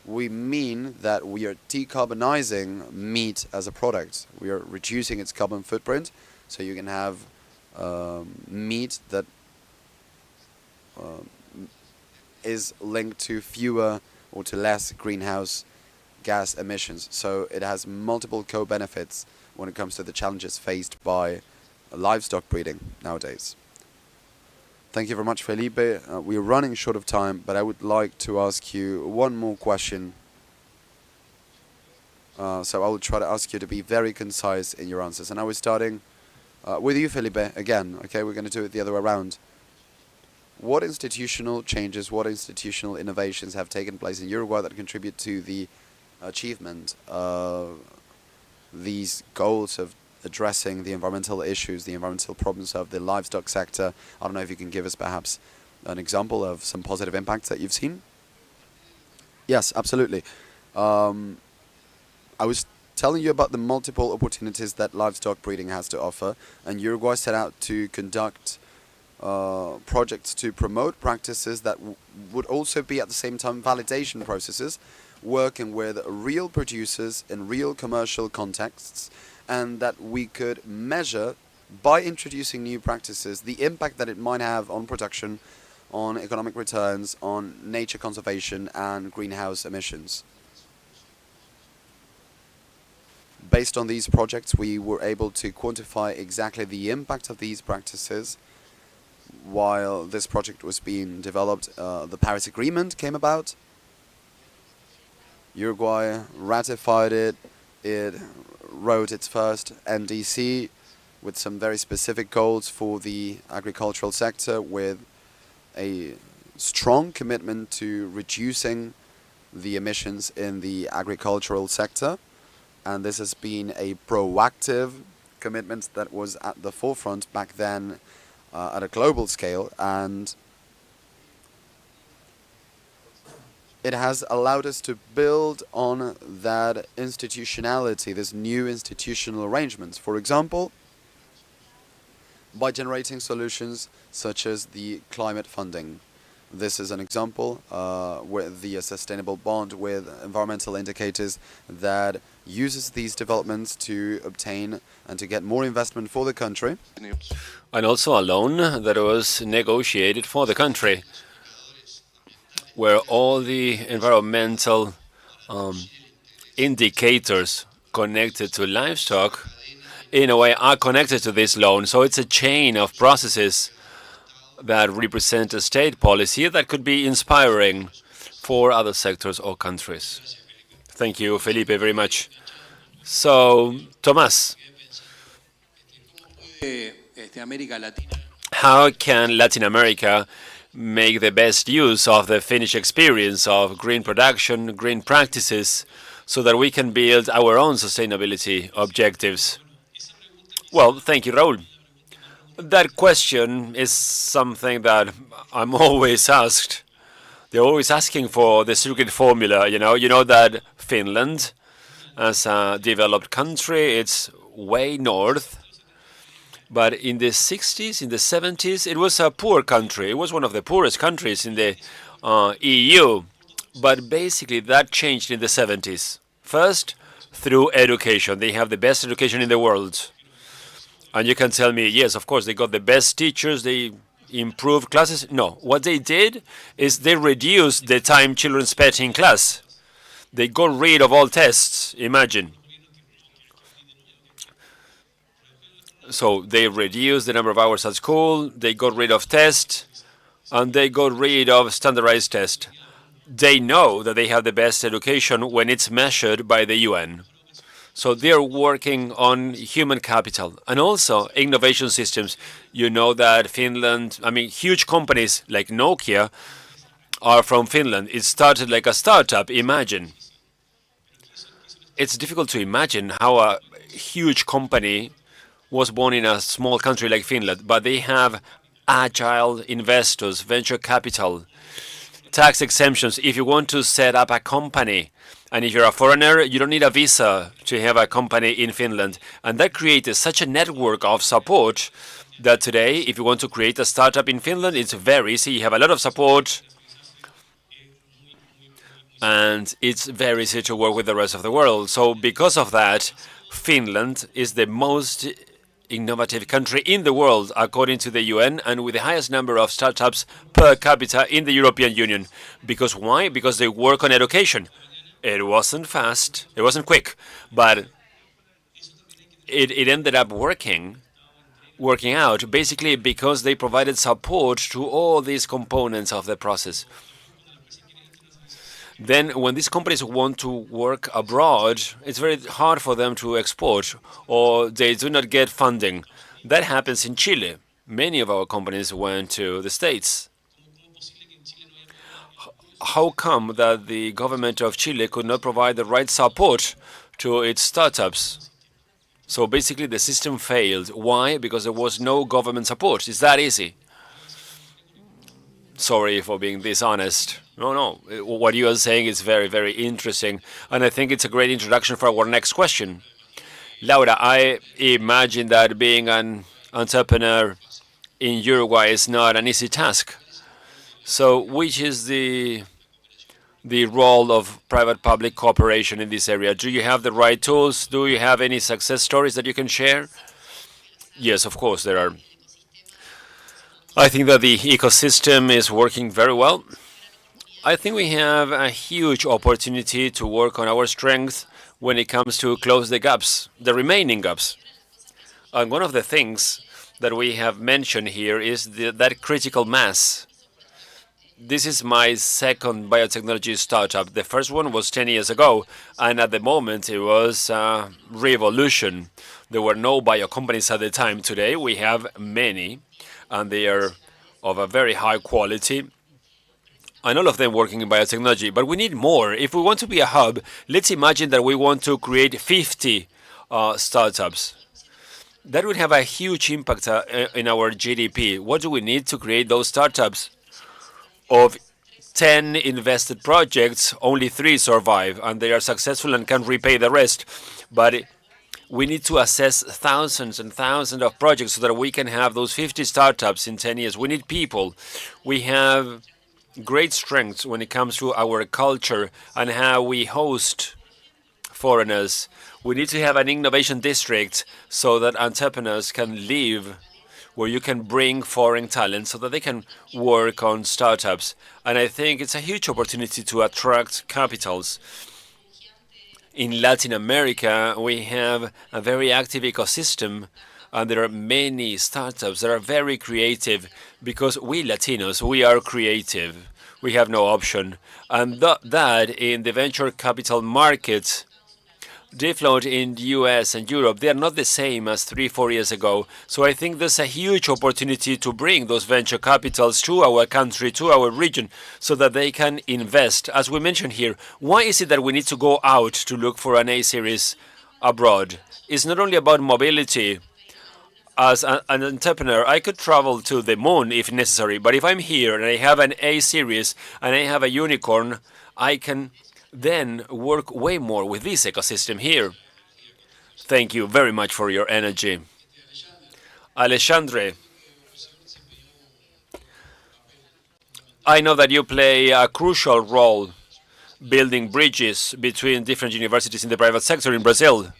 we mean that we are decarbonizing meat as a product. We are reducing its carbon footprint, so you can have meat that is linked to fewer or to less greenhouse gas emissions. So it has multiple co-benefits when it comes to the challenges faced by livestock breeding nowadays. Thank you very much, Felipe. We're running short of time, but I would like to ask you one more question. So I will try to ask you to be very concise in your answers. And I was starting with you, Felipe, again. Okay, we're going to do it the other way around. What institutional changes, what institutional innovations have taken place in Uruguay that contribute to the achievement of these goals of addressing the environmental issues, the environmental problems of the livestock sector? I don't know if you can give us perhaps an example of some positive impacts that you've seen. Yes, absolutely. I was telling you about the multiple opportunities that livestock breeding has to offer, and Uruguay set out to conduct projects to promote practices that would also be at the same time validation processes, working with real producers in real commercial contexts, and that we could measure by introducing new practices the impact that it might have on production, on economic returns, on nature conservation and greenhouse emissions. Based on these projects, we were able to quantify exactly the impact of these practices. While this project was being developed, the Paris Agreement came about. Uruguay ratified it. It wrote its first NDC with some very specific goals for the agricultural sector, with a strong commitment to reducing the emissions in the agricultural sector. And this has been a proactive commitment that was at the forefront back then at a global scale, and it has allowed us to build on that institutionality, this new institutional arrangements. For example, by generating solutions such as the climate funding. This is an example with the sustainable bond with environmental indicators that uses these developments to obtain and to get more investment for the country. And also a loan that was negotiated for the country, where all the environmental indicators connected to livestock, in a way, are connected to this loan. So it's a chain of processes that represent a state policy that could be inspiring for other sectors or countries. Thank you, Felipe, very much. So, Tomás, how can Latin America make the best use of the Finnish experience of green production, green practices, so that we can build our own sustainability objectives? Well, thank you, Raúl. That question is something that I'm always asked. They're always asking for the secret formula, you know. You know that Finland, as a developed country, it's way north. But in the 60s, in the 70s, it was a poor country. It was one of the poorest countries in the EU. But basically, that changed in the 70s. First, through education. They have the best education in the world. And you can tell me, yes, of course, they got the best teachers, they improved classes. No, what they did is they reduced the time children spent in class. They got rid of all tests, imagine. So they reduced the number of hours at school, they got rid of tests, and they got rid of standardized tests. They know that they have the best education when it's measured by the UN. So they're working on human capital and also innovation systems. You know that Finland, I mean, huge companies like Nokia are from Finland. It started like a startup, imagine. It's difficult to imagine how a huge company was born in a small country like Finland, but they have agile investors, venture capital, tax exemptions. If you want to set up a company And if you're a foreigner, you don't need a visa to have a company in Finland. And that created such a network of support that today, if you want to create a startup in Finland, it's very easy. You have a lot of support, and it's very easy to work with the rest of the world. So because of that, Finland is the most innovative country in the world, according to the UN, and with the highest number of startups per capita in the European Union. Because why? Because they work on education. It wasn't fast, it wasn't quick, but it ended up working out, basically because they provided support to all these components of the process. Then when these companies want to work abroad, it's very hard for them to export, or they do not get funding. That happens in Chile. Many of our companies went to the States. How come that the government of Chile could not provide the right support to its startups? So basically the system failed. Why? Because there was no government support. It's that easy. Sorry for being dishonest. No. What you are saying is very, very interesting. And I think it's a great introduction for our next question. Laura, I imagine that being an entrepreneur in Uruguay is not an easy task. So which is the role of private-public cooperation in this area? Do you have the right tools? Do you have any success stories that you can share? Yes, of course, there are. I think that the ecosystem is working very well. I think we have a huge opportunity to work on our strength when it comes to close the gaps, the remaining gaps. And one of the things that we have mentioned here is that critical mass. This is my second biotechnology startup. The first one was 10 years ago, and at the moment it was a revolution. There were no bio companies at the time. Today we have many, and they are of a very high quality, and all of them working in biotechnology. But we need more. If we want to be a hub, let's imagine that we want to create 50 startups. That would have a huge impact in our GDP. What do we need to create those startups? Of 10 invested projects, only 3 survive, and they are successful and can repay the rest. But we need to assess thousands and thousands of projects so that we can have those 50 startups in 10 years. We need people. We have great strengths when it comes to our culture and how we host foreigners. We need to have an innovation district so that entrepreneurs can live, where you can bring foreign talent so that they can work on startups. And I think it's a huge opportunity to attract capitals. In Latin America, we have a very active ecosystem, and there are many startups that are very creative, because we Latinos, we are creative. We have no option. And that in the venture capital market, they float in the US and Europe. They are not the same as 3-4 years ago. So I think there's a huge opportunity to bring those venture capitals to our country, to our region, so that they can invest. As we mentioned here, why is it that we need to go out to look for an A-series abroad? It's not only about mobility. As an entrepreneur, I could travel to the moon if necessary, but if I'm here and I have an A-series and I have a unicorn, I can then work way more with this ecosystem here. Thank you very much for your energy. Alexandre, I know that you play a crucial role building bridges between different universities in the private sector in Brazil.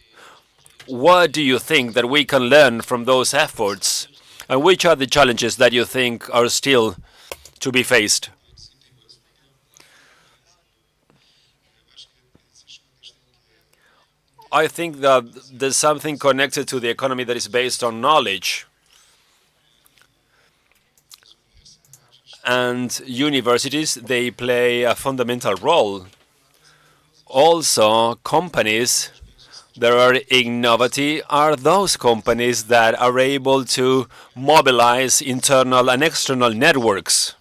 What do you think that we can learn from those efforts? And which are the challenges that you think are still to be faced? I think that there's something connected to the economy that is based on knowledge. And universities, they play a fundamental role. Also, companies that are innovative are those companies that are able to mobilize internal and external networks.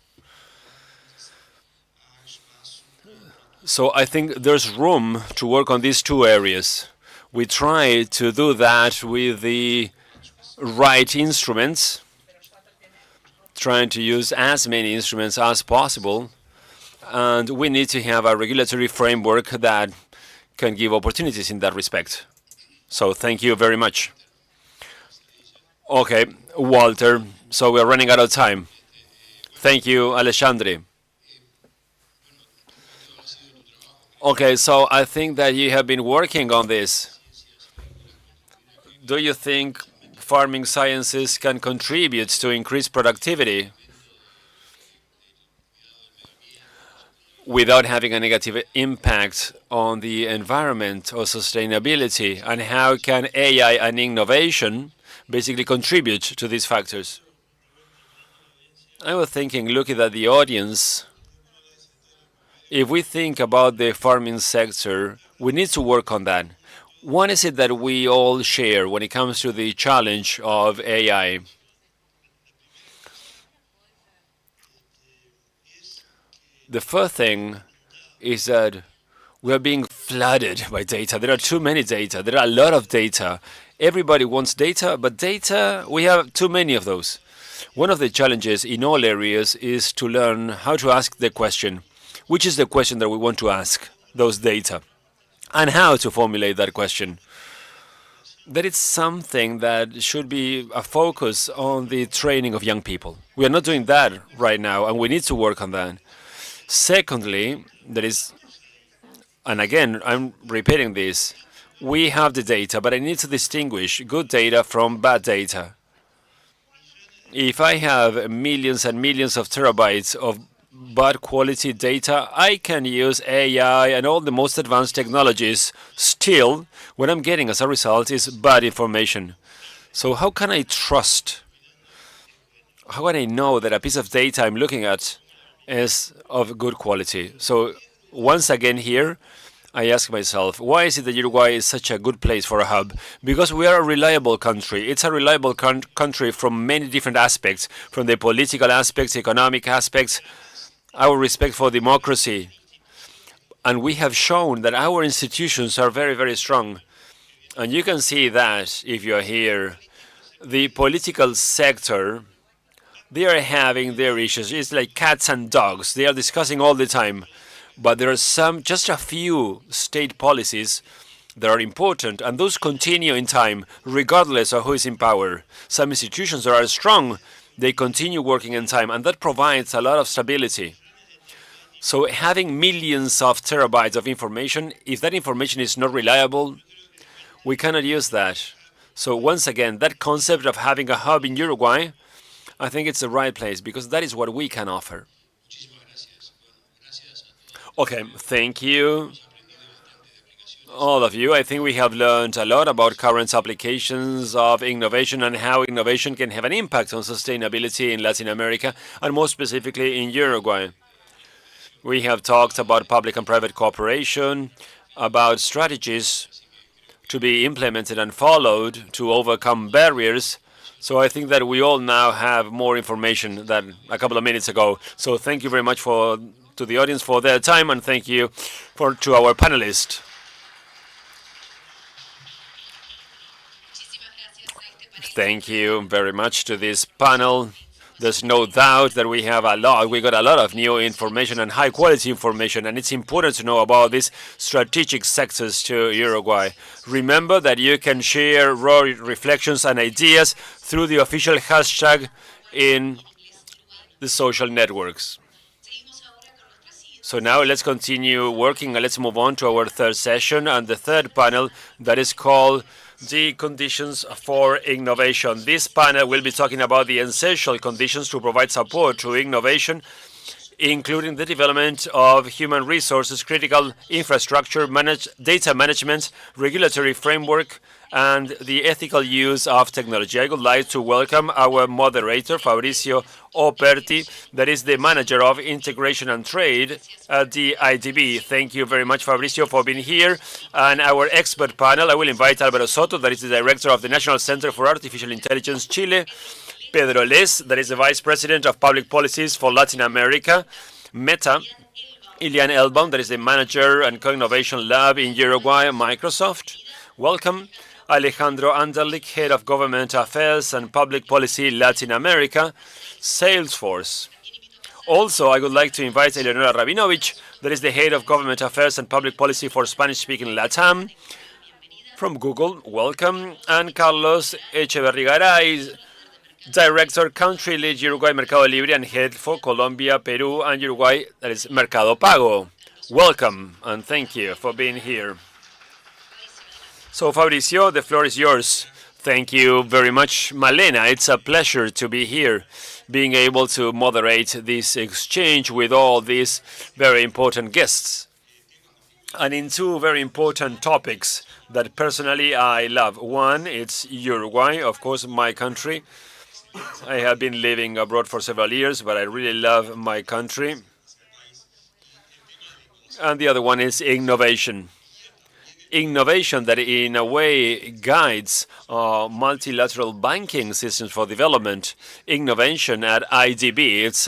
So I think there's room to work on these two areas. We try to do that with the right instruments, trying to use as many instruments as possible. And we need to have a regulatory framework that can give opportunities in that respect. So thank you very much. Okay, Walter, so we're running out of time. Thank you, Alexandre. Okay, so I think that you have been working on this. Do you think farming sciences can contribute to increased productivity without having a negative impact on the environment or sustainability? And how can AI and innovation basically contribute to these factors? I was thinking, looking at the audience, if we think about the farming sector, we need to work on that. What is it that we all share when it comes to the challenge of AI? The first thing is that we are being flooded by data. There are too many data. There are a lot of data. Everybody wants data, but data, we have too many of those. One of the challenges in all areas is to learn how to ask the question. Which is the question that we want to ask those data? And how to formulate that question. That is something that should be a focus on the training of young people. We are not doing that right now, and we need to work on that. Secondly, there is, and again, I'm repeating this, we have the data, but I need to distinguish good data from bad data. If I have millions and millions of terabytes of bad quality data, I can use AI and all the most advanced technologies. Still, what I'm getting as a result is bad information. So how can I trust? How can I know that a piece of data I'm looking at is of good quality? So once again here, I ask myself, why is it that Uruguay is such a good place for a hub? Because we are a reliable country. It's a reliable country from many different aspects, from the political aspects, economic aspects, our respect for democracy. And we have shown that our institutions are very, very strong. And you can see that if you are here. The political sector, they are having their issues. It's like cats and dogs. They are discussing all the time. But there are just a few state policies that are important, and those continue in time, regardless of who is in power. Some institutions that are strong, they continue working in time, and that provides a lot of stability. So having millions of terabytes of information, if that information is not reliable, we cannot use that. So once again, that concept of having a hub in Uruguay, I think it's the right place, because that is what we can offer. Okay, thank you, all of you. I think we have learned a lot about current applications of innovation and how innovation can have an impact on sustainability in Latin America, and more specifically in Uruguay. We have talked about public and private cooperation, about strategies to be implemented and followed to overcome barriers. So I think that we all now have more information than a couple of minutes ago. So thank you very much to the audience for their time, and thank you to our panelists. Thank you very much to this panel. There's no doubt that we got a lot of new information and high quality information, and it's important to know about these strategic sectors to Uruguay. Remember that you can share raw reflections and ideas through the official hashtag in the social networks. So now let's continue working, and let's move on to our third session and the third panel, that is called the conditions for innovation. This panel will be talking about the essential conditions to provide support to innovation, including the development of human resources, critical infrastructure, data management, regulatory framework, and the ethical use of technology. I would like to welcome our moderator, Fabricio Operti, that is the manager of integration and trade at the IDB. Thank you very much, Fabricio, for being here. And our expert panel, I will invite Álvaro Soto, that is the director of the National Center for Artificial Intelligence, Chile, Pedro Les, that is the vice president of public policies for Latin America, Meta, Ilian Elbaum, that is the manager and co-innovation lab in Uruguay, Microsoft. Welcome. Alejandro Anderlich, Head of Government Affairs and Public Policy Latin America, Salesforce. Also, I would like to invite Eleonora Rabinovich, that is the head of government affairs and public policy for Spanish-speaking LATAM from Google. Welcome. And Carlos Echeverrigaray, director, country lead Uruguay Mercado Libre and head for Colombia, Peru, and Uruguay, that is Mercado Pago. Welcome and thank you for being here. So Fabricio, the floor is yours. Thank you very much, Malena. It's a pleasure to be here, being able to moderate this exchange with all these very important guests. And in two very important topics that personally I love. One, it's Uruguay, of course, my country. I have been living abroad for several years, but I really love my country. And the other one is innovation. Innovation that in a way guides multilateral banking systems for development. Innovation at IDB, it's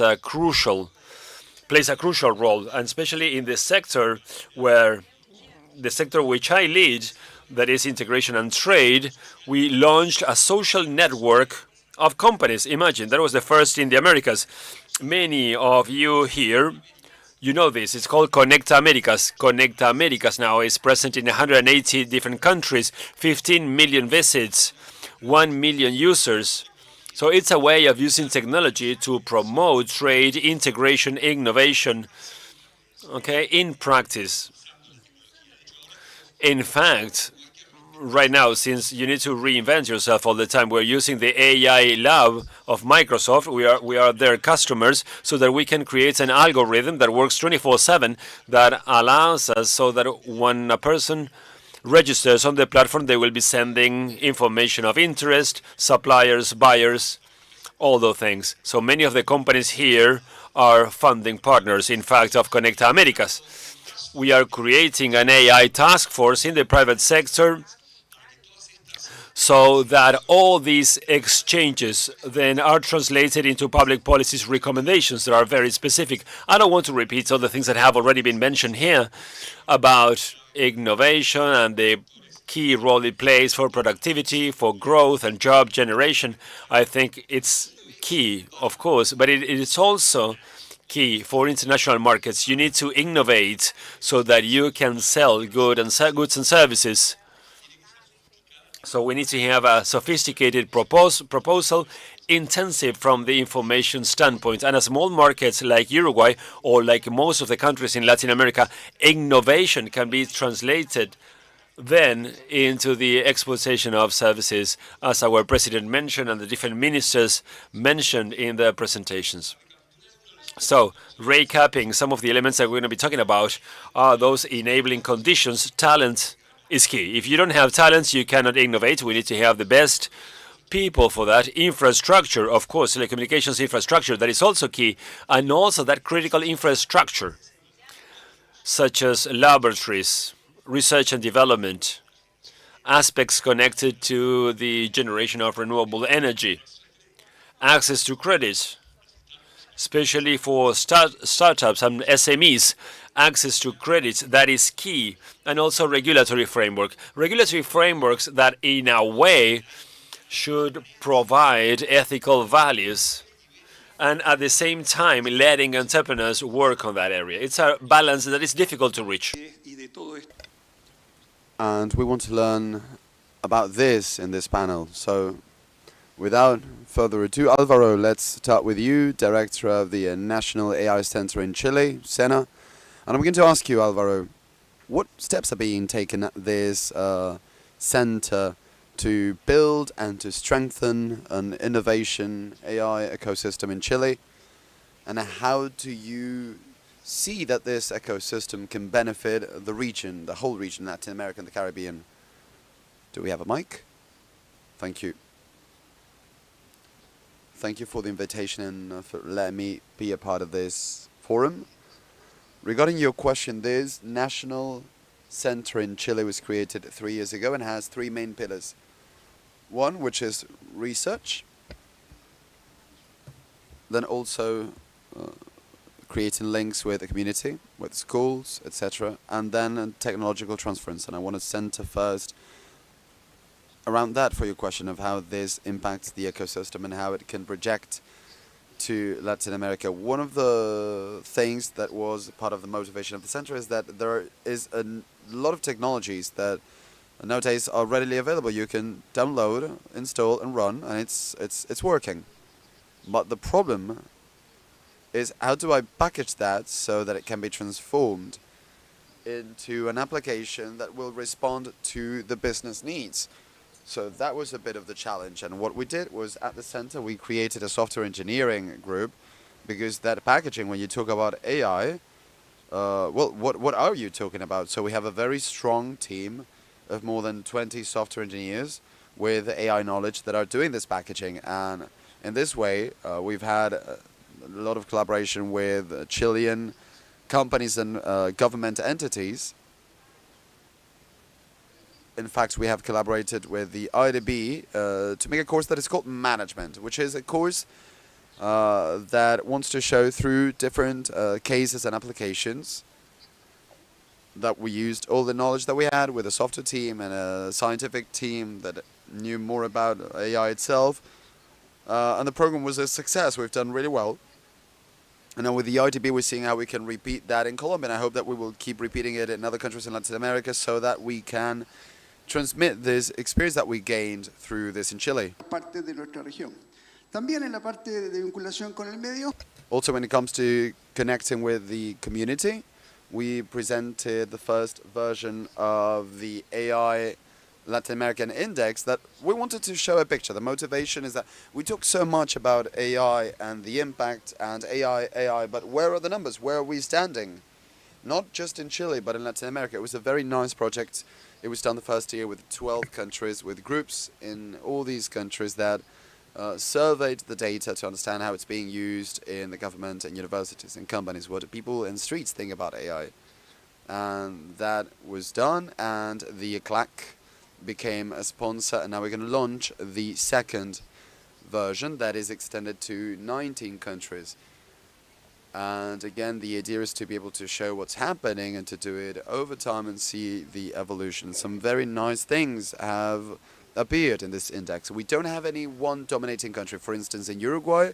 plays a crucial role, and especially in the sector which I lead, that is integration and trade. We launched a social network of companies. Imagine, that was the first in the Americas. Many of you here, you know this. It's called Conecta Americas. Conecta Americas now is present in 180 different countries, 15 million visits, 1 million users. So it's a way of using technology to promote trade, integration, innovation, okay, in practice. In fact, right now, since you need to reinvent yourself all the time, we're using the AI lab of Microsoft. We are their customers, so that we can create an algorithm that works 24/7 that allows us so that when a person registers on the platform, they will be sending information of interest, suppliers, buyers, all those things. So many of the companies here are funding partners, in fact, of Conecta Americas. We are creating an AI task force in the private sector, so that all these exchanges then are translated into public policies recommendations that are very specific. I don't want to repeat all the things that have already been mentioned here about innovation and the key role it plays for productivity, for growth and job generation. I think it's key, of course, but it is also key for international markets. You need to innovate so that you can sell goods and services. So we need to have a sophisticated proposal, intensive from the information standpoint. And as small markets like Uruguay, or like most of the countries in Latin America, innovation can be translated then into the exploitation of services, as our president mentioned and the different ministers mentioned in their presentations. So, recapping some of the elements that we're going to be talking about are those enabling conditions. Talent is key. If you don't have talents, you cannot innovate. We need to have the best people for that. Infrastructure, of course, telecommunications infrastructure, that is also key. And also that critical infrastructure, such as laboratories, research and development, aspects connected to the generation of renewable energy, access to credit, especially for startups and SMEs, access to credits, that is key. And also regulatory framework. Regulatory frameworks that in a way should provide ethical values and at the same time letting entrepreneurs work on that area. It's a balance that is difficult to reach. And we want to learn about this in this panel. So without further ado, Alvaro, let's start with you, Director of the National AI Center in Chile, SENA. And I'm going to ask you, Alvaro, what steps are being taken at this center to build and to strengthen an innovation AI ecosystem in Chile? And how do you see that this ecosystem can benefit the region, the whole region, Latin America and the Caribbean? Do we have a mic? Thank you. Thank you for the invitation and for letting me be a part of this forum. Regarding your question, this national center in Chile was created 3 years ago and has three main pillars. One, which is research, then also creating links with the community, with schools, etc., and then technological transference. And I want to center first around that for your question of how this impacts the ecosystem and how it can project to Latin America. One of the things that was part of the motivation of the center is that there is a lot of technologies that nowadays are readily available. You can download, install, and run, and it's working. But the problem is, how do I package that so that it can be transformed into an application that will respond to the business needs? So that was a bit of the challenge. And what we did was, at the center, we created a software engineering group, because that packaging, when you talk about AI, well, what are you talking about? So we have a very strong team of more than 20 software engineers with AI knowledge that are doing this packaging. And in this way, we've had a lot of collaboration with Chilean companies and government entities. In fact, we have collaborated with the IDB to make a course that is called Management, which is a course that wants to show through different cases and applications that we used all the knowledge that we had with a software team and a scientific team that knew more about AI itself. And the program was a success. We've done really well. And now with the IDB, we're seeing how we can repeat that in Colombia. And I hope that we will keep repeating it in other countries in Latin America, so that we can transmit this experience that we gained through this in Chile. Parte de nuestra región. También en la parte de vinculación con el medio. Also, when it comes to connecting with the community, we presented the first version of the AI Latin American Index that we wanted to show a picture. The motivation is that we talk so much about AI and the impact and AI, but where are the numbers? Where are we standing? Not just in Chile, but in Latin America. It was a very nice project. It was done the first year with 12 countries, with groups in all these countries that surveyed the data to understand how it's being used in the government and universities and companies, what people in streets think about AI. And that was done, and the ECLAC became a sponsor, and now we're going to launch the second version that is extended to 19 countries. And again, the idea is to be able to show what's happening and to do it over time and see the evolution. Some very nice things have appeared in this index. We don't have any one dominating country. For instance, in Uruguay,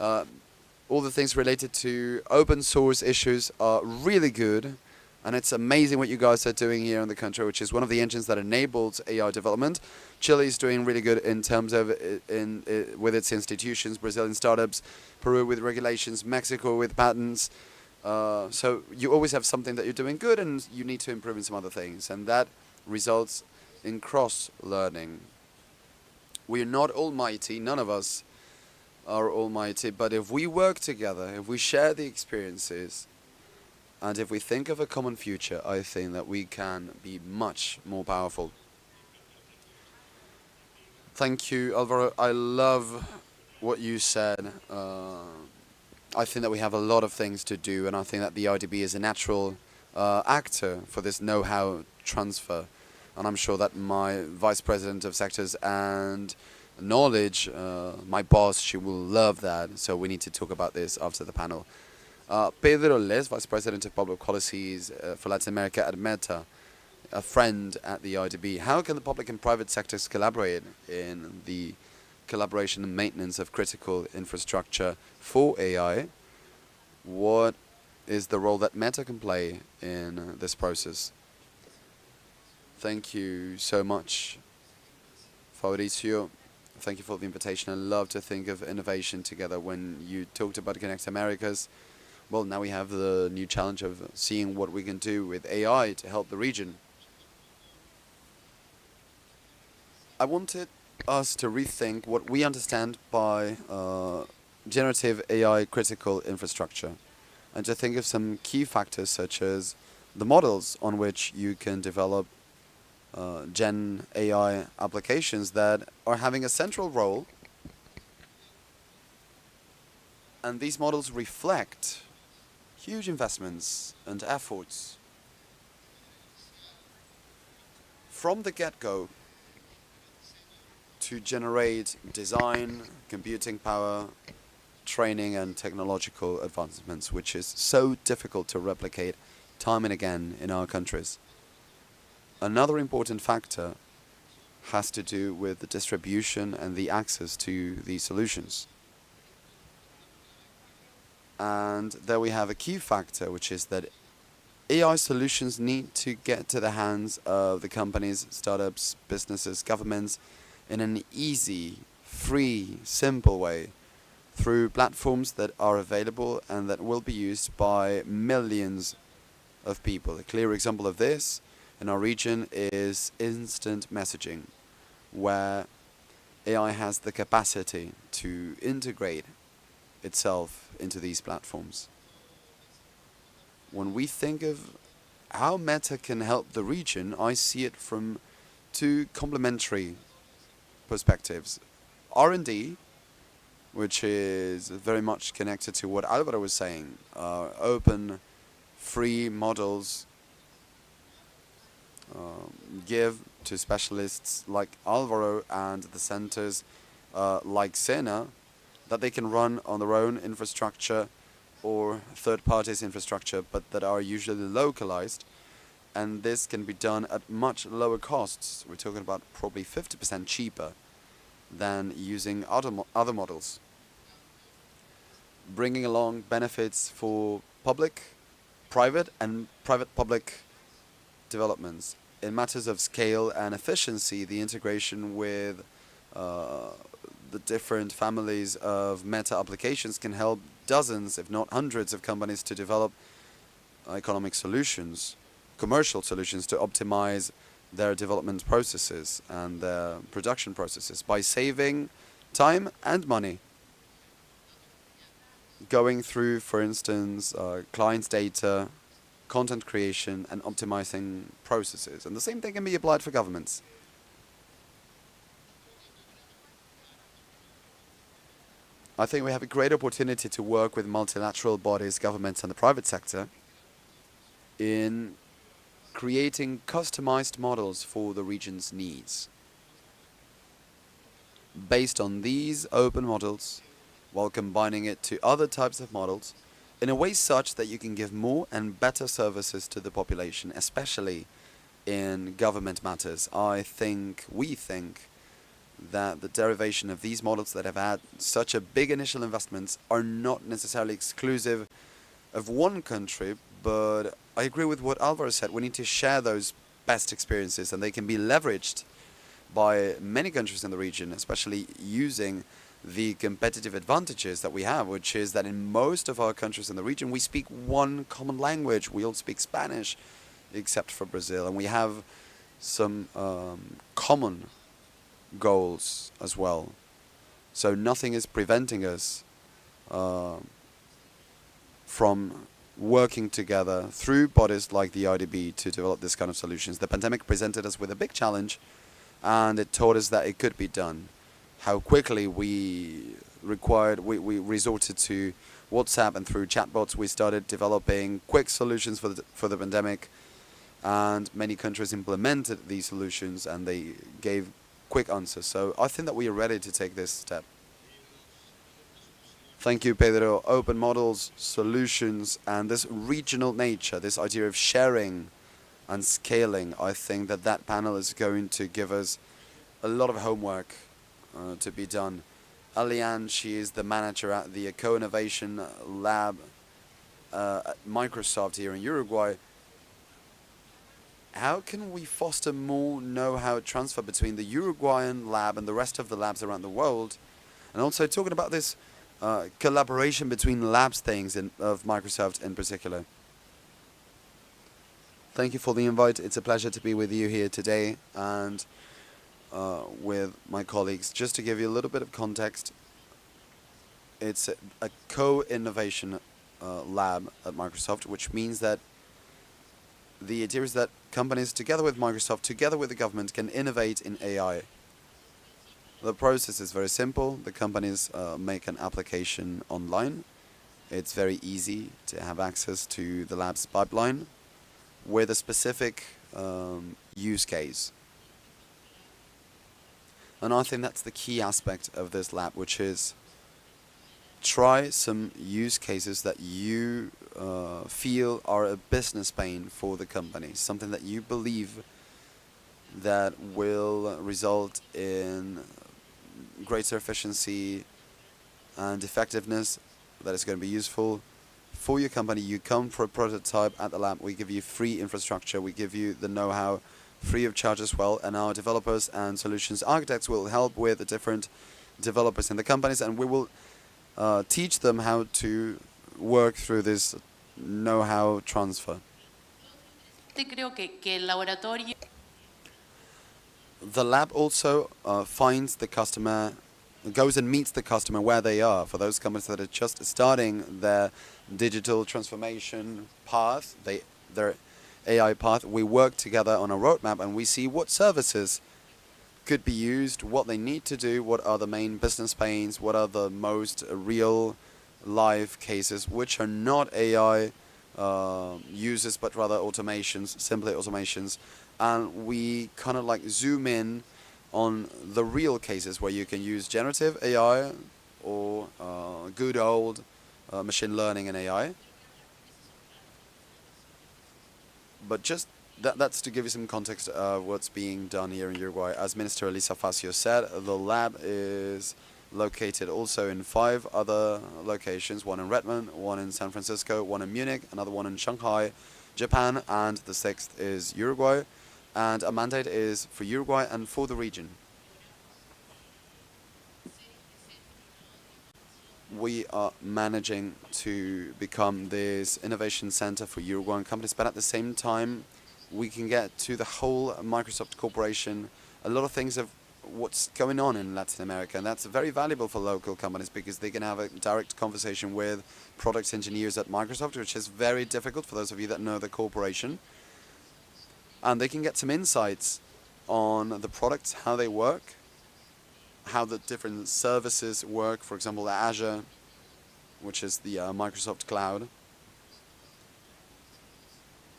all the things related to open source issues are really good. And it's amazing what you guys are doing here in the country, which is one of the engines that enables AI development. Chile is doing really good in terms of with its institutions, Brazilian startups, Peru with regulations, Mexico with patents. So you always have something that you're doing good, and you need to improve in some other things. And that results in cross-learning. We are not almighty, none of us are almighty, but if we work together, if we share the experiences, and if we think of a common future, I think that we can be much more powerful. Thank you, Alvaro. I love what you said. I think that we have a lot of things to do, and I think that the IDB is a natural actor for this know-how transfer. And I'm sure that my Vice President of Sectors and Knowledge, my boss, she will love that. So we need to talk about this after the panel. Pedro Les, Vice President of Public Policies for Latin America at Meta, a friend at the IDB. How can the public and private sectors collaborate in the collaboration and maintenance of critical infrastructure for AI? What is the role that Meta can play in this process? Thank you so much, Fabricio. Thank you for the invitation. I love to think of innovation together. When you talked about Connect Americas, well, now we have the new challenge of seeing what we can do with AI to help the region. I wanted us to rethink what we understand by generative AI critical infrastructure, and to think of some key factors such as the models on which you can develop Gen AI applications that are having a central role, and these models reflect huge investments and efforts from the get-go to generate design, computing power, training and technological advancements, which is so difficult to replicate time and again in our countries. Another important factor has to do with the distribution and the access to these solutions. And there we have a key factor, which is that AI solutions need to get to the hands of the companies, startups, businesses, governments in an easy, free, simple way through platforms that are available and that will be used by millions of people. A clear example of this in our region is instant messaging, where AI has the capacity to integrate itself into these platforms. When we think of how Meta can help the region, I see it from two complementary perspectives. R&D, which is very much connected to what Alvaro was saying, open, free models give to specialists like Alvaro and the centers like Sena that they can run on their own infrastructure or third parties' infrastructure, but that are usually localized, and this can be done at much lower costs. We're talking about probably 50% cheaper than using other models, bringing along benefits for public, private, and private-public developments. In matters of scale and efficiency, the integration with the different families of Meta applications can help dozens, if not hundreds, of companies to develop economic solutions, commercial solutions to optimize their development processes and their production processes by saving time and money. Going through, for instance, clients' data, content creation, and optimizing processes. And the same thing can be applied for governments. I think we have a great opportunity to work with multilateral bodies, governments, and the private sector in creating customized models for the region's needs. Based on these open models, while combining it to other types of models, in a way such that you can give more and better services to the population, especially in government matters. We think that the derivation of these models that have had such a big initial investments are not necessarily exclusive of one country, but I agree with what Alvaro said. We need to share those best experiences, and they can be leveraged by many countries in the region, especially using the competitive advantages that we have, which is that in most of our countries in the region, we speak one common language. We all speak Spanish, except for Brazil, and we have some common goals as well. So nothing is preventing us from working together through bodies like the IDB to develop this kind of solutions. The pandemic presented us with a big challenge, and it taught us that it could be done. How quickly we resorted to WhatsApp, and through chatbots we started developing quick solutions for the pandemic, and many countries implemented these solutions and they gave quick answers. So I think that we are ready to take this step. Thank you, Pedro. Open models, solutions, and this regional nature, this idea of sharing and scaling, I think that that panel is going to give us a lot of homework to be done. Aliane, she is the manager at the Co-Innovation Lab at Microsoft here in Uruguay. How can we foster more know-how transfer between the Uruguayan lab and the rest of the labs around the world? And also talking about this collaboration between labs things of Microsoft in particular. Thank you for the invite. It's a pleasure to be with you here today and with my colleagues. Just to give you a little bit of context, it's a co-innovation lab at Microsoft, which means that the idea is that companies, together with Microsoft, together with the government, can innovate in AI. The process is very simple. The companies make an application online. It's very easy to have access to the lab's pipeline with a specific use case. And I think that's the key aspect of this lab, which is try some use cases that you feel are a business pain for the company, something that you believe that will result in greater efficiency and effectiveness that is going to be useful for your company. You come for a prototype at the lab. We give you free infrastructure. We give you the know-how free of charge as well. And our developers and solutions architects will help with the different developers in the companies, and we will teach them how to work through this know-how transfer. The lab also finds the customer, goes and meets the customer where they are. For those companies that are just starting their digital transformation path, their AI path, we work together on a roadmap and we see what services could be used, what they need to do, what are the main business pains, what are the most real life cases, which are not AI uses, but rather automations, simply automations. And we kind of like zoom in on the real cases where you can use generative AI or good old machine learning and AI. But just that's to give you some context of what's being done here in Uruguay. As Minister Elisa Facio said, the lab is located also in 5 other locations, one in Redmond, one in San Francisco, one in Munich, another one in Shanghai, Japan, and the 6th is Uruguay. And a mandate is for Uruguay and for the region. We are managing to become this innovation center for Uruguayan companies, but at the same time, we can get to the whole Microsoft Corporation a lot of things of what's going on in Latin America, and that's very valuable for local companies because they can have a direct conversation with product engineers at Microsoft, which is very difficult for those of you that know the corporation. And they can get some insights on the products, how they work, how the different services work, for example, Azure, which is the Microsoft Cloud.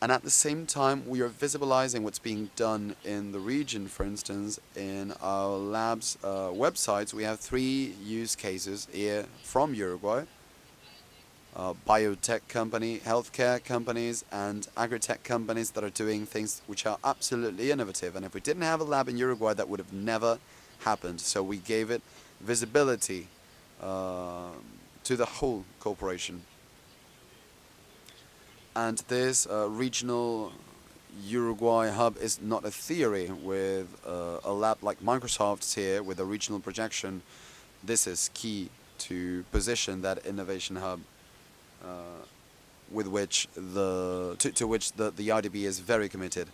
And at the same time, we are visibilizing what's being done in the region. For instance, in our lab's websites, we have 3 use cases here from Uruguay. Biotech company, healthcare companies, and agri-tech companies that are doing things which are absolutely innovative. And if we didn't have a lab in Uruguay, that would have never happened. So we gave it visibility to the whole corporation. And this regional Uruguay hub is not a theory with a lab like Microsoft's here with a regional projection. This is key to position that innovation hub with which to which the IDB is very committed.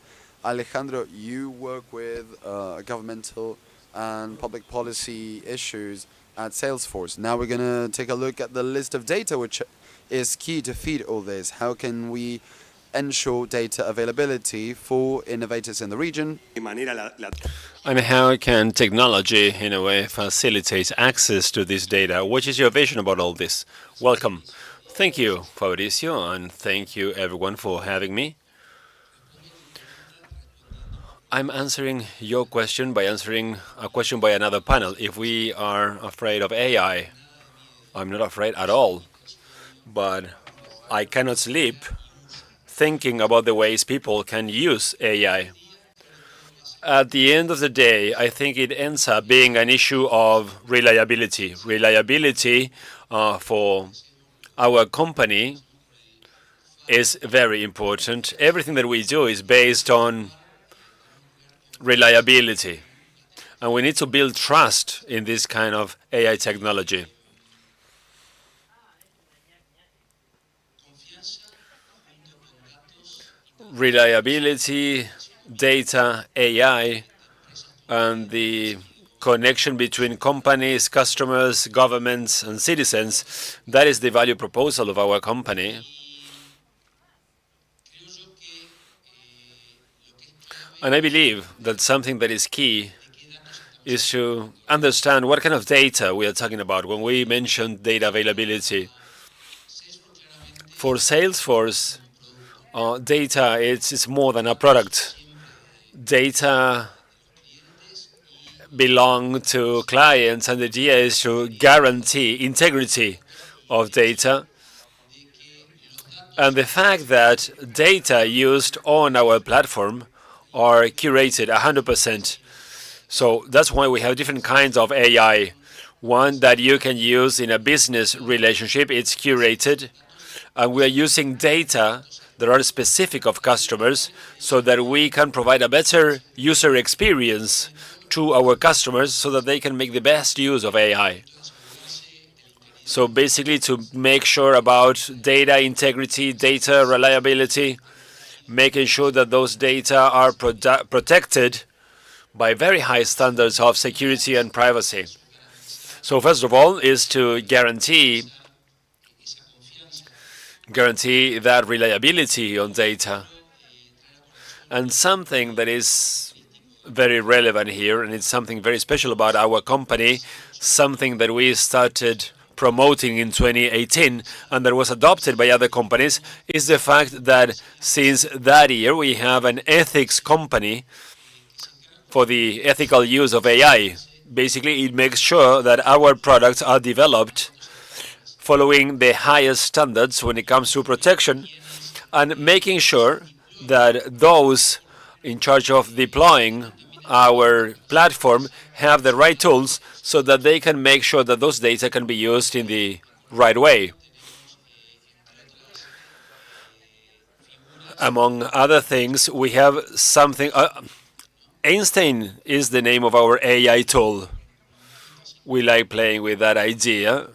Alejandro, you work with governmental and public policy issues at Salesforce. Now we're going to take a look at the list of data which is key to feed all this. How can we ensure data availability for innovators in the region? And how can technology, in a way, facilitate access to this data? What is your vision about all this? Welcome. Thank you, Fabricio, and thank you, everyone, for having me. I'm answering your question by answering a question by another panel. If we are afraid of AI, I'm not afraid at all. But I cannot sleep thinking about the ways people can use AI. At the end of the day, I think it ends up being an issue of reliability. Reliability for our company is very important. Everything that we do is based on reliability. And we need to build trust in this kind of AI technology. Reliability, data, AI, and the connection between companies, customers, governments, and citizens, that is the value proposal of our company. And I believe that something that is key is to understand what kind of data we are talking about when we mention data availability. For Salesforce, data it's more than a product. Data belong to clients, and the idea is to guarantee integrity of data. And the fact that data used on our platform are curated 100%. So that's why we have different kinds of AI. one that you can use in a business relationship. It's curated, and we are using data that are specific of customers so that we can provide a better user experience to our customers so that they can make the best use of AI. So basically to make sure about data integrity, data reliability, making sure that those data are protected by very high standards of security and privacy. So first of all is to guarantee that reliability on data. And something that is very relevant here, and it's something very special about our company, something that we started promoting in 2018 and that was adopted by other companies, is the fact that since that year we have an ethics company for the ethical use of AI. Basically, it makes sure that our products are developed following the highest standards when it comes to protection, and making sure that those in charge of deploying our platform have the right tools so that they can make sure that those data can be used in the right way. Among other things, we have something. Einstein is the name of our AI tool. We like playing with that idea.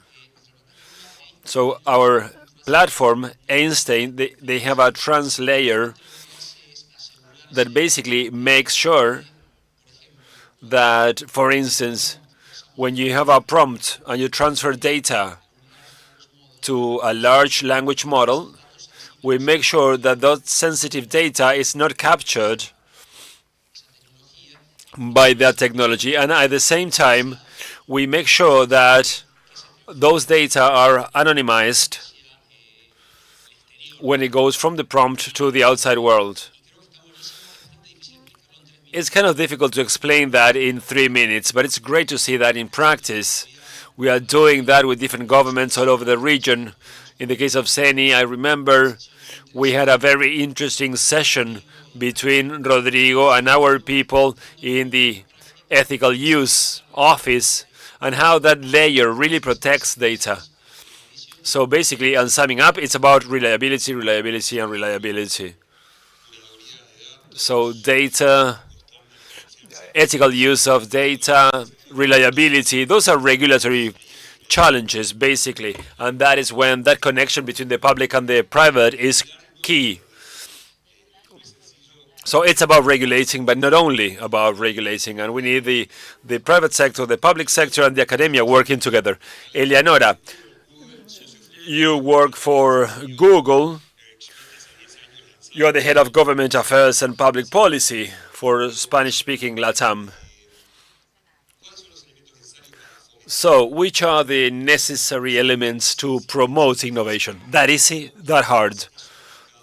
So our platform, Einstein, they have a translator that basically makes sure that, for instance, when you have a prompt and you transfer data to a large language model, we make sure that that sensitive data is not captured by that technology. And at the same time, we make sure that those data are anonymized when it goes from the prompt to the outside world. It's kind of difficult to explain that in 3 minutes, but it's great to see that in practice. We are doing that with different governments all over the region. In the case of CENI, I remember we had a very interesting session between Rodrigo and our people in the ethical use office, and how that layer really protects data. So basically, and summing up, it's about reliability, reliability, and reliability. So data, ethical use of data, reliability, those are regulatory challenges, basically. And that is when that connection between the public and the private is key. So it's about regulating, but not only about regulating. And we need the private sector, the public sector, and the academia working together. Eleonora, you work for Google. You are the head of government affairs and public policy for Spanish-speaking LATAM. So which are the necessary elements to promote innovation? That easy? That hard?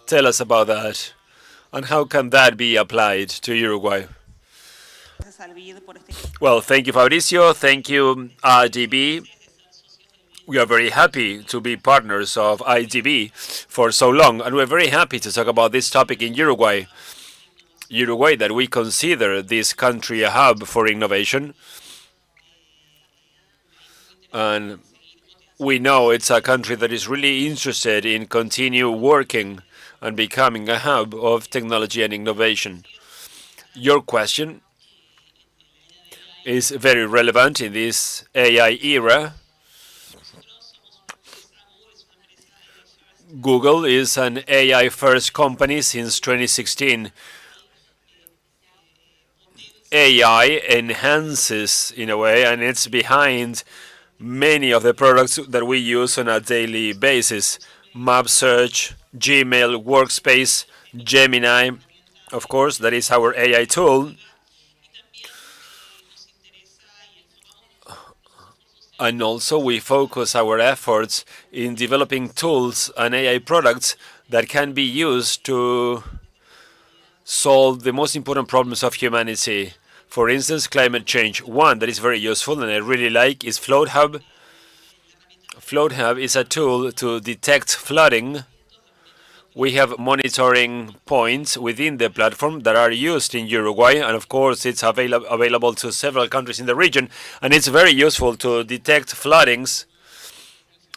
Tell us about that. And how can that be applied to Uruguay? Well, thank you, Fabricio. Thank you, IDB. We are very happy to be partners of IDB for so long, and we're very happy to talk about this topic in Uruguay. Uruguay, that we consider this country a hub for innovation. And we know it's a country that is really interested in continue working and becoming a hub of technology and innovation. Your question is very relevant in this AI era. Google is an AI-first company since 2016. AI enhances, in a way, and it's behind many of the products that we use on a daily basis. Map search, Gmail, Workspace, Gemini, of course, that is our AI tool. And also we focus our efforts in developing tools and AI products that can be used to solve the most important problems of humanity. For instance, climate change. One that is very useful and I really like is FloatHub. FloatHub is a tool to detect flooding We have monitoring points within the platform that are used in Uruguay, and of course it's available to several countries in the region, and it's very useful to detect floodings.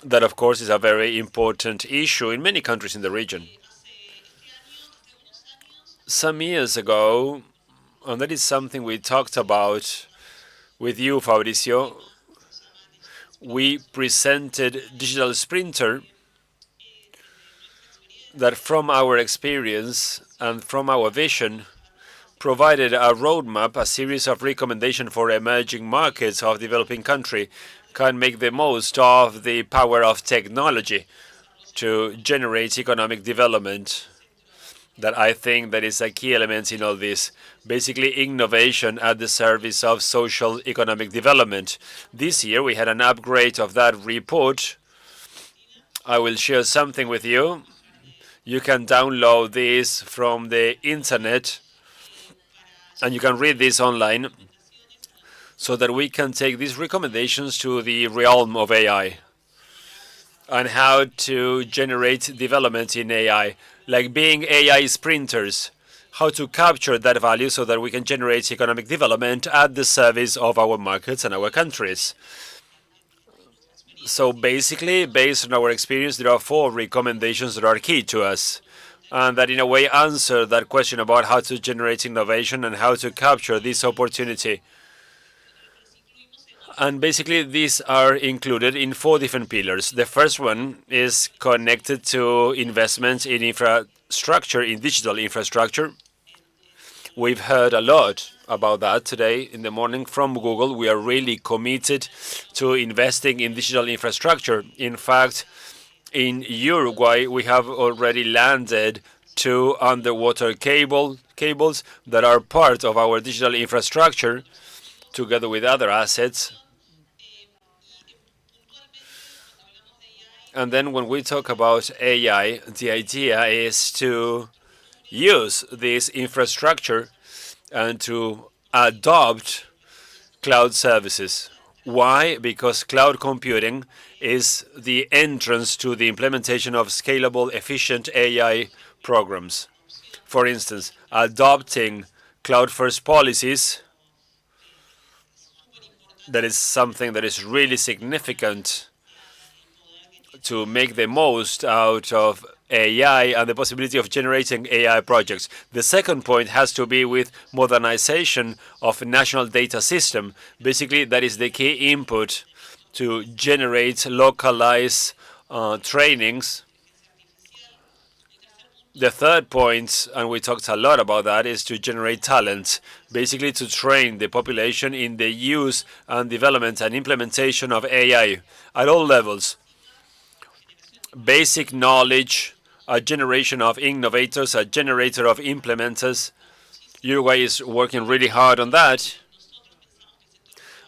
That of course is a very important issue in many countries in the region. Some years ago, and that is something we talked about with you, Fabricio, we presented Digital Sprinter that from our experience and from our vision provided a roadmap, a series of recommendations for emerging markets of developing country can make the most of the power of technology to generate economic development. That I think that is a key element in all this. Basically, innovation at the service of social economic development. This year, we had an upgrade of that report. I will share something with you. You can download this from the internet, and you can read this online, so that we can take these recommendations to the realm of AI and how to generate development in AI, like being AI sprinters, how to capture that value so that we can generate economic development at the service of our markets and our countries. So basically, based on our experience, there are 4 recommendations that are key to us, and that in a way answer that question about how to generate innovation and how to capture this opportunity. And basically, these are included in 4 different pillars. The first one is connected to investments in infrastructure, in digital infrastructure. We've heard a lot about that today in the morning from Google. We are really committed to investing in digital infrastructure. In fact, in Uruguay, we have already landed 2 underwater cables that are part of our digital infrastructure, together with other assets. And then when we talk about AI, the idea is to use this infrastructure and to adopt cloud services. Why? Because cloud computing is the entrance to the implementation of scalable, efficient AI programs. For instance, adopting cloud-first policies, that is something that is really significant to make the most out of AI and the possibility of generating AI projects. The second point has to be with modernization of a national data system. Basically, that is the key input to generate localized trainings. The third point, and we talked a lot about that, is to generate talent, basically to train the population in the use and development and implementation of AI at all levels. Basic knowledge, a generation of innovators, a generator of implementers. Uruguay is working really hard on that.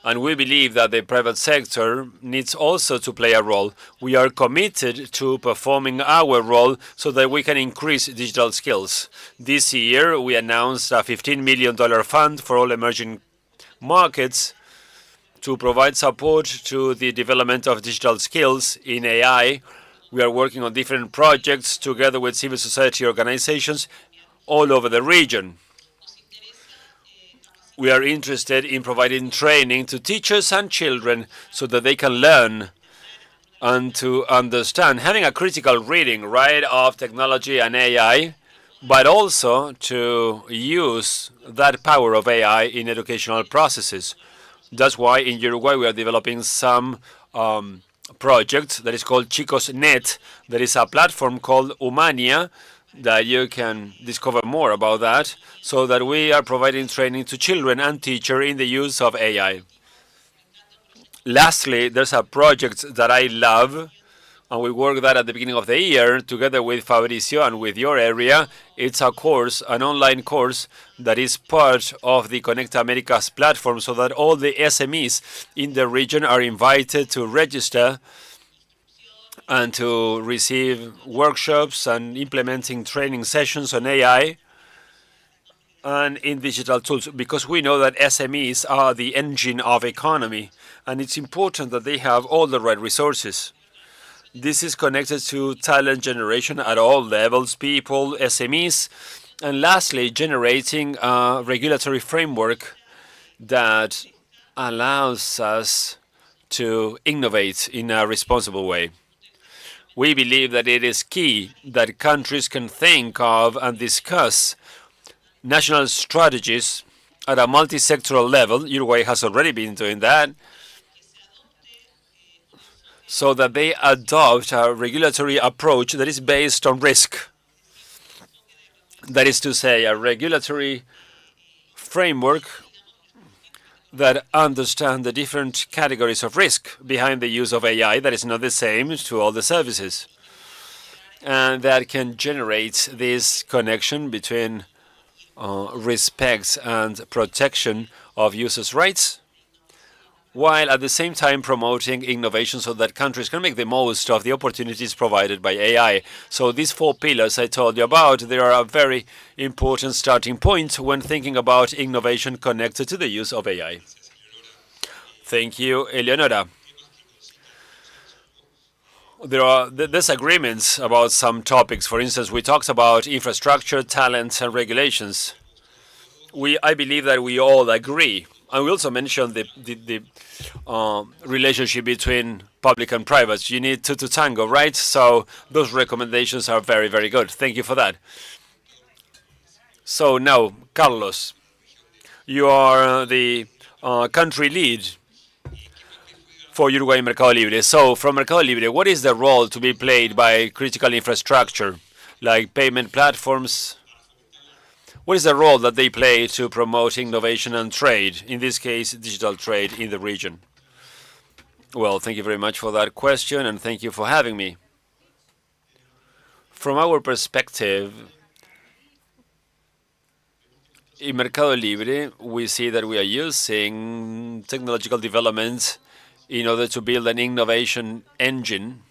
And we believe that the private sector needs also to play a role. We are committed to performing our role so that we can increase digital skills. This year, we announced a $15 million fund for all emerging markets to provide support to the development of digital skills in AI. We are working on different projects together with civil society organizations all over the region. We are interested in providing training to teachers and children so that they can learn and to understand, having a critical reading, right, of technology and AI, but also to use that power of AI in educational processes. That's why in Uruguay we are developing some project that is called Chicos Net. There is a platform called Humania that you can discover more about that, so that we are providing training to children and teachers in the use of AI. Lastly, there's a project that I love, and we worked that at the beginning of the year together with Fabricio and with your area. It's a course, an online course that is part of the Conecta Americas platform, so that all the SMEs in the region are invited to register and to receive workshops and implementing training sessions on AI and in digital tools, because we know that SMEs are the engine of economy, and it's important that they have all the right resources. This is connected to talent generation at all levels, people, SMEs, and lastly, generating a regulatory framework that allows us to innovate in a responsible way. We believe that it is key that countries can think of and discuss national strategies at a multi-sectoral level. Uruguay has already been doing that, so that they adopt a regulatory approach that is based on risk. That is to say, a regulatory framework that understand the different categories of risk behind the use of AI that is not the same to all the services, and that can generate this connection between respect and protection of users' rights, while at the same time promoting innovation so that countries can make the most of the opportunities provided by AI. So these 4 pillars I told you about, they are a very important starting point when thinking about innovation connected to the use of AI. Thank you, Eleonora. There are disagreements about some topics. For instance, we talked about infrastructure, talent, and regulations. I believe that we all agree. And we also mentioned the relationship between public and private. You need two to tango, right? So those recommendations are very, very good. Thank you for that. So now, Carlos, you are the country lead for Uruguay Mercado Libre. So from Mercado Libre, what is the role to be played by critical infrastructure, like payment platforms? What is the role that they play to promote innovation and trade, in this case, digital trade in the region? Well, thank you very much for that question, and thank you for having me. From our perspective, in Mercado Libre, we see that we are using technological development in order to build an innovation engine.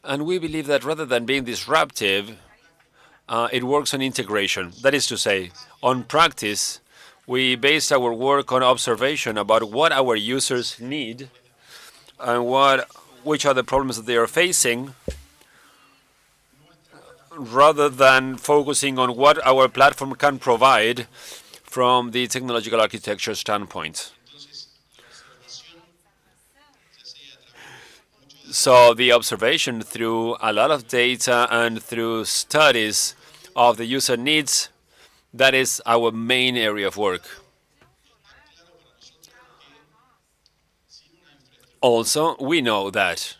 And we believe that rather than being disruptive, it works on integration. That is to say, on practice, we base our work on observation about what our users need and which are the problems that they are facing, rather than focusing on what our platform can provide from the technological architecture standpoint. So the observation through a lot of data and through studies of the user needs, that is our main area of work. Also, we know that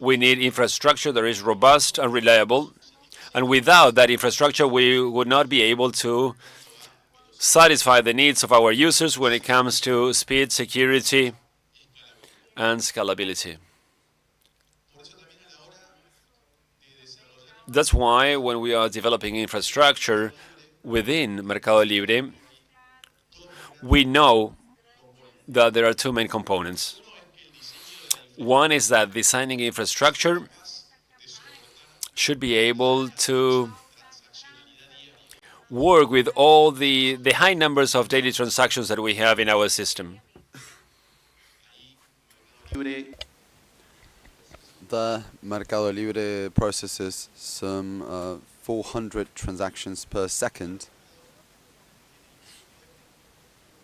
we need infrastructure that is robust and reliable, and without that infrastructure, we would not be able to satisfy the needs of our users when it comes to speed, security, and scalability. That's why when we are developing infrastructure within Mercado Libre, we know that there are two main components. One is that designing infrastructure should be able to work with all the high numbers of daily transactions that we have in our system. The Mercado Libre processes some 400 transactions per second.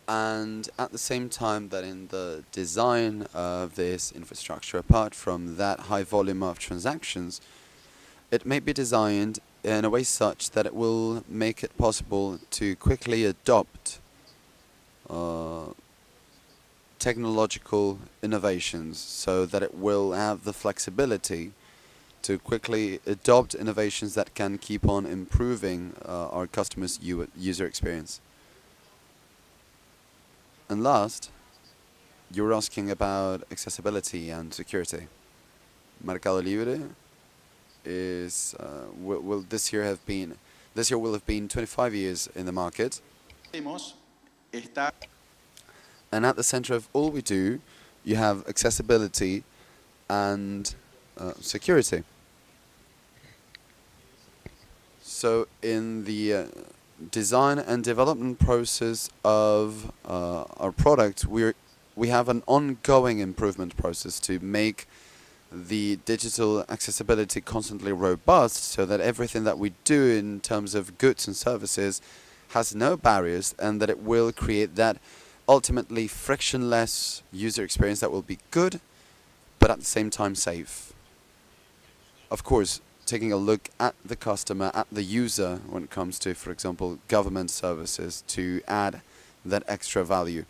And at the same time that in the design of this infrastructure, apart from that high volume of transactions, it may be designed in a way such that it will make it possible to quickly adopt technological innovations, so that it will have the flexibility to quickly adopt innovations that can keep on improving our customers' user experience. And last, you were asking about accessibility and security. Mercado Libre is this year will have been 25 years in the market. And at the center of all we do, you have accessibility and security. So in the design and development process of our product, we have an ongoing improvement process to make the digital accessibility constantly robust so that everything that we do in terms of goods and services has no barriers, and that it will create that ultimately frictionless user experience that will be good, but at the same time safe. Of course, taking a look at the customer, at the user when it comes to, for example, government services to add that extra value.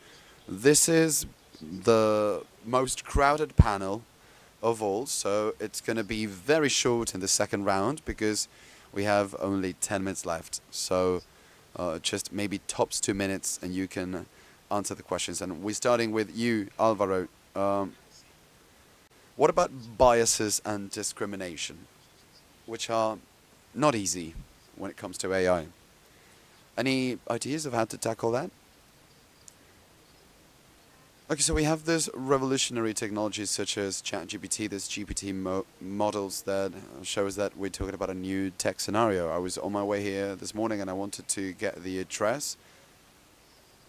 This is the most crowded panel of all, so it's going to be very short in the second round because we have only 10 minutes left. So just maybe tops 2 minutes and you can answer the questions. And we're starting with you, Alvaro. What about biases and discrimination, which are not easy when it comes to AI? Any ideas of how to tackle that? Okay, so we have this revolutionary technologies such as ChatGPT, this GPT models that shows that we're talking about a new tech scenario. I was on my way here this morning and I wanted to get the address.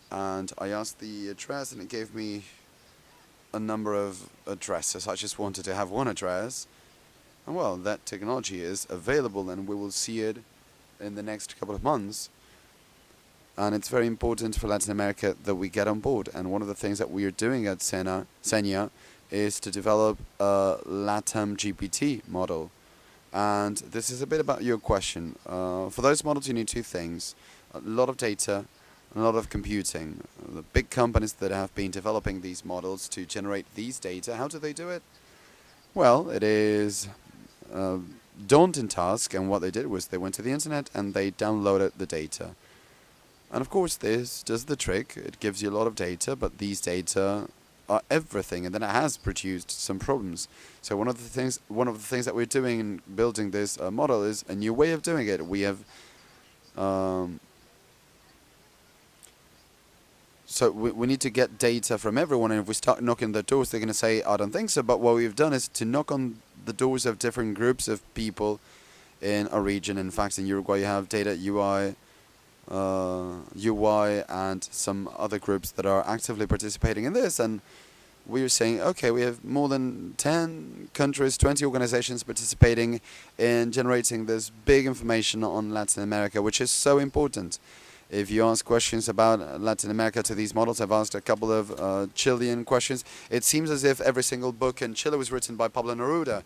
And I asked the address and it gave me a number of addresses. I just wanted to have one address. And well, that technology is available and we will see it in the next couple of months. And it's very important for Latin America that we get on board. And one of the things that we are doing at Senia is to develop a LATAM GPT model. And this is a bit about your question. For those models, you need two things: a lot of data and a lot of computing. The big companies that have been developing these models to generate these data, how do they do it? Well, it is a daunting task. And what they did was they went to the internet and they downloaded the data. And of course, this does the trick. It gives you a lot of data, but these data are everything, and then it has produced some problems. So one of the things that we're doing in building this model is a new way of doing it. We have so we need to get data from everyone, and if we start knocking the doors, they're going to say, "I don't think so." But what we've done is to knock on the doors of different groups of people in a region. In fact, in Uruguay, you have data UI and some other groups that are actively participating in this, and we are saying, okay, we have more than 10 countries, 20 organizations participating in generating this big information on Latin America, which is so important. If you ask questions about Latin America to these models, I've asked a couple of Chilean questions. It seems as if every single book in Chile was written by Pablo Neruda.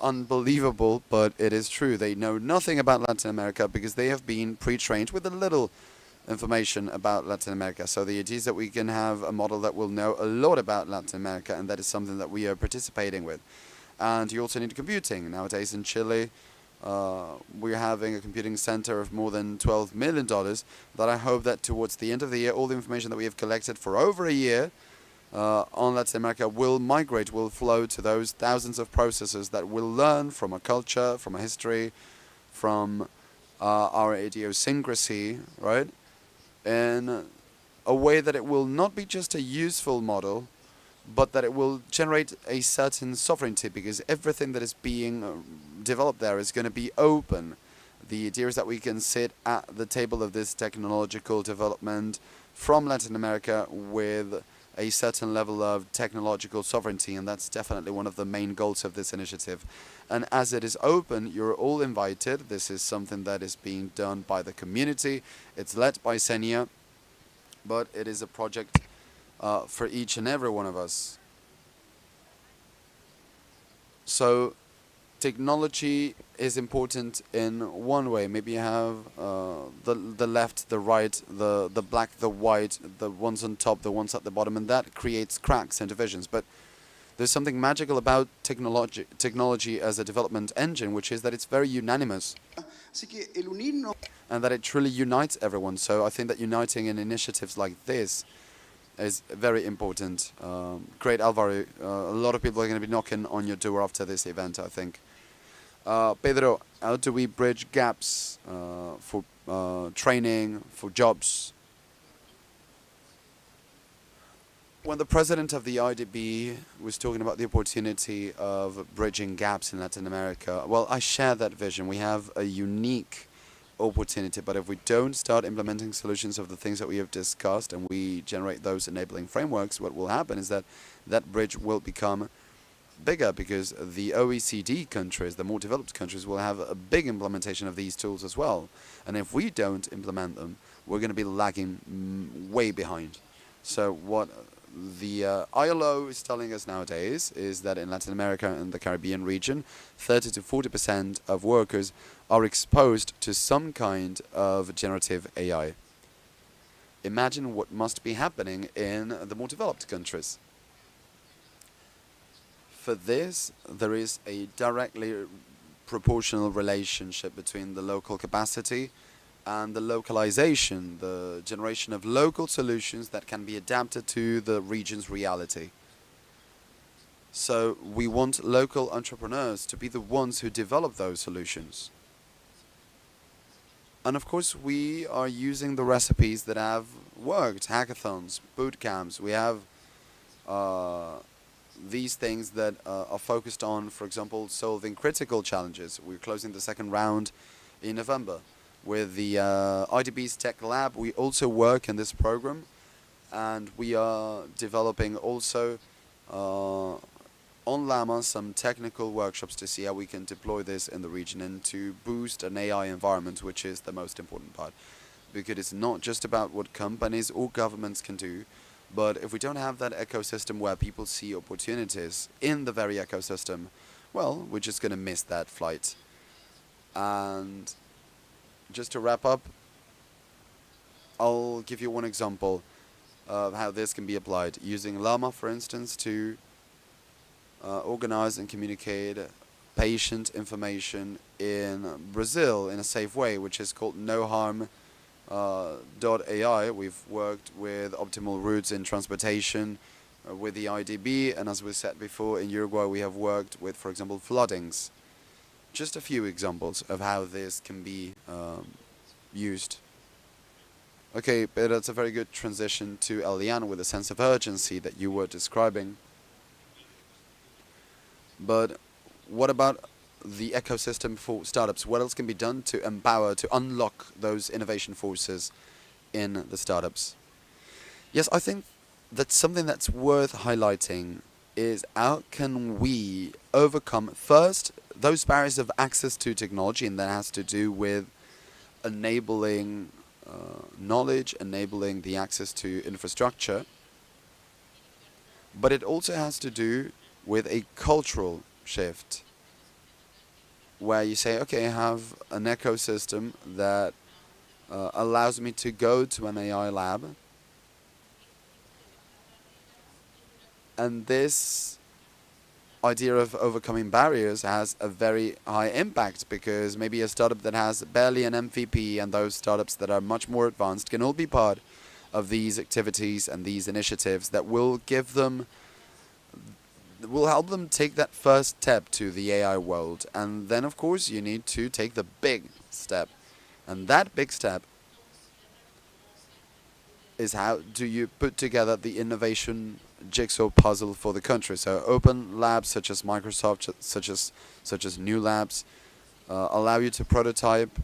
Unbelievable, but it is true. They know nothing about Latin America because they have been pre-trained with a little information about Latin America. So the idea is that we can have a model that will know a lot about Latin America, and that is something that we are participating with. And you also need computing. Nowadays in Chile, we're having a computing center of more than $12 million that I hope that towards the end of the year, all the information that we have collected for over a year on Latin America will migrate, will flow to those thousands of processors that will learn from a culture, from a history, from our idiosyncrasy, right? In a way that it will not be just a useful model, but that it will generate a certain sovereignty, because everything that is being developed there is going to be open. The idea is that we can sit at the table of this technological development from Latin America with a certain level of technological sovereignty, and that's definitely one of the main goals of this initiative. And as it is open, you're all invited. This is something that is being done by the community. It's led by Senia, but it is a project for each and every one of us. So technology is important in one way. Maybe you have the left, the right, the black, the white, the ones on top, the ones at the bottom, and that creates cracks and divisions. But there's something magical about technology as a development engine, which is that it's very unanimous, and that it truly unites everyone. So I think that uniting in initiatives like this is very important. Great, Alvaro. A lot of people are going to be knocking on your door after this event, I think. Pedro, how do we bridge gaps for training, for jobs? When the president of the IDB was talking about the opportunity of bridging gaps in Latin America, well, I share that vision. We have a unique opportunity, but if we don't start implementing solutions of the things that we have discussed and we generate those enabling frameworks, what will happen is that that bridge will become bigger because the OECD countries, the more developed countries, will have a big implementation of these tools as well. And if we don't implement them, we're going to be lagging way behind. So what the ILO is telling us nowadays is that in Latin America and the Caribbean region, 30 to 40% of workers are exposed to some kind of generative AI. Imagine what must be happening in the more developed countries. For this, there is a directly proportional relationship between the local capacity and the localization, the generation of local solutions that can be adapted to the region's reality. So we want local entrepreneurs to be the ones who develop those solutions. And of course, we are using the recipes that have worked, hackathons, boot camps. We have these things that are focused on, for example, solving critical challenges. We're closing the second round in November. With the IDB's Tech Lab, we also work in this program, and we are developing also on Llama some technical workshops to see how we can deploy this in the region and to boost an AI environment, which is the most important part. Because it's not just about what companies or governments can do, but if we don't have that ecosystem where people see opportunities in the very ecosystem, well, we're just going to miss that flight. And just to wrap up, I'll give you one example of how this can be applied. Using Llama, for instance, to organize and communicate patient information in Brazil in a safe way, which is called noharm.ai. We've worked with optimal routes in transportation with the IDB, and as we said before, in Uruguay we have worked with, for example, floodings. Just a few examples of how this can be used. Okay, but that's a very good transition to Eliane with a sense of urgency that you were describing. But what about the ecosystem for startups? What else can be done to empower, to unlock those innovation forces in the startups? Yes, I think that something that's worth highlighting is how can we overcome, first, those barriers of access to technology, and that has to do with enabling knowledge, enabling the access to infrastructure. But it also has to do with a cultural shift, where you say, okay, I have an ecosystem that allows me to go to an AI lab, and this idea of overcoming barriers has a very high impact, because maybe a startup that has barely an MVP and those startups that are much more advanced can all be part of these activities and these initiatives that will give them, will help them take that first step to the AI world. And then, of course, you need to take the big step. And that big step is how do you put together the innovation jigsaw puzzle for the country. So open labs such as Microsoft, such as new labs, allow you to prototype,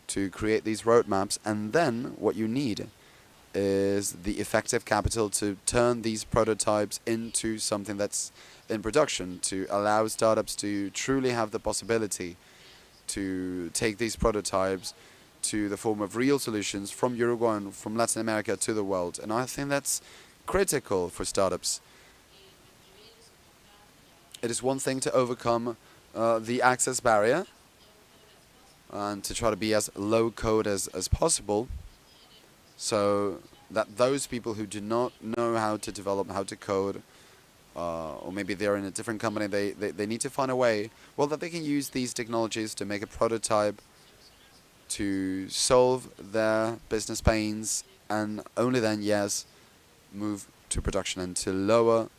to create these roadmaps, and then what you need is the effective capital to turn these prototypes into something that's in production, to allow startups to truly have the possibility to take these prototypes to the form of real solutions from Uruguay and from Latin America to the world. And I think that's critical for startups. It is one thing to overcome the access barrier and to try to be as low code as possible, so that those people who do not know how to develop, how to code, or maybe they're in a different company, they need to find a way, well, that they can use these technologies to make a prototype, to solve their business pains, and only then, yes, move to production and to lower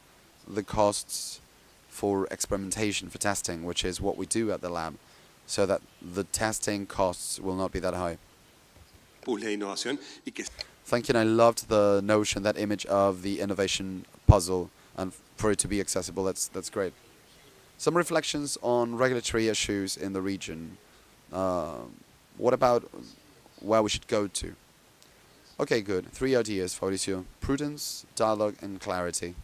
the costs for experimentation, for testing, which is what we do at the lab, so that the testing costs will not be that high. Thank you, and I loved the notion, that image of the innovation puzzle, and for it to be accessible, that's great. Some reflections on regulatory issues in the region. What about where we should go to? Okay, good. 3 ideas, Fabricio. Prudence, dialogue, and clarity.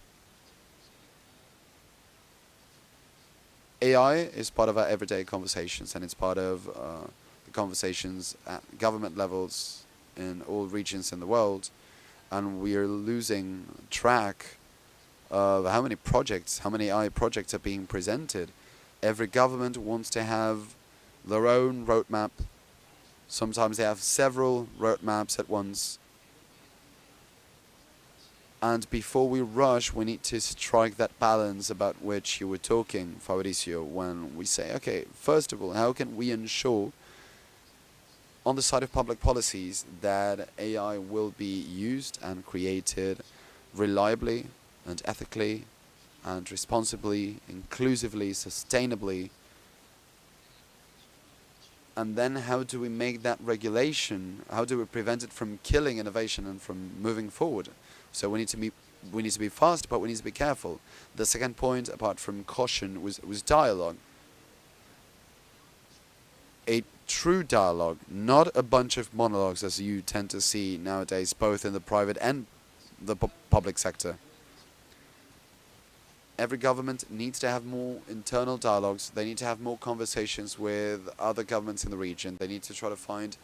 AI is part of our everyday conversations, and it's part of the conversations at government levels in all regions in the world, and we are losing track of how many AI projects are being presented. Every government wants to have their own roadmap. Sometimes they have several roadmaps at once. And before we rush, we need to strike that balance about which you were talking, Fabricio, when we say, okay, first of all, how can we ensure on the side of public policies that AI will be used and created reliably and ethically and responsibly, inclusively, sustainably? And then how do we make that regulation, how do we prevent it from killing innovation and from moving forward? So we need to be fast, but we need to be careful. The second point, apart from caution, was dialogue. A true dialogue, not a bunch of monologues as you tend to see nowadays, both in the private and the public sector. Every government needs to have more internal dialogues. They need to have more conversations with other governments in the region. They need to try to find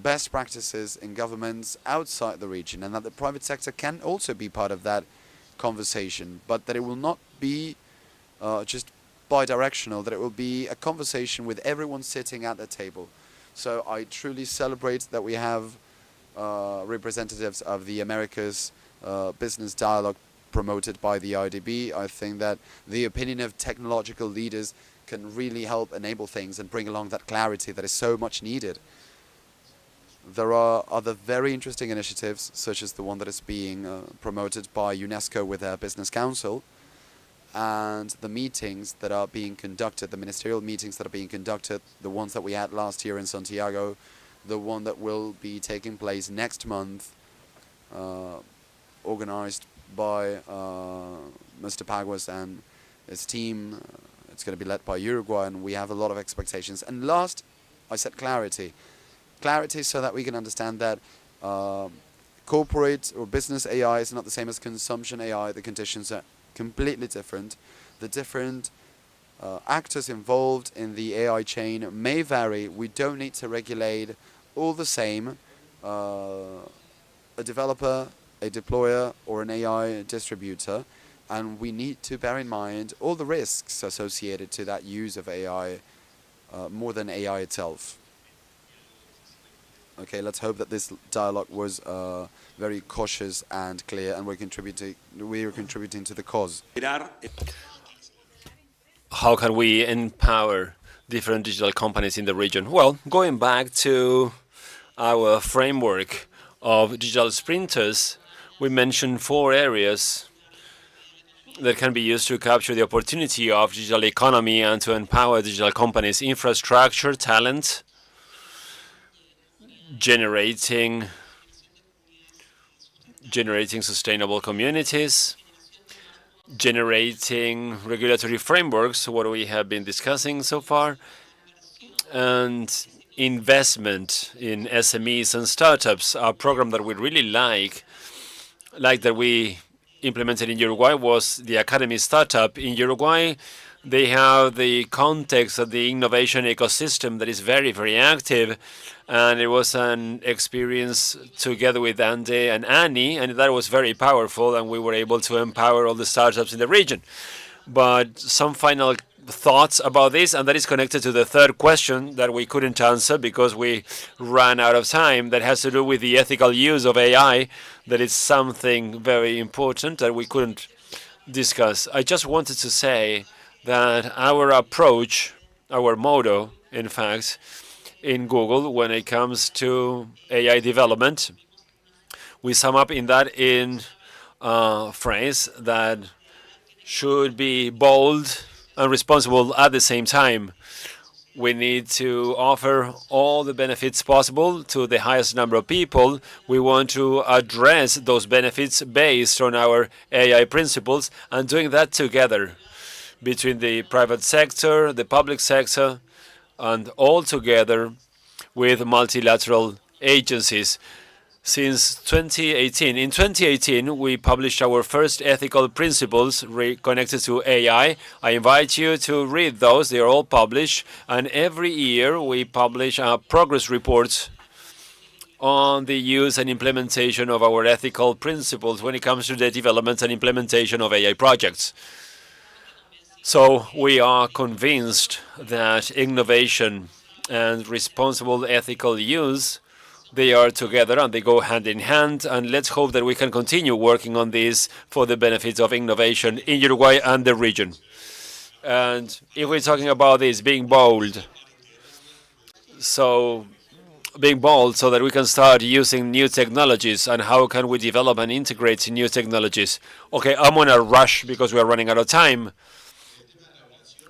best practices in governments outside the region, and that the private sector can also be part of that conversation, but that it will not be just bi-directional, that it will be a conversation with everyone sitting at the table. So I truly celebrate that we have representatives of the Americas business dialogue promoted by the IDB. I think that the opinion of technological leaders can really help enable things and bring along that clarity that is so much needed. There are other very interesting initiatives, such as the one that is being promoted by UNESCO with their Business Council, and the meetings that are being conducted, the ministerial meetings that are being conducted, the ones that we had last year in Santiago, the one that will be taking place next month, organized by Mr. Paguas and his team. It's going to be led by Uruguay, and we have a lot of expectations. And last, I said clarity. Clarity so that we can understand that corporate or business AI is not the same as consumption AI. The conditions are completely different. The different actors involved in the AI chain may vary. We don't need to regulate all the same. A developer, a deployer, or an AI distributor, and we need to bear in mind all the risks associated to that use of AI, more than AI itself. Okay, let's hope that this dialogue was very cautious and clear, and we're contributing to the cause. How can we empower different digital companies in the region? Well, going back to our framework of digital sprinters, we mentioned 4 areas that can be used to capture the opportunity of digital economy and to empower digital companies: infrastructure, talent, generating sustainable communities, generating regulatory frameworks, what we have been discussing so far, and investment in SMEs and startups. A program that we really like that we implemented in Uruguay was the Academy Startup. In Uruguay, they have the context of the innovation ecosystem that is very, very active. And it was an experience together with Ande and Annie, and that was very powerful, and we were able to empower all the startups in the region. But some final thoughts about this, and that is connected to the third question that we couldn't answer because we ran out of time, that has to do with the ethical use of AI. That is something very important that we couldn't discuss. I just wanted to say that our approach, our motto, in fact, in Google, when it comes to AI development, we sum up in that phrase that should be bold and responsible at the same time. We need to offer all the benefits possible to the highest number of people. We want to address those benefits based on our AI principles, and doing that together between the private sector, the public sector, and all together with multilateral agencies. since 2018. In 2018, we published our first ethical principles connected to AI. I invite you to read those. They are all published. And every year, we publish progress reports on the use and implementation of our ethical principles when it comes to the development and implementation of AI projects. So we are convinced that innovation and responsible ethical use, they are together and they go hand in hand, and let's hope that we can continue working on this for the benefit of innovation in Uruguay and the region. And if we're talking about this, being bold so that we can start using new technologies, and how can we develop and integrate new technologies. Okay, I'm on a rush because we are running out of time.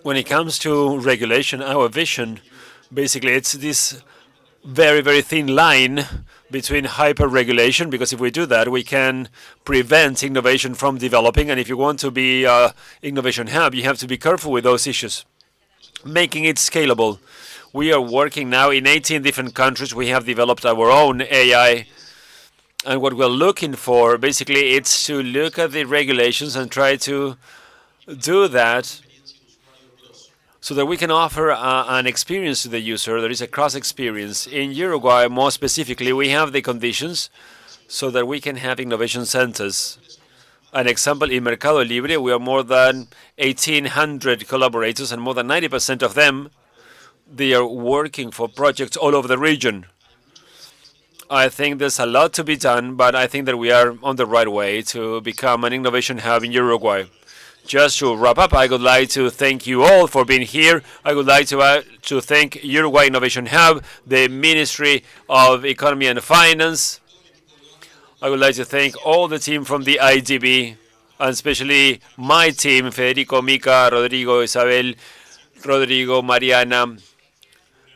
When it comes to regulation, our vision, basically, it's this very, very thin line between hyper-regulation, because if we do that, we can prevent innovation from developing. And if you want to be an innovation hub, you have to be careful with those issues, making it scalable. We are working now in 18 different countries. We have developed our own AI. And what we're looking for, basically, it's to look at the regulations and try to do that so that we can offer an experience to the user. There is a cross-experience. In Uruguay, more specifically, we have the conditions so that we can have innovation centers. An example, in Mercado Libre, we are more than 1,800 collaborators, and more than 90% of them, they are working for projects all over the region. I think there's a lot to be done, but I think that we are on the right way to become an innovation hub in Uruguay. Just to wrap up, I would like to thank you all for being here. I would like to thank Uruguay Innovation Hub, the Ministry of Economy and Finance. I would like to thank all the team from the IDB, and especially my team, Federico, Mica, Rodrigo, Isabel, Rodrigo, Mariana.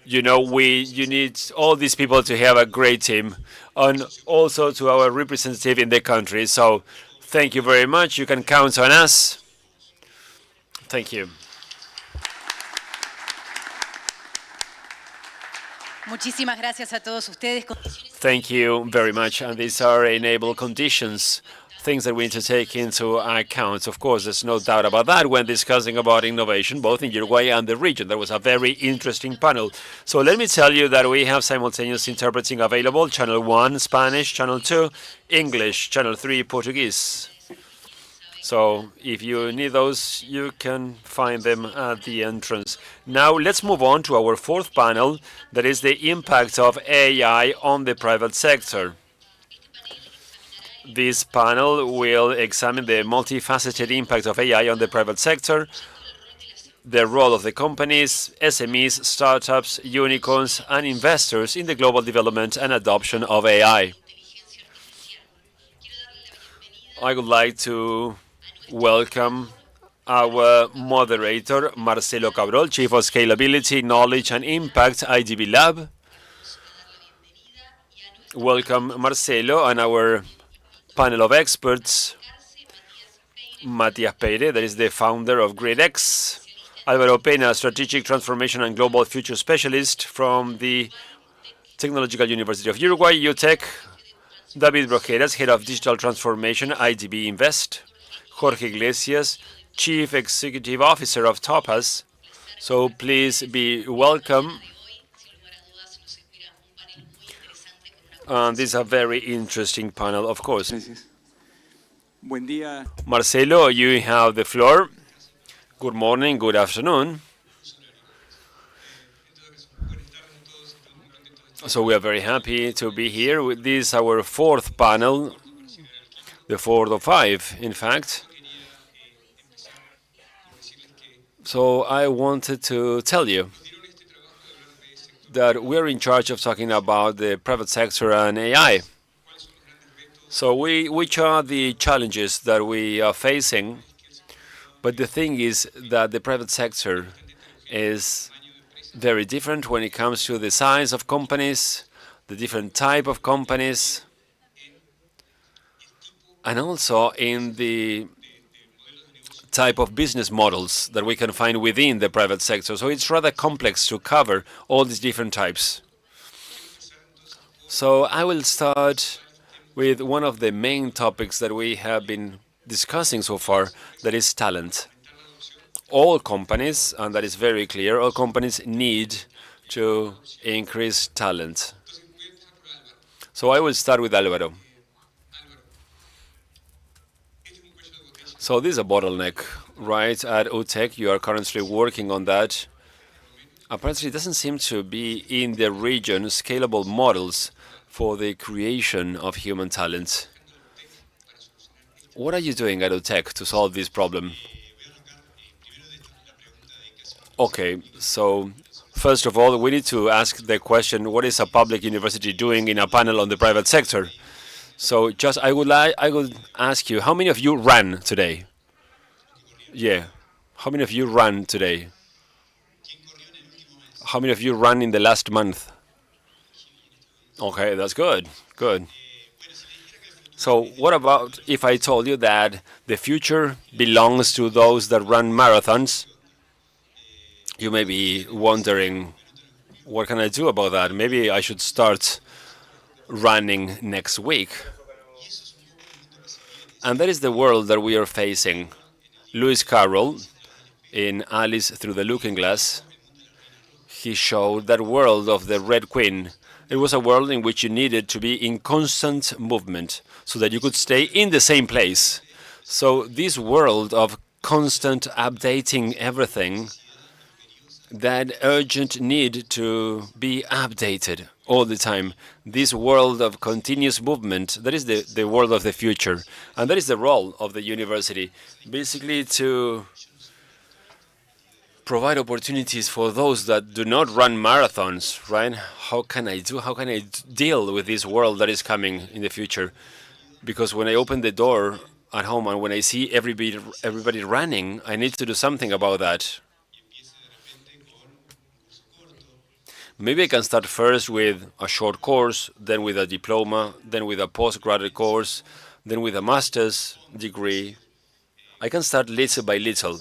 You know, you need all these people to have a great team, and also to our representative in the country. So thank you very much. You can count on us. Thank you. Muchísimas gracias a todos ustedes. Thank you very much. And these are enable conditions, things that we need to take into account. Of course, there's no doubt about that when discussing about innovation, both in Uruguay and the region. That was a very interesting panel. So let me tell you that we have simultaneous interpreting available. Channel 1, Spanish. Channel 2, English. Channel 3, Portuguese. So if you need those, you can find them at the entrance. Now let's move on to our fourth panel, that is the impact of AI on the private sector. This panel will examine the multifaceted impact of AI on the private sector, the role of the companies, SMEs, startups, unicorns, and investors in the global development and adoption of AI. I would like to welcome our moderator, Marcelo Cabrol, Chief of Scalability, Knowledge, and Impact, IDB Lab. Welcome, Marcelo, and our panel of experts, Matias Peire, that is the founder of GridX, Álvaro Pena, Strategic Transformation and Global Future Specialist from the Technological University of Uruguay, UTEC, David Brojeras, Head of Digital Transformation, IDB Invest, Jorge Iglesias, Chief Executive Officer of Topaz. So please be welcome. This is a very interesting panel, of course. Marcelo, you have the floor. Good morning, good afternoon. So we are very happy to be here. This is our fourth panel, the fourth of five, in fact. So I wanted to tell you that we're in charge of talking about the private sector and AI. So which are the challenges that we are facing? But the thing is that the private sector is very different when it comes to the size of companies, the different type of companies, and also in the type of business models that we can find within the private sector. So it's rather complex to cover all these different types. So I will start with one of the main topics that we have been discussing so far, that is talent. All companies, and that is very clear, all companies need to increase talent. So I will start with Álvaro. So this is a bottleneck, right? At UTEC, you are currently working on that. Apparently, it doesn't seem to be in the region scalable models for the creation of human talent. What are you doing at UTEC to solve this problem? Okay, so first of all, we need to ask the question, what is a public university doing in a panel on the private sector? So just I would ask you, how many of you ran today? Yeah. How many of you ran today? How many of you ran in the last month? Okay, that's good. Good. So what about if I told you that the future belongs to those that run marathons? You may be wondering, what can I do about that? Maybe I should start running next week. And that is the world that we are facing. Lewis Carroll, in Alice Through the Looking Glass, he showed that world of the Red Queen. It was a world in which you needed to be in constant movement so that you could stay in the same place. So this world of constant updating everything, that urgent need to be updated all the time, this world of continuous movement, that is the world of the future. And that is the role of the university, basically to provide opportunities for those that do not run marathons, right? How can I deal with this world that is coming in the future? Because when I open the door at home and when I see everybody running, I need to do something about that. Maybe I can start first with a short course, then with a diploma, then with a postgraduate course, then with a master's degree. I can start little by little.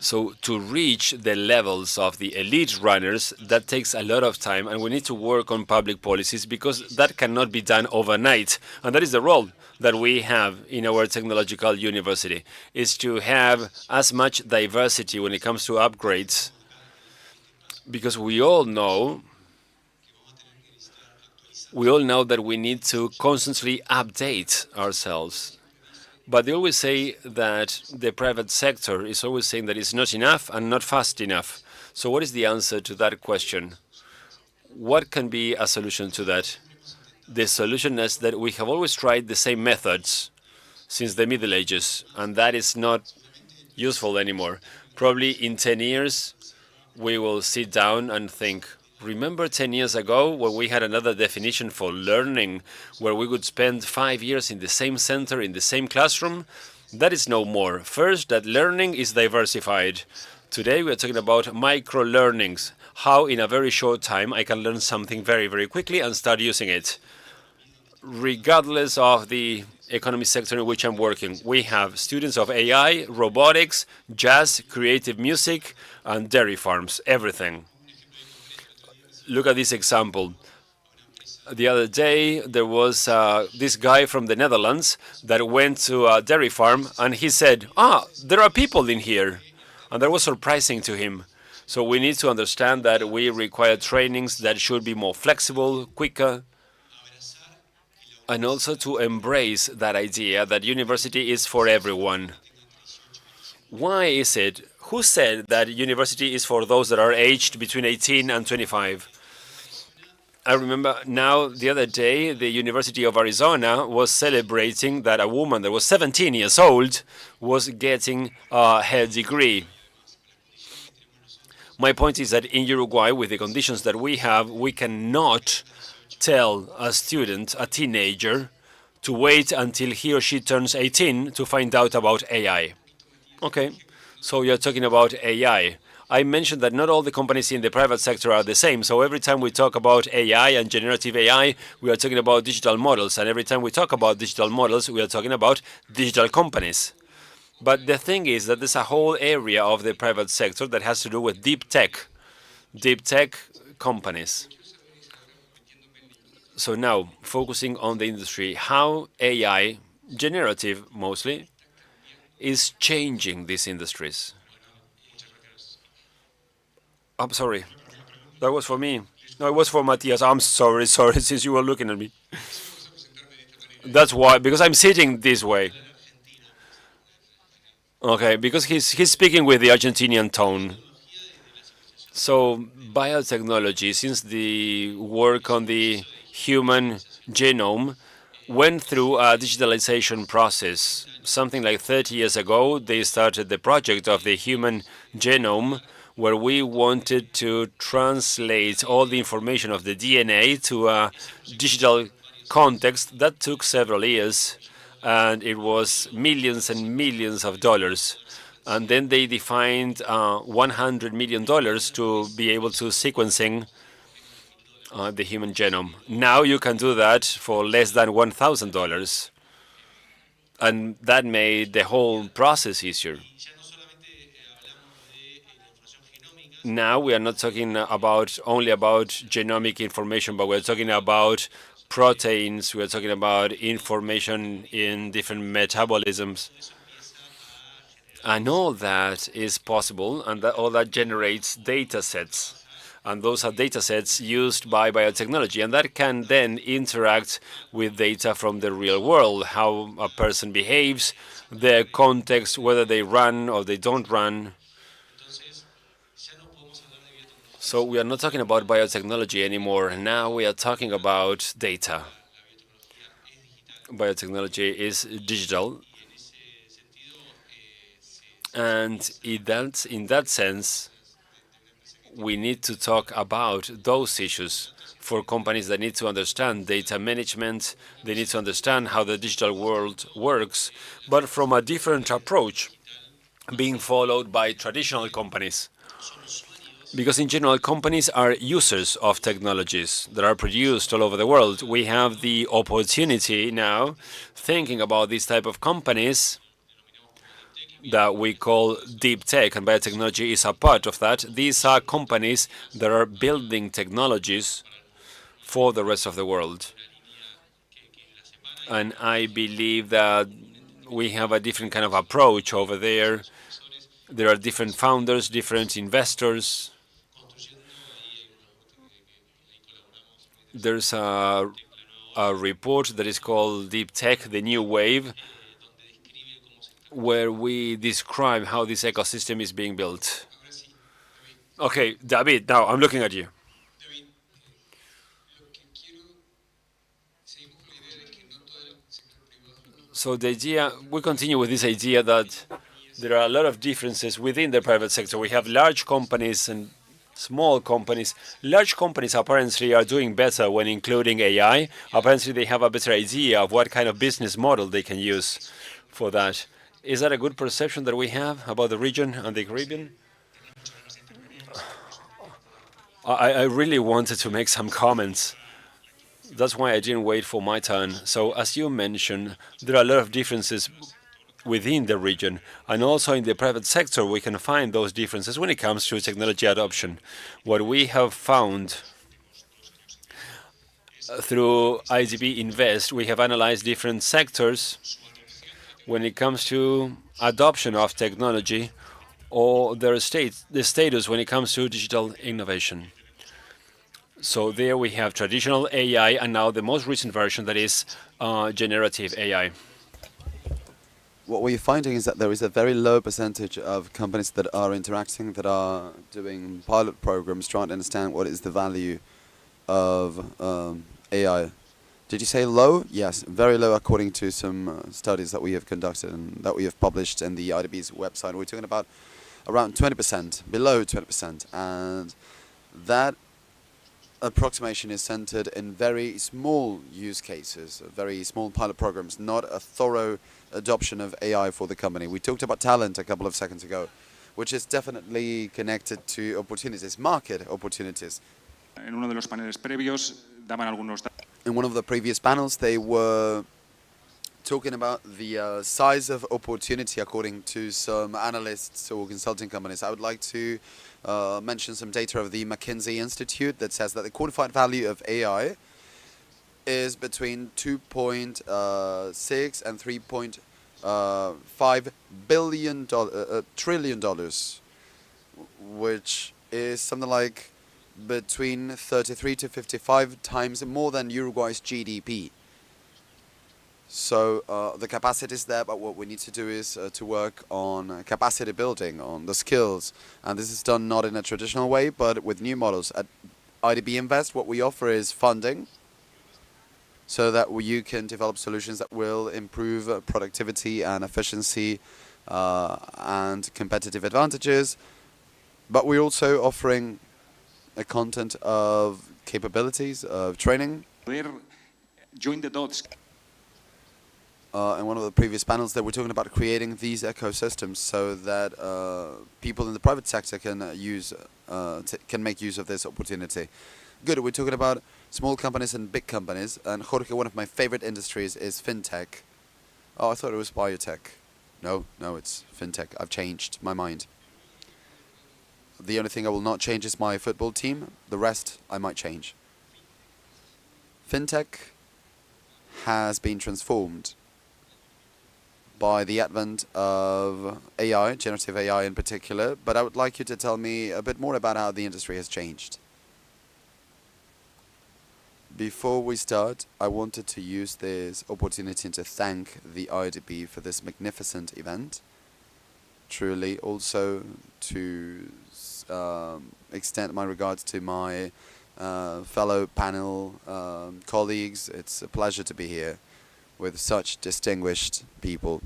So to reach the levels of the elite runners, that takes a lot of time, and we need to work on public policies because that cannot be done overnight. And that is the role that we have in our technological university, is to have as much diversity when it comes to upgrades, because we all know that we need to constantly update ourselves. But they always say that the private sector is always saying that it's not enough and not fast enough. So what is the answer to that question? What can be a solution to that? The solution is that we have always tried the same methods since the Middle Ages, and that is not useful anymore. Probably in 10 years, we will sit down and think, remember 10 years ago when we had another definition for learning, where we would spend 5 years in the same center, in the same classroom? That is no more. First, that learning is diversified. Today we are talking about micro-learnings, how in a very short time I can learn something very, very quickly and start using it. Regardless of the economic sector in which I'm working, we have students of AI, robotics, jazz, creative music, and dairy farms, everything. Look at this example. The other day, there was this guy from the Netherlands that went to a dairy farm, and he said, there are people in here. And that was surprising to him. So we need to understand that we require trainings that should be more flexible, quicker, and also to embrace that idea that university is for everyone. Why is it? Who said that university is for those that are aged between 18 and 25? I remember now, the other day, the University of Arizona was celebrating that a woman that was 17 years old was getting her degree. My point is that in Uruguay, with the conditions that we have, we cannot tell a student, a teenager, to wait until he or she turns 18 to find out about AI. Okay, so you're talking about AI. I mentioned that not all the companies in the private sector are the same. So every time we talk about AI and generative AI, we are talking about digital models. And every time we talk about digital models, we are talking about digital companies. But the thing is that there's a whole area of the private sector that has to do with deep tech companies. So now, focusing on the industry, how AI, generative mostly, is changing these industries. I'm sorry, that was for me. No, it was for Matthias. I'm sorry, since you were looking at me. That's why, because I'm sitting this way. Okay, because he's speaking with the Argentinian tone. So biotechnology, since the work on the human genome went through a digitalization process. Something like 30 years ago, they started the project of the human genome, where we wanted to translate all the information of the DNA to a digital context. That took several years, and it was millions and millions of dollars. And then they defined $100 million to be able to sequencing the human genome. Now you can do that for less than $1,000. And that made the whole process easier. Now we are not talking only about genomic information, but we're talking about proteins, we're talking about information in different metabolisms. And all that is possible, and all that generates data sets. And those are data sets used by biotechnology, and that can then interact with data from the real world, how a person behaves, their context, whether they run or they don't run. So we are not talking about biotechnology anymore. Now we are talking about data. Biotechnology is digital. And in that sense, we need to talk about those issues for companies that need to understand data management. They need to understand how the digital world works, but from a different approach being followed by traditional companies. Because in general, companies are users of technologies that are produced all over the world. We have the opportunity now, thinking about these type of companies that we call deep tech, and biotechnology is a part of that. These are companies that are building technologies for the rest of the world. And I believe that we have a different kind of approach over there. There are different founders, different investors. There's a report that is called Deep Tech, the New Wave, where we describe how this ecosystem is being built. Okay, David, now I'm looking at you. So the idea, we continue with this idea that there are a lot of differences within the private sector. We have large companies and small companies. Large companies apparently are doing better when including AI. Apparently they have a better idea of what kind of business model they can use for that. Is that a good perception that we have about the region and the Caribbean? I really wanted to make some comments. That's why I didn't wait for my turn. So as you mentioned, there are a lot of differences within the region, and also in the private sector we can find those differences when it comes to technology adoption. What we have found through IDB Invest, we have analyzed different sectors when it comes to adoption of technology or the status when it comes to digital innovation. So there we have traditional AI and now the most recent version that is generative AI. What we're finding is that there is a very low percentage of companies that are interacting, that are doing pilot programs, trying to understand what is the value of AI. Did you say low? Yes, very low according to some studies that we have conducted and that we have published in the IDB's website. We're talking about around 20%, below 20%. And that approximation is centered in very small use cases, very small pilot programs, not a thorough adoption of AI for the company. We talked about talent a couple of seconds ago, which is definitely connected to opportunities, market opportunities. En uno de los paneles previos daban algunos datos. In one of the previous panels, they were talking about the size of opportunity according to some analysts or consulting companies. I would like to mention some data of the McKinsey Institute that says that the quantified value of AI is between 2.6 and 3.5 trillion dollars, which is something like between 33 to 55 times more than Uruguay's GDP. So the capacity is there, but what we need to do is to work on capacity building, on the skills. And this is done not in a traditional way, but with new models. At IDB Invest, what we offer is funding, so that you can develop solutions that will improve productivity and efficiency and competitive advantages. But we're also offering a content of capabilities, of training. Join the dots. In one of the previous panels, they were talking about creating these ecosystems so that people in the private sector can can make use of this opportunity. Good. We're talking about small companies and big companies. And Jorge, one of my favorite industries is fintech. Oh, I thought it was biotech. No, it's fintech. I've changed my mind. The only thing I will not change is my football team. The rest I might change. Fintech has been transformed by the advent of AI, generative AI in particular, but I would like you to tell me a bit more about how the industry has changed. Before we start, I wanted to use this opportunity to thank the IDB for this magnificent event. Truly, also to extend my regards to my fellow panel colleagues. It's a pleasure to be here with such distinguished people.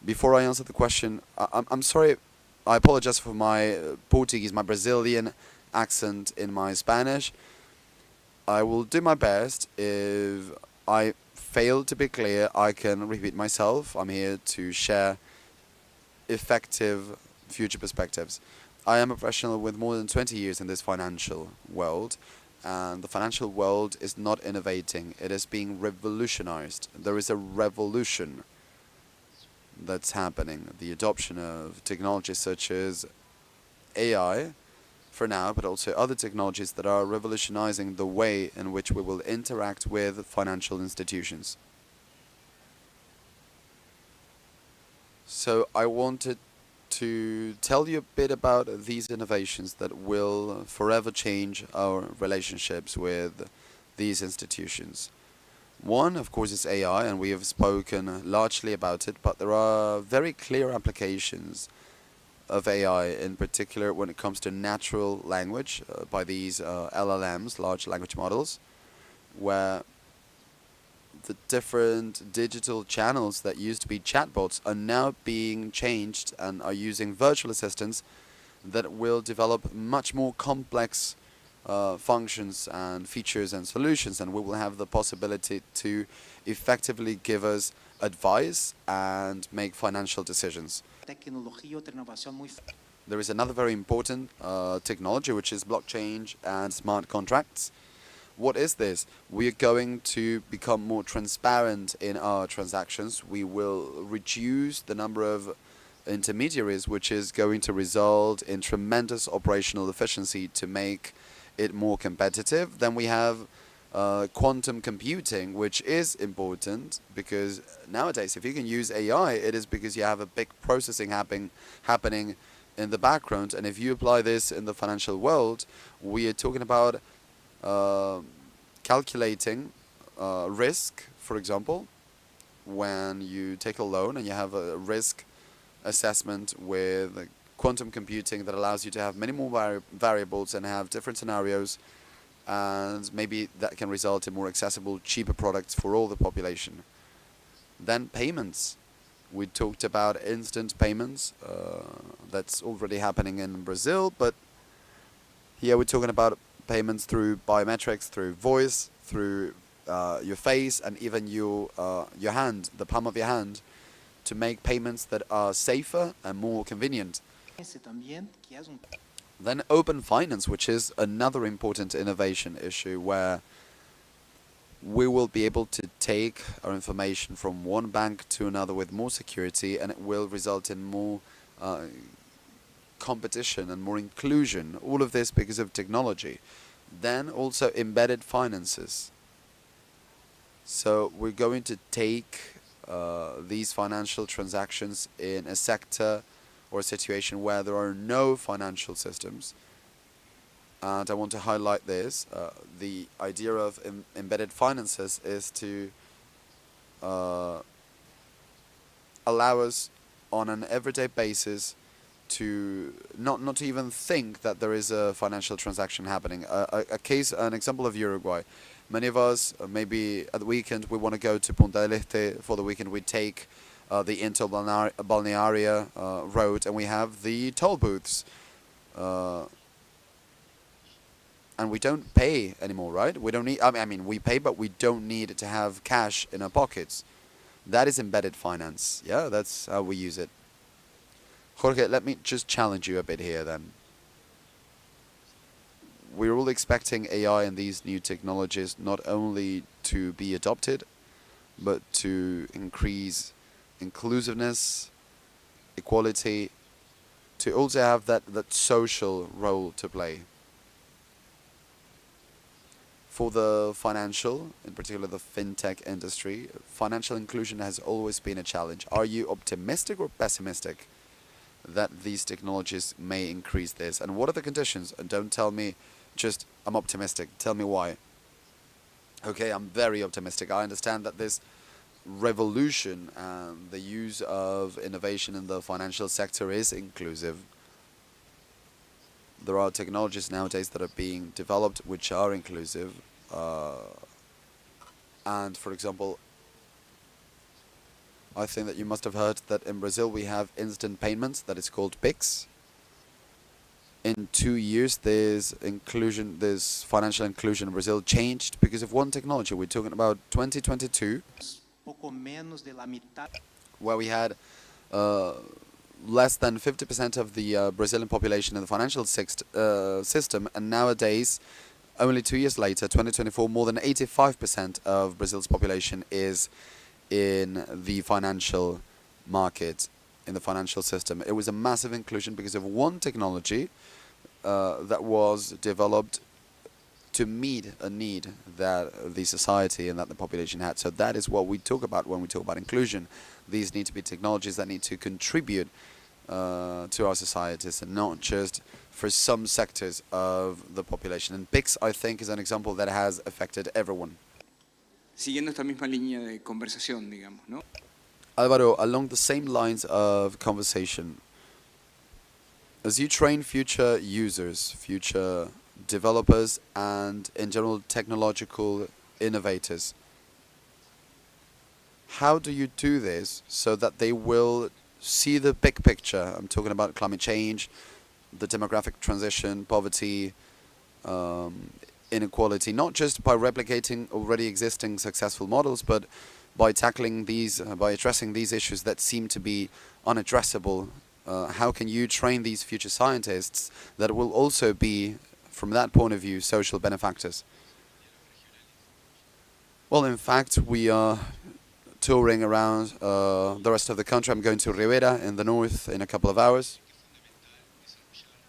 Before I answer the question, I'm sorry, I apologize for my Portuguese, my Brazilian accent in my Spanish. I will do my best. If I fail to be clear, I can repeat myself. I'm here to share effective future perspectives. I am a professional with more than 20 years in this financial world, and the financial world is not innovating. It is being revolutionized. There is a revolution that's happening. The adoption of technologies such as AI for now, but also other technologies that are revolutionizing the way in which we will interact with financial institutions. So I wanted to tell you a bit about these innovations that will forever change our relationships with these institutions. One, of course, is AI, and we have spoken largely about it, but there are very clear applications of AI, in particular when it comes to natural language by these LLMs, large language models, where the different digital channels that used to be chatbots are now being changed and are using virtual assistants that will develop much more complex functions and features and solutions, and we will have the possibility to effectively give us advice and make financial decisions. There is another very important technology, which is blockchain and smart contracts. What is this? We are going to become more transparent in our transactions. We will reduce the number of intermediaries, which is going to result in tremendous operational efficiency to make it more competitive. Then we have quantum computing, which is important because nowadays, if you can use AI, it is because you have a big processing happening in the background. And if you apply this in the financial world, we are talking about calculating risk, for example, when you take a loan and you have a risk assessment with quantum computing that allows you to have many more variables and have different scenarios, and maybe that can result in more accessible, cheaper products for all the population. Then payments. We talked about instant payments. That's already happening in Brazil, but here we're talking about payments through biometrics, through voice, through your face, and even your hand, the palm of your hand, to make payments that are safer and more convenient. Then open finance, which is another important innovation issue where we will be able to take our information from one bank to another with more security, and it will result in more competition and more inclusion. All of this because of technology. Then also embedded finances. So we're going to take these financial transactions in a sector or a situation where there are no financial systems. And I want to highlight this. The idea of embedded finances is to allow us on an everyday basis to not to even think that there is a financial transaction happening. An example of Uruguay. Many of us, maybe at the weekend, we want to go to Punta del Este for the weekend. We take the Balnearia road, and we have the toll booths. And we don't pay anymore, right? We don't need. I mean, we pay, but we don't need to have cash in our pockets. That is embedded finance. Yeah, that's how we use it. Jorge, let me just challenge you a bit here then. We're all expecting AI and these new technologies not only to be adopted, but to increase inclusiveness, equality, to also have that social role to play. For the financial, in particular the fintech industry, financial inclusion has always been a challenge. Are you optimistic or pessimistic that these technologies may increase this? And what are the conditions? And don't tell me just, I'm optimistic. Tell me why. Okay, I'm very optimistic. I understand that this revolution and the use of innovation in the financial sector is inclusive. There are technologies nowadays that are being developed which are inclusive. And for example, I think that you must have heard that in Brazil we have instant payments that is called Pix. In 2 years, this financial inclusion in Brazil changed because of one technology. We're talking about 2022, where we had less than 50% of the Brazilian population in the financial system, and nowadays, only 2 years later, 2024, more than 85% of Brazil's population is in the financial market, in the financial system. It was a massive inclusion because of one technology that was developed to meet a need that the society and that the population had. So that is what we talk about when we talk about inclusion. These need to be technologies that need to contribute to our societies and not just for some sectors of the population. And PIX, I think, is an example that has affected everyone. Siguiendo esta misma línea de conversación, digamos, ¿no? Alvaro, along the same lines of conversation, as you train future users, future developers, and in general technological innovators, how do you do this so that they will see the big picture? I'm talking about climate change, the demographic transition, poverty, inequality, not just by replicating already existing successful models, but by tackling these, by addressing these issues that seem to be unaddressable. How can you train these future scientists that will also be, from that point of view, social benefactors? Well, in fact, we are touring around the rest of the country. I'm going to Rivera in the north in a couple of hours.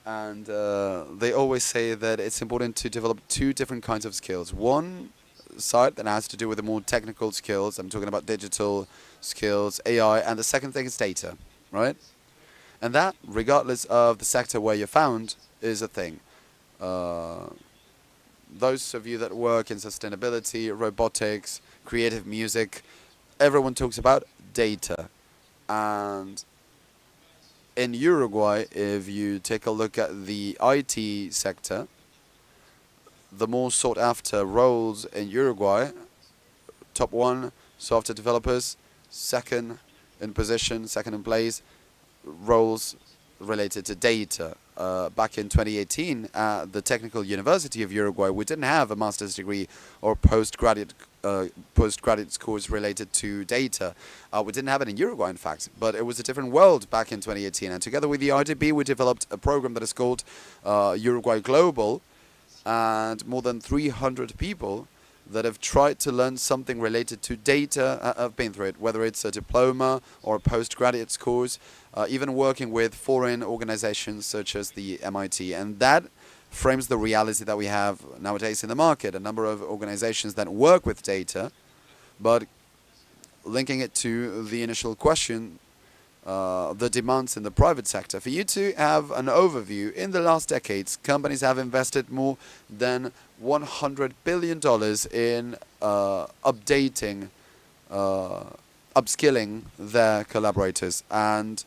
And they always say that it's important to develop two different kinds of skills. One side that has to do with the more technical skills. I'm talking about digital skills, AI, and the second thing is data, right? And that, regardless of the sector where you're found, is a thing. Those of you that work in sustainability, robotics, creative music, everyone talks about data. And in Uruguay, if you take a look at the IT sector, the more sought after roles in Uruguay, top one, software developers, second in position, second in place, roles related to data. Back in 2018, at the Technical University of Uruguay, we didn't have a master's degree or postgraduate course related to data. We didn't have it in Uruguay, in fact, but it was a different world back in 2018. And together with the IDB, we developed a program that is called Uruguay Global, and more than 300 people that have tried to learn something related to data have been through it, whether it's a diploma or a postgraduate course, even working with foreign organizations such as the MIT. And that frames the reality that we have nowadays in the market. A number of organizations that work with data, but linking it to the initial question, the demands in the private sector. For you to have an overview, in the last decades, companies have invested more than $100 billion in updating, upskilling their collaborators. And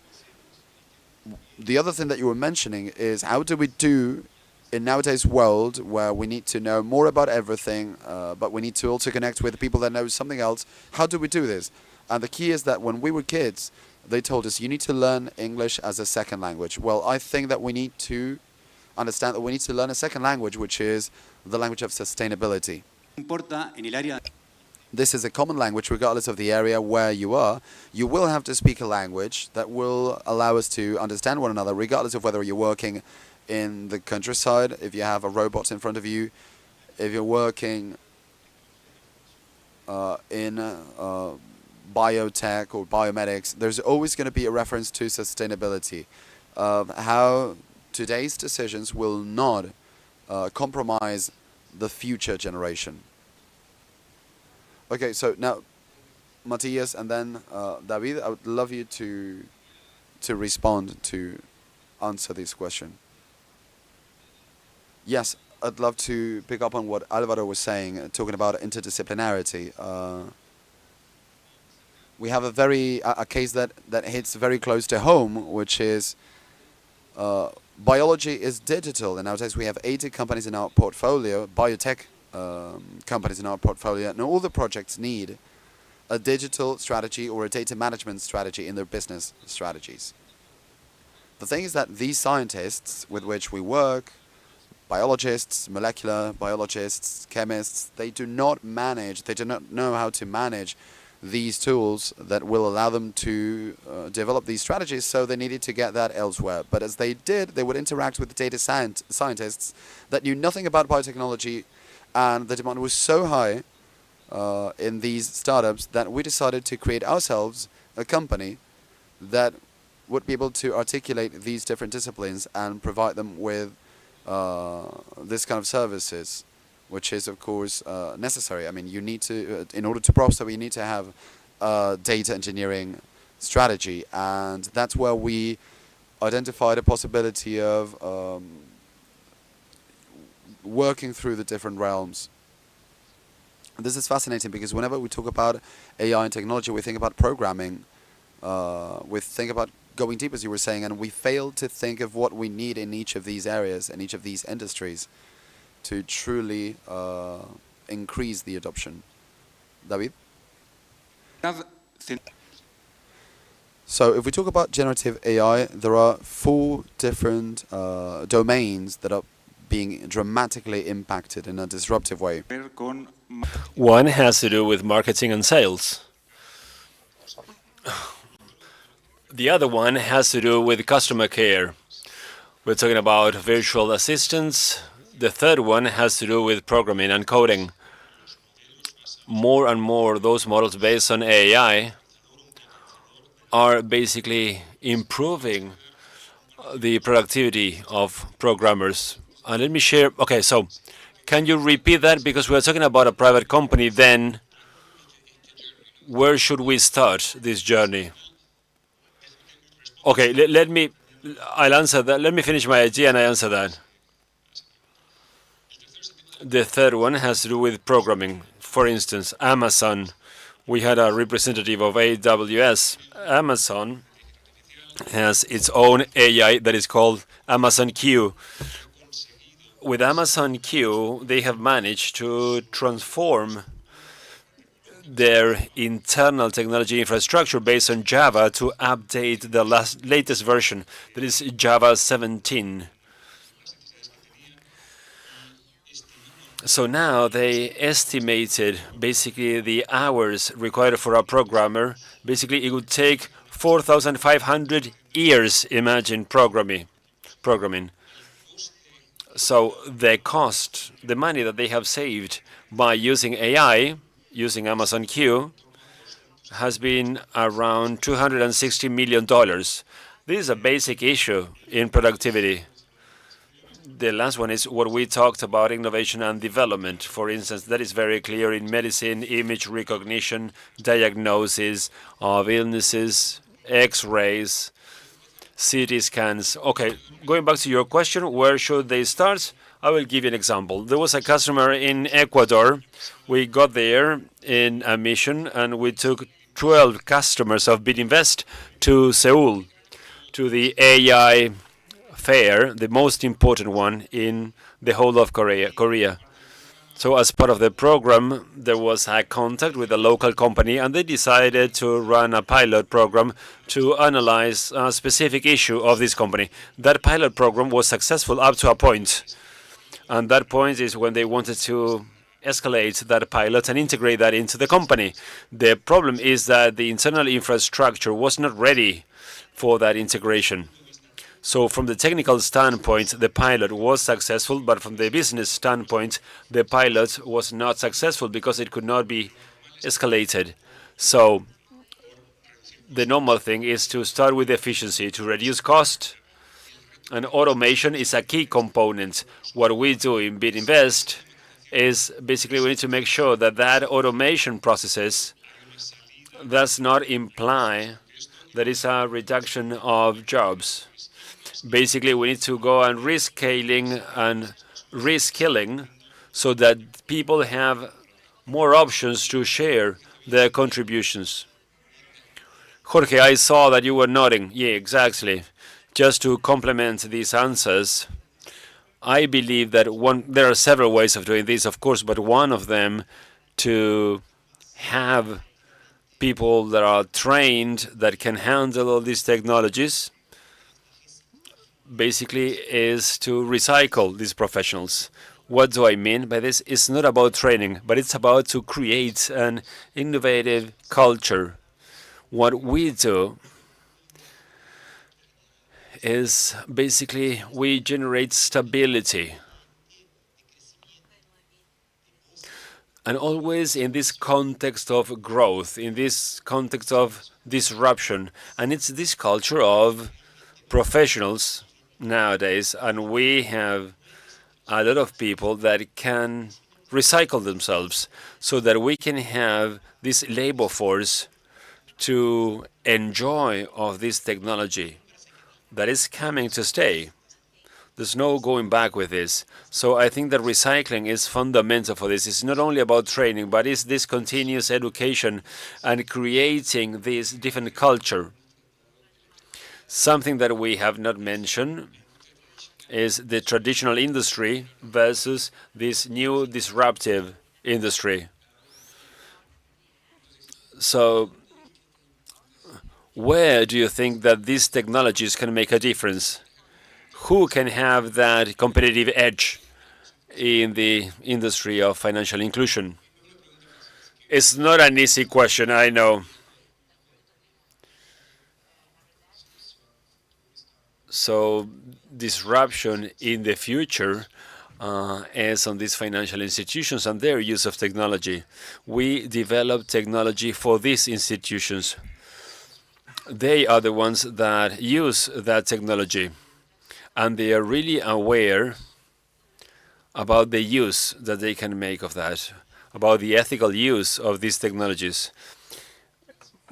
the other thing that you were mentioning is, how do we do in nowadays world where we need to know more about everything, but we need to also connect with people that know something else? How do we do this? And the key is that when we were kids, they told us you need to learn English as a second language. Well, I think that we need to understand that we need to learn a second language, which is the language of sustainability. This is a common language regardless of the area where you are. You will have to speak a language that will allow us to understand one another, regardless of whether you're working in the countryside, if you have a robot in front of you, if you're working in biotech or biomedics. There's always going to be a reference to sustainability, how today's decisions will not compromise the future generation. Okay, so now Matthias and then David, I would love you to respond, to answer this question. Yes, I'd love to pick up on what Alvaro was saying, talking about interdisciplinarity. We have a case that hits very close to home, which is biology is digital, and nowadays we have 80 companies in our portfolio, biotech companies in our portfolio, and all the projects need a digital strategy or a data management strategy in their business strategies. The thing is that these scientists with which we work, biologists, molecular biologists, chemists, they do not know how to manage these tools that will allow them to develop these strategies, so they needed to get that elsewhere. But as they did, they would interact with data scientists that knew nothing about biotechnology, and the demand was so high in these startups that we decided to create ourselves a company that would be able to articulate these different disciplines and provide them with this kind of services, which is, of course, necessary. I mean, you need to, in order to prosper, you need to have a data engineering strategy, and that's where we identified a possibility of working through the different realms. And this is fascinating because whenever we talk about AI and technology, we think about programming, we think about going deep, as you were saying, and we fail to think of what we need in each of these areas and each of these industries to truly increase the adoption. David? So if we talk about generative AI, there are 4 different domains that are being dramatically impacted in a disruptive way. One has to do with marketing and sales. The other one has to do with customer care. We're talking about virtual assistants. The third one has to do with programming and coding. More and more, those models based on AI are basically improving the productivity of programmers. And let me share, okay, so can you repeat that? Because we're talking about a private company, then where should we start this journey? Okay, I'll answer that. Let me finish my idea and I answer that. The third one has to do with programming. For instance, Amazon. We had a representative of AWS. Amazon has its own AI that is called Amazon Q. With Amazon Q, they have managed to transform their internal technology infrastructure based on Java to update the latest version, that is Java 17. So now they estimated basically the hours required for a programmer. Basically, it would take 4,500 years, imagine, programming. So the cost, the money that they have saved by using AI, using Amazon Q, has been around $260 million. This is a basic issue in productivity. the last one is what we talked about, innovation and development. For instance, that is very clear in medicine, image recognition, diagnosis of illnesses, X-rays, CT scans. Okay, going back to your question, where should they start? I will give you an example. There was a customer in Ecuador. We got there in a mission, and we took 12 customers of Bitinvest to Seoul, to the AI fair, the most important one in the whole of Korea. So as part of the program, there was a contact with a local company, and they decided to run a pilot program to analyze a specific issue of this company. That pilot program was successful up to a point. And that point is when they wanted to escalate that pilot and integrate that into the company. The problem is that the internal infrastructure was not ready for that integration. So from the technical standpoint, the pilot was successful, but from the business standpoint, the pilot was not successful because it could not be escalated. So the normal thing is to start with efficiency, to reduce cost, and automation is a key component. What we do in Bitinvest is basically we need to make sure that that automation processes does not imply that it's a reduction of jobs. Basically, we need to go and rescaling and reskilling so that people have more options to share their contributions. Jorge, I saw that you were nodding. Yeah, exactly. Just to complement these answers, I believe that there are several ways of doing this, of course, but one of them to have people that are trained that can handle all these technologies basically is to recycle these professionals. What do I mean by this? It's not about training, but it's about to create an innovative culture. What we do is basically we generate stability. And always in this context of growth, in this context of disruption. And it's this culture of professionals nowadays, and we have a lot of people that can recycle themselves so that we can have this labor force to enjoy of this technology that is coming to stay. There's no going back with this. So I think that recycling is fundamental for this. It's not only about training, but it's this continuous education and creating this different culture. Something that we have not mentioned is the traditional industry versus this new disruptive industry. So where do you think that these technologies can make a difference? Who can have that competitive edge in the industry of financial inclusion? It's not an easy question, I know. So disruption in the future is on these financial institutions and their use of technology. We develop technology for these institutions. They are the ones that use that technology, and they are really aware about the use that they can make of that, about the ethical use of these technologies.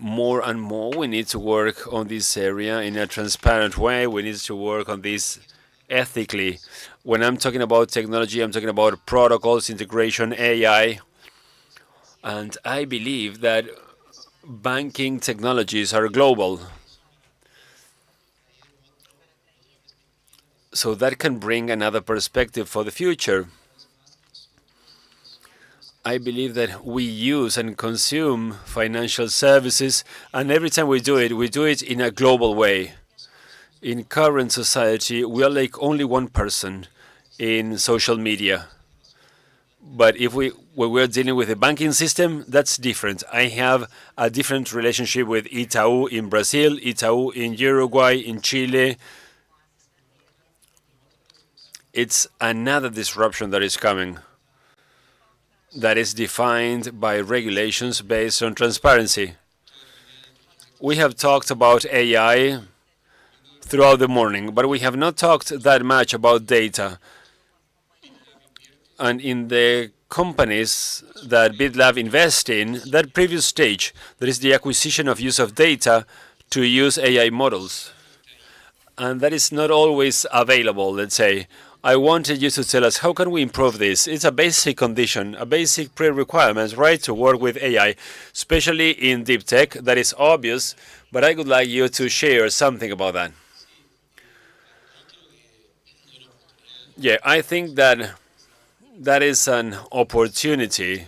More and more, we need to work on this area in a transparent way. We need to work on this ethically. When I'm talking about technology, I'm talking about protocols, integration, AI. And I believe that banking technologies are global. So that can bring another perspective for the future. I believe that we use and consume financial services, and every time we do it in a global way. In current society, we are like only one person in social media. But when we're dealing with the banking system, that's different. I have a different relationship with Itaú in Brazil, Itaú in Uruguay, in Chile. It's another disruption that is coming, that is defined by regulations based on transparency. We have talked about AI throughout the morning, but we have not talked that much about data. And in the companies that BitLab invest in, that previous stage, there is the acquisition of use of data to use AI models. And that is not always available, let's say. I wanted you to tell us, how can we improve this? It's a basic condition, a basic pre-requirement, right, to work with AI, especially in deep tech. That is obvious, but I would like you to share something about that. Yeah, I think that that is an opportunity.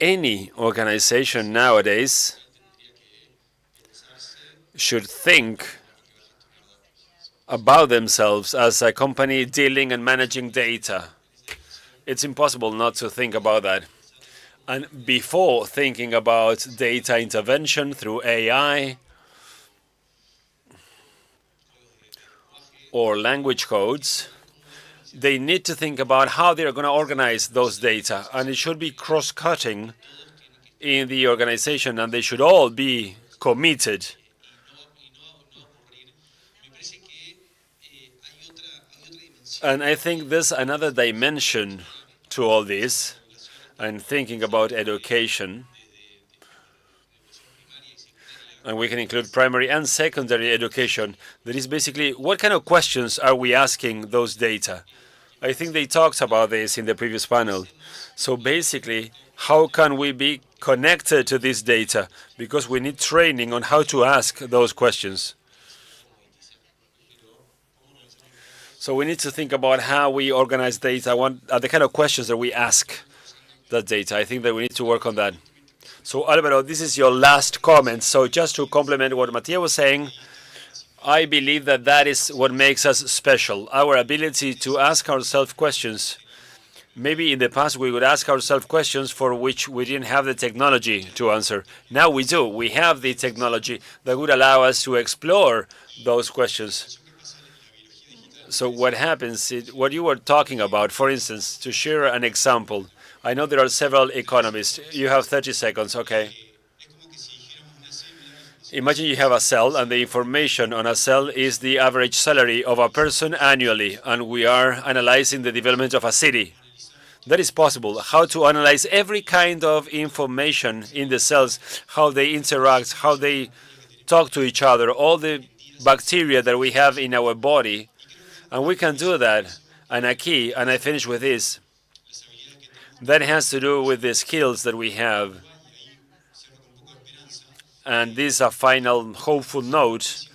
Any organization nowadays should think about themselves as a company dealing and managing data. It's impossible not to think about that. And before thinking about data intervention through AI or language codes, they need to think about how they're going to organize those data. And it should be cross-cutting in the organization, and they should all be committed. And I think there's another dimension to all this, and thinking about education. And we can include primary and secondary education. That is basically, what kind of questions are we asking those data? I think they talked about this in the previous panel. So basically, how can we be connected to this data? Because we need training on how to ask those questions. So we need to think about how we organize data, the kind of questions that we ask that data. I think that we need to work on that. So Alvaro, this is your last comment. So just to complement what Mattia was saying, I believe that that is what makes us special, our ability to ask ourselves questions. Maybe in the past we would ask ourselves questions for which we didn't have the technology to answer. Now we do. We have the technology that would allow us to explore those questions. So what happens, what you were talking about, for instance, to share an example. I know there are several economists. You have 30 seconds, okay. Imagine you have a cell, and the information on a cell is the average salary of a person annually, and we are analyzing the development of a city. That is possible. How to analyze every kind of information in the cells, how they interact, how they talk to each other, all the bacteria that we have in our body. And we can do that. And a key, and I finish with this, that has to do with the skills that we have. And this is a final hopeful note.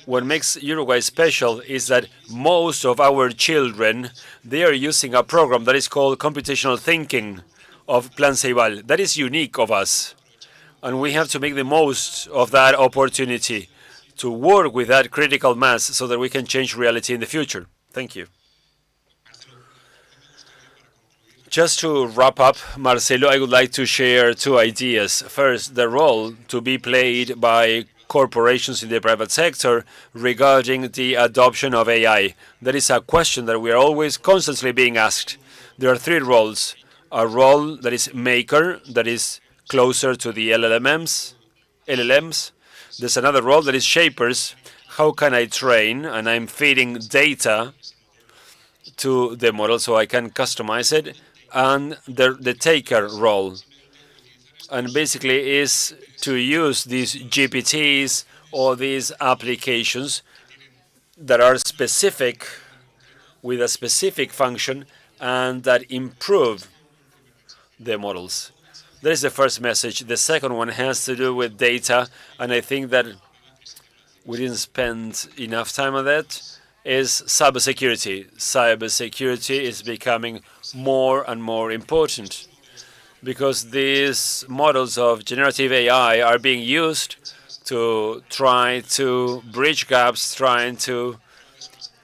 What makes Uruguay special is that most of our children, they are using a program that is called computational thinking of Plan Ceibal. That is unique of us. And we have to make the most of that opportunity to work with that critical mass so that we can change reality in the future. Thank you. Just to wrap up, Marcelo, I would like to share two ideas. First, the role to be played by corporations in the private sector regarding the adoption of AI. That is a question that we are always constantly being asked. There are three roles. A role that is maker, that is closer to the LLMs. There's another role that is shapers. How can I train? And I'm feeding data to the model so I can customize it. And the taker role. And basically is to use these GPTs or these applications that are specific, with a specific function, and that improve the models. That is the first message. The second one has to do with data, and I think that we didn't spend enough time on that, is cybersecurity. Cybersecurity is becoming more and more important because these models of generative AI are being used to try to bridge gaps, trying to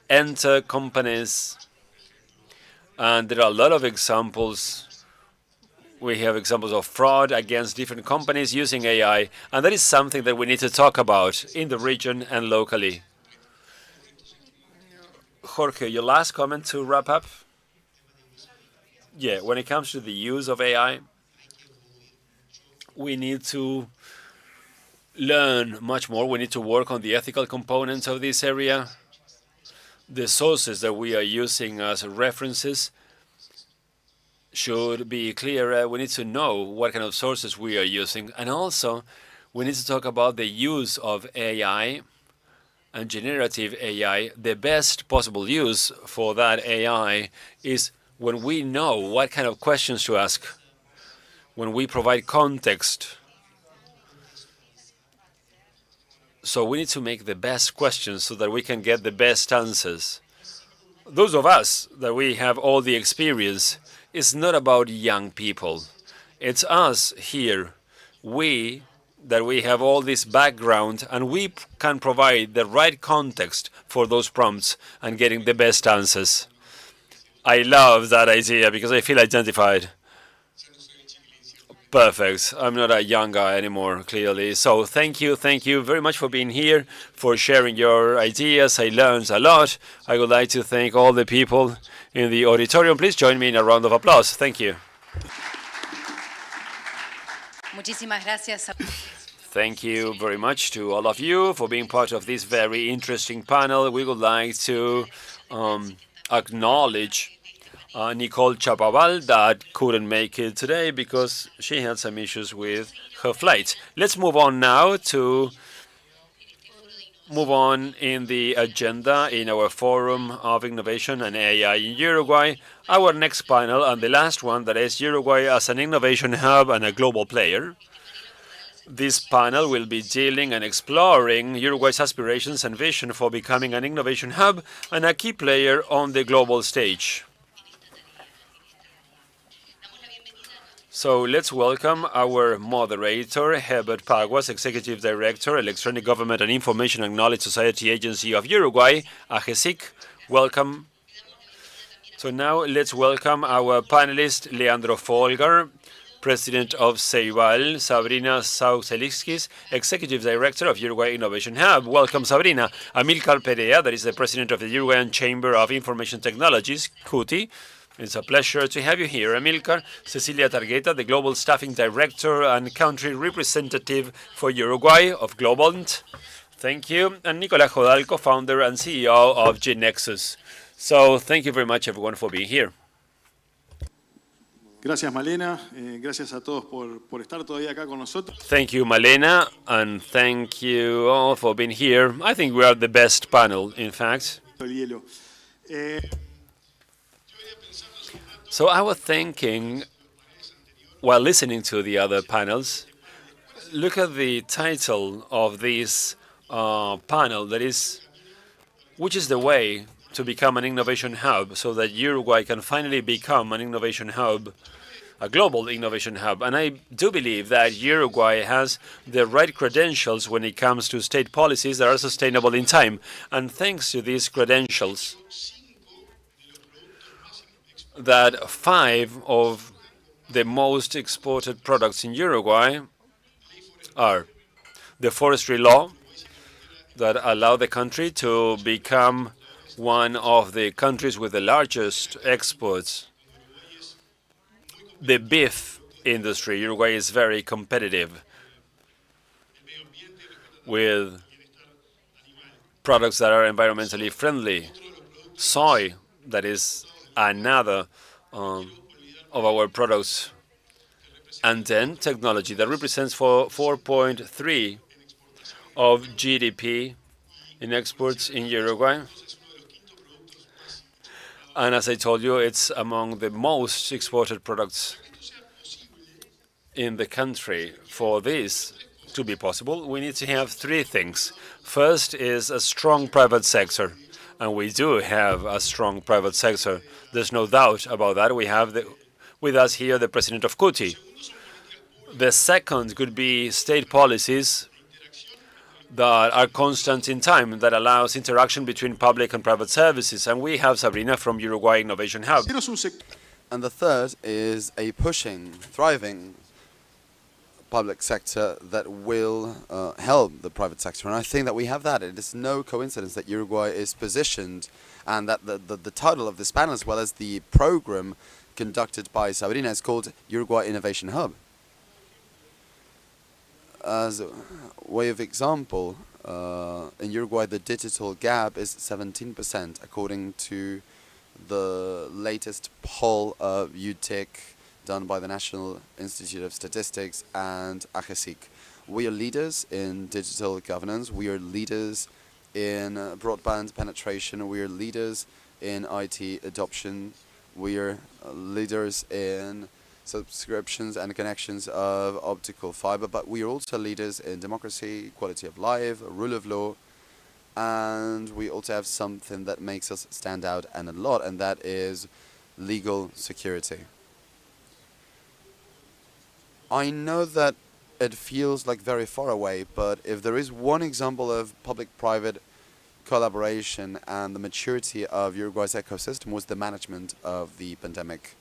enter companies. And there are a lot of examples. We have examples of fraud against different companies using AI, and that is something that we need to talk about in the region and locally. Jorge, your last comment to wrap up? Yeah, when it comes to the use of AI, we need to learn much more. We need to work on the ethical components of this area. The sources that we are using as references should be clearer. We need to know what kind of sources we are using. And also, we need to talk about the use of AI and generative AI. The best possible use for that AI is when we know what kind of questions to ask, when we provide context. So we need to make the best questions so that we can get the best answers. Those of us that we have all the experience, it's not about young people. It's us here, we have all this background, and we can provide the right context for those prompts and getting the best answers. I love that idea because I feel identified. Perfect. I'm not a young guy anymore, clearly. So thank you very much for being here, for sharing your ideas. I learned a lot. I would like to thank all the people in the auditorium. Please join me in a round of applause. Thank you. Muchísimas gracias. Thank you very much to all of you for being part of this very interesting panel. We would like to acknowledge Nicole Chaparral that couldn't make it today because she had some issues with her flight. Let's move on now to move on in the agenda in our Forum of Innovation and AI in Uruguay. Our next panel, and the last one, that is Uruguay as an innovation hub and a global player. This panel will be dealing and exploring Uruguay's aspirations and vision for becoming an innovation hub and a key player on the global stage. So let's welcome our moderator, Herbert Paguas, Executive Director, Electronic Government and Information and Knowledge Society Agency of Uruguay, AGESIC. Welcome. So now let's welcome our panelist, Leandro Folgar, President of Ceibal, Sabrina Sauseliskis, Executive Director of Uruguay Innovation Hub. Welcome, Sabrina. Amilcar Perea, that is the President of the Uruguayan Chamber of Information Technologies, CUTI. It's a pleasure to have you here, Amilcar. Cecilia Targueta, the Global Staffing Director and Country Representative for Uruguay of Globant. Thank you. And Nicolás Jodal, co-founder and CEO of GeneXus. So thank you very much, everyone, for being here. Gracias, Malena. Gracias a todos por estar todavía acá con nosotros. Thank you, Malena, and thank you all for being here. I think we are the best panel, in fact. So I was thinking, while listening to the other panels, look at the title of this panel, that is, which is the way to become an innovation hub so that Uruguay can finally become an innovation hub, a global innovation hub. And I do believe that Uruguay has the right credentials when it comes to state policies that are sustainable in time. And thanks to these credentials, that 5 of the most exported products in Uruguay are the forestry law that allow the country to become one of the countries with the largest exports. The beef industry, Uruguay is very competitive with products that are environmentally friendly. Soy, that is another of our products. And then technology, that represents for 4.3 of GDP in exports in Uruguay. And as I told you, it's among the most exported products in the country. For this to be possible, we need to have 3 things. First is a strong private sector. And we do have a strong private sector. There's no doubt about that. We have with us here the president of CUTI. The second could be state policies that are constant in time, that allows interaction between public and private services. And we have Sabrina from Uruguay Innovation Hub. And the third is a pushing, thriving public sector that will help the private sector. And I think that we have that. It is no coincidence that Uruguay is positioned, and that the title of this panel, as well as the program conducted by Sabrina, is called Uruguay Innovation Hub. as a way of example, in Uruguay the digital gap is 17% according to the latest poll of UTIC done by the National Institute of Statistics and AGESIC. We are leaders in digital governance, we are leaders in broadband penetration, we are leaders in IT adoption, we are leaders in subscriptions and connections of optical fiber, but we are also leaders in democracy, quality of life, rule of law, and we also have something that makes us stand out and a lot, and that is legal security. I know that it feels like very far away, but if there is one example of public-private collaboration and the maturity of Uruguay's ecosystem was the management of the pandemic.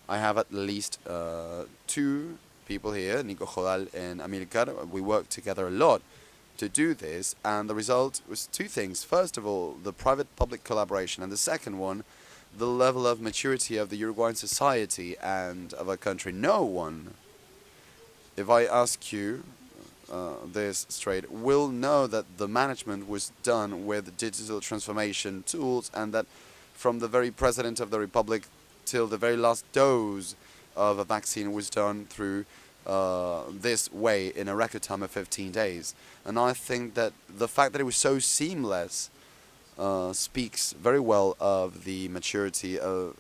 I have at least two people here, Nico Jodal and Amilcar. We worked together a lot to do this, and the result was two things. First of all, the private-public collaboration, and the second one, the level of maturity of the Uruguayan society and of our country. No one, if I ask you this straight, will know that the management was done with digital transformation tools, and that from the very President of the Republic till the very last dose of a vaccine was done through this way in a record time of 15 days. And I think that the fact that it was so seamless speaks very well of the maturity of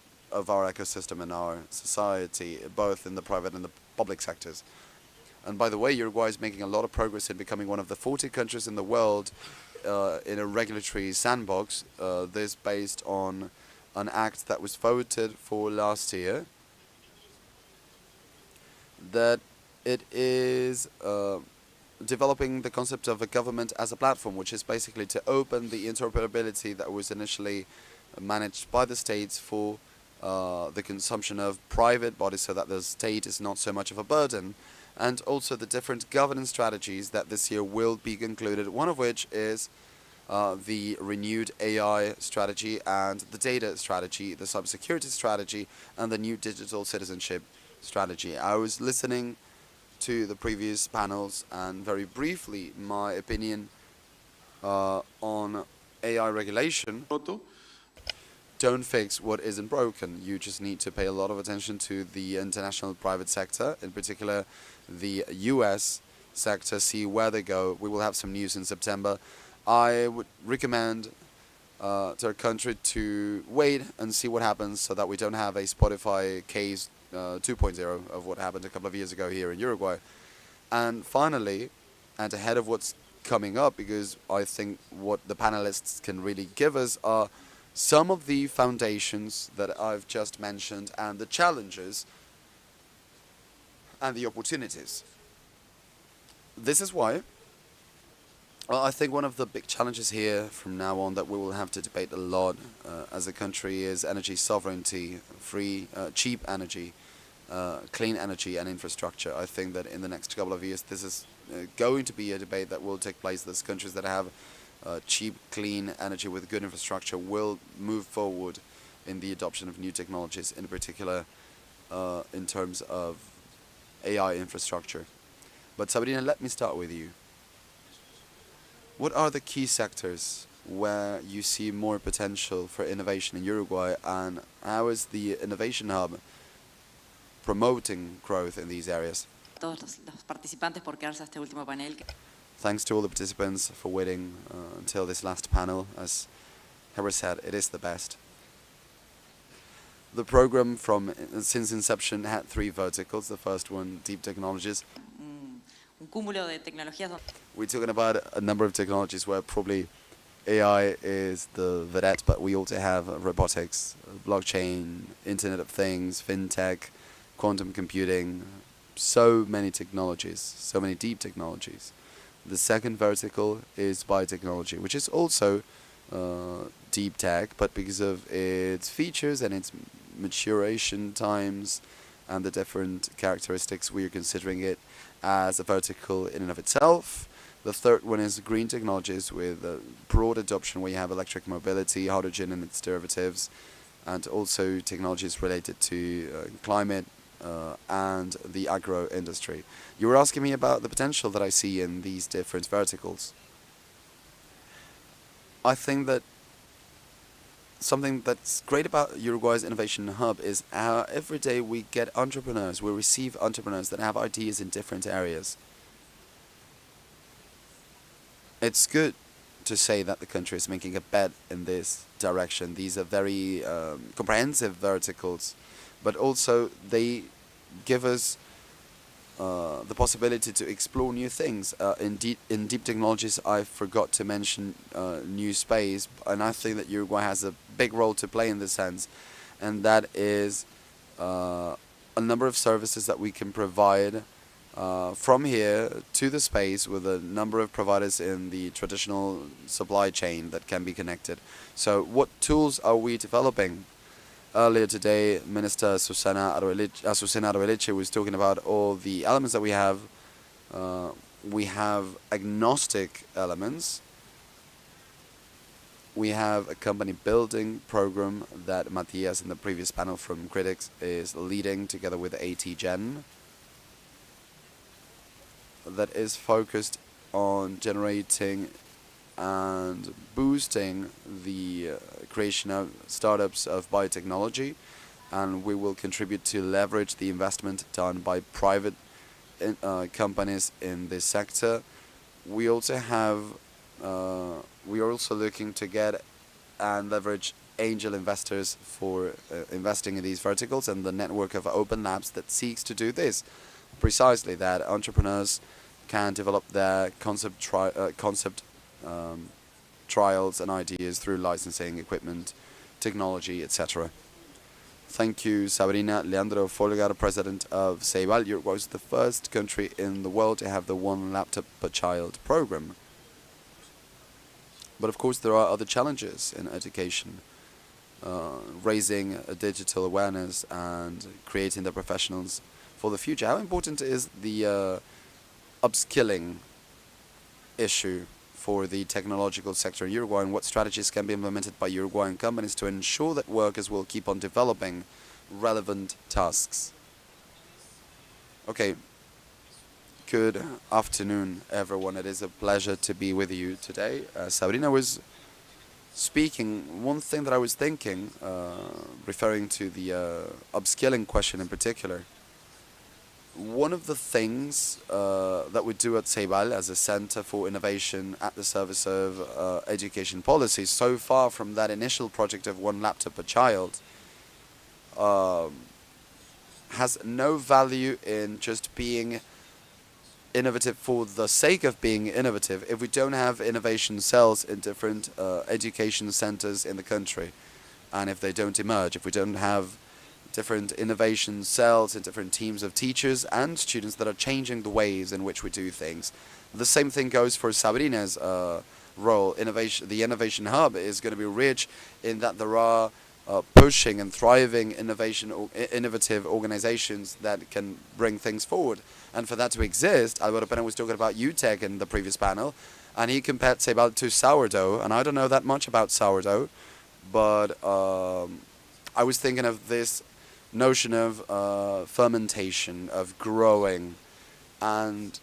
our ecosystem and our society, both in the private and the public sectors. And by the way, Uruguay is making a lot of progress in becoming one of the 40 countries in the world in a regulatory sandbox, this based on an act that was voted for last year, that it is developing the concept of a government as a platform, which is basically to open the interoperability that was initially managed by the states for the consumption of private bodies, so that the state is not so much of a burden, and also the different governance strategies that this year will be concluded, one of which is the renewed AI strategy and the data strategy, the cybersecurity strategy, and the new digital citizenship strategy. I was listening to the previous panels, and very briefly, my opinion on AI regulation. Don't fix what isn't broken. You just need to pay a lot of attention to the international private sector, in particular the US sector, see where they go. We will have some news in September. I would recommend to our country to wait and see what happens, so that we don't have a Spotify case 2.0 of what happened a couple of years ago here in Uruguay. And finally, and ahead of what's coming up, because I think what the panelists can really give us are some of the foundations that I've just mentioned, and the challenges and the opportunities. This is why I think one of the big challenges here from now on that we will have to debate a lot as a country is energy sovereignty, free, cheap energy, clean energy and infrastructure. I think that in the next couple of years this is going to be a debate that will take place. Those countries that have cheap, clean energy with good infrastructure will move forward in the adoption of new technologies, in particular in terms of AI infrastructure. But Sabrina, let me start with you. What are the key sectors where you see more potential for innovation in Uruguay, and how is the Innovation Hub promoting growth in these areas? Thanks to all the participants for waiting until this last panel. As Heber said, it is the best. The program since inception had 3 verticals. The first one, deep technologies. We're talking about a number of technologies where probably AI is the vedette, but we also have robotics, blockchain, Internet of Things, fintech, quantum computing, so many technologies, so many deep technologies. The second vertical is biotechnology, which is also deep tech, but because of its features and its maturation times and the different characteristics, we are considering it as a vertical in and of itself. The third one is green technologies with a broad adoption, where you have electric mobility, hydrogen and its derivatives, and also technologies related to climate and the agro industry. You were asking me about the potential that I see in these different verticals. I think that something that's great about Uruguay's Innovation Hub is how every day we get entrepreneurs, we receive entrepreneurs that have ideas in different areas. It's good to say that the country is making a bet in this direction. These are very comprehensive verticals, but also they give us the possibility to explore new things. In deep technologies, I forgot to mention new space, and I think that Uruguay has a big role to play in this sense, and that is a number of services that we can provide from here to the space with a number of providers in the traditional supply chain that can be connected. So what tools are we developing? Earlier today, Minister Susana Arvelice was talking about all the elements that we have. We have agnostic elements. We have a company building program that Matthias in the previous panel from Critics is leading together with AT-Gen, that is focused on generating and boosting the creation of startups of biotechnology, and we will contribute to leverage the investment done by private companies in this sector. We also have we are also looking to get and leverage angel investors for investing in these verticals, and the network of open labs that seeks to do this. Precisely that entrepreneurs can develop their concept trials and ideas through licensing, equipment, technology, etc. Thank you, Sabrina. Leandro Folgar, president of Ceibal. Uruguay was the first country in the world to have the one laptop per child program. But of course there are other challenges in education. Raising a digital awareness and creating the professionals for the future. How important is the upskilling issue for the technological sector in Uruguay, and what strategies can be implemented by Uruguayan companies to ensure that workers will keep on developing relevant tasks? Okay. Good afternoon, everyone. It is a pleasure to be with you today. Sabrina was speaking. One thing that I was thinking, referring to the upskilling question in particular, one of the things that we do at Ceibal as a center for innovation at the service of education policy, so far from that initial project of one laptop per child, has no value in just being innovative for the sake of being innovative if we don't have innovation cells in different education centers in the country, and if they don't emerge, if we don't have different innovation cells and different teams of teachers and students that are changing the ways in which we do things. The same thing goes for Sabrina's role. The Innovation Hub is going to be rich in that there are pushing and thriving innovative organizations that can bring things forward. And for that to exist, Alvaro Pena was talking about UTech in the previous panel, and he compared Ceibal to sourdough, and I don't know that much about sourdough, but I was thinking of this notion of fermentation, of growing, and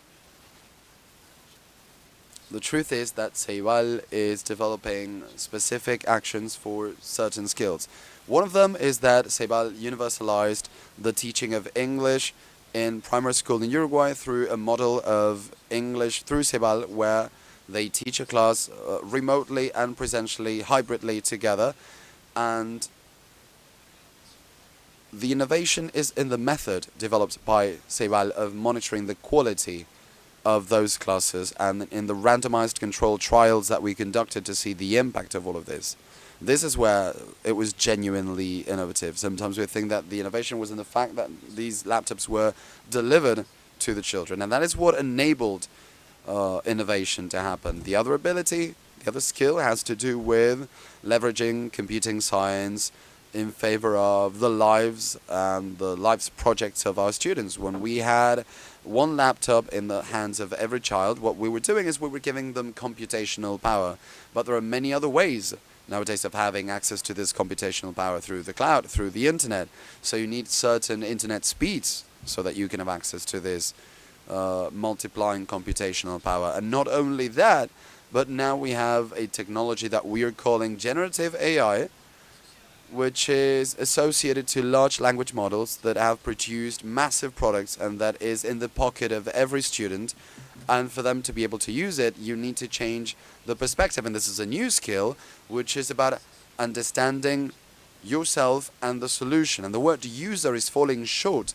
the truth is that Ceibal is developing specific actions for certain skills. One of them is that Ceibal universalized the teaching of English in primary school in Uruguay through a model of English through Ceibal, where they teach a class remotely and presentially, hybridly together, and the innovation is in the method developed by Ceibal of monitoring the quality of those classes and in the randomized controlled trials that we conducted to see the impact of all of this. This is where it was genuinely innovative. Sometimes we think that the innovation was in the fact that these laptops were delivered to the children, and that is what enabled innovation to happen. The other ability, the other skill has to do with leveraging computing science in favor of the lives and the lives projects of our students. When we had one laptop in the hands of every child, what we were doing is we were giving them computational power. But there are many other ways nowadays of having access to this computational power through the cloud, through the internet. So you need certain internet speeds so that you can have access to this multiplying computational power. And not only that, but now we have a technology that we are calling generative AI, which is associated to large language models that have produced massive products and that is in the pocket of every student. And for them to be able to use it, you need to change the perspective. And this is a new skill, which is about understanding yourself and the solution. And the word user is falling short.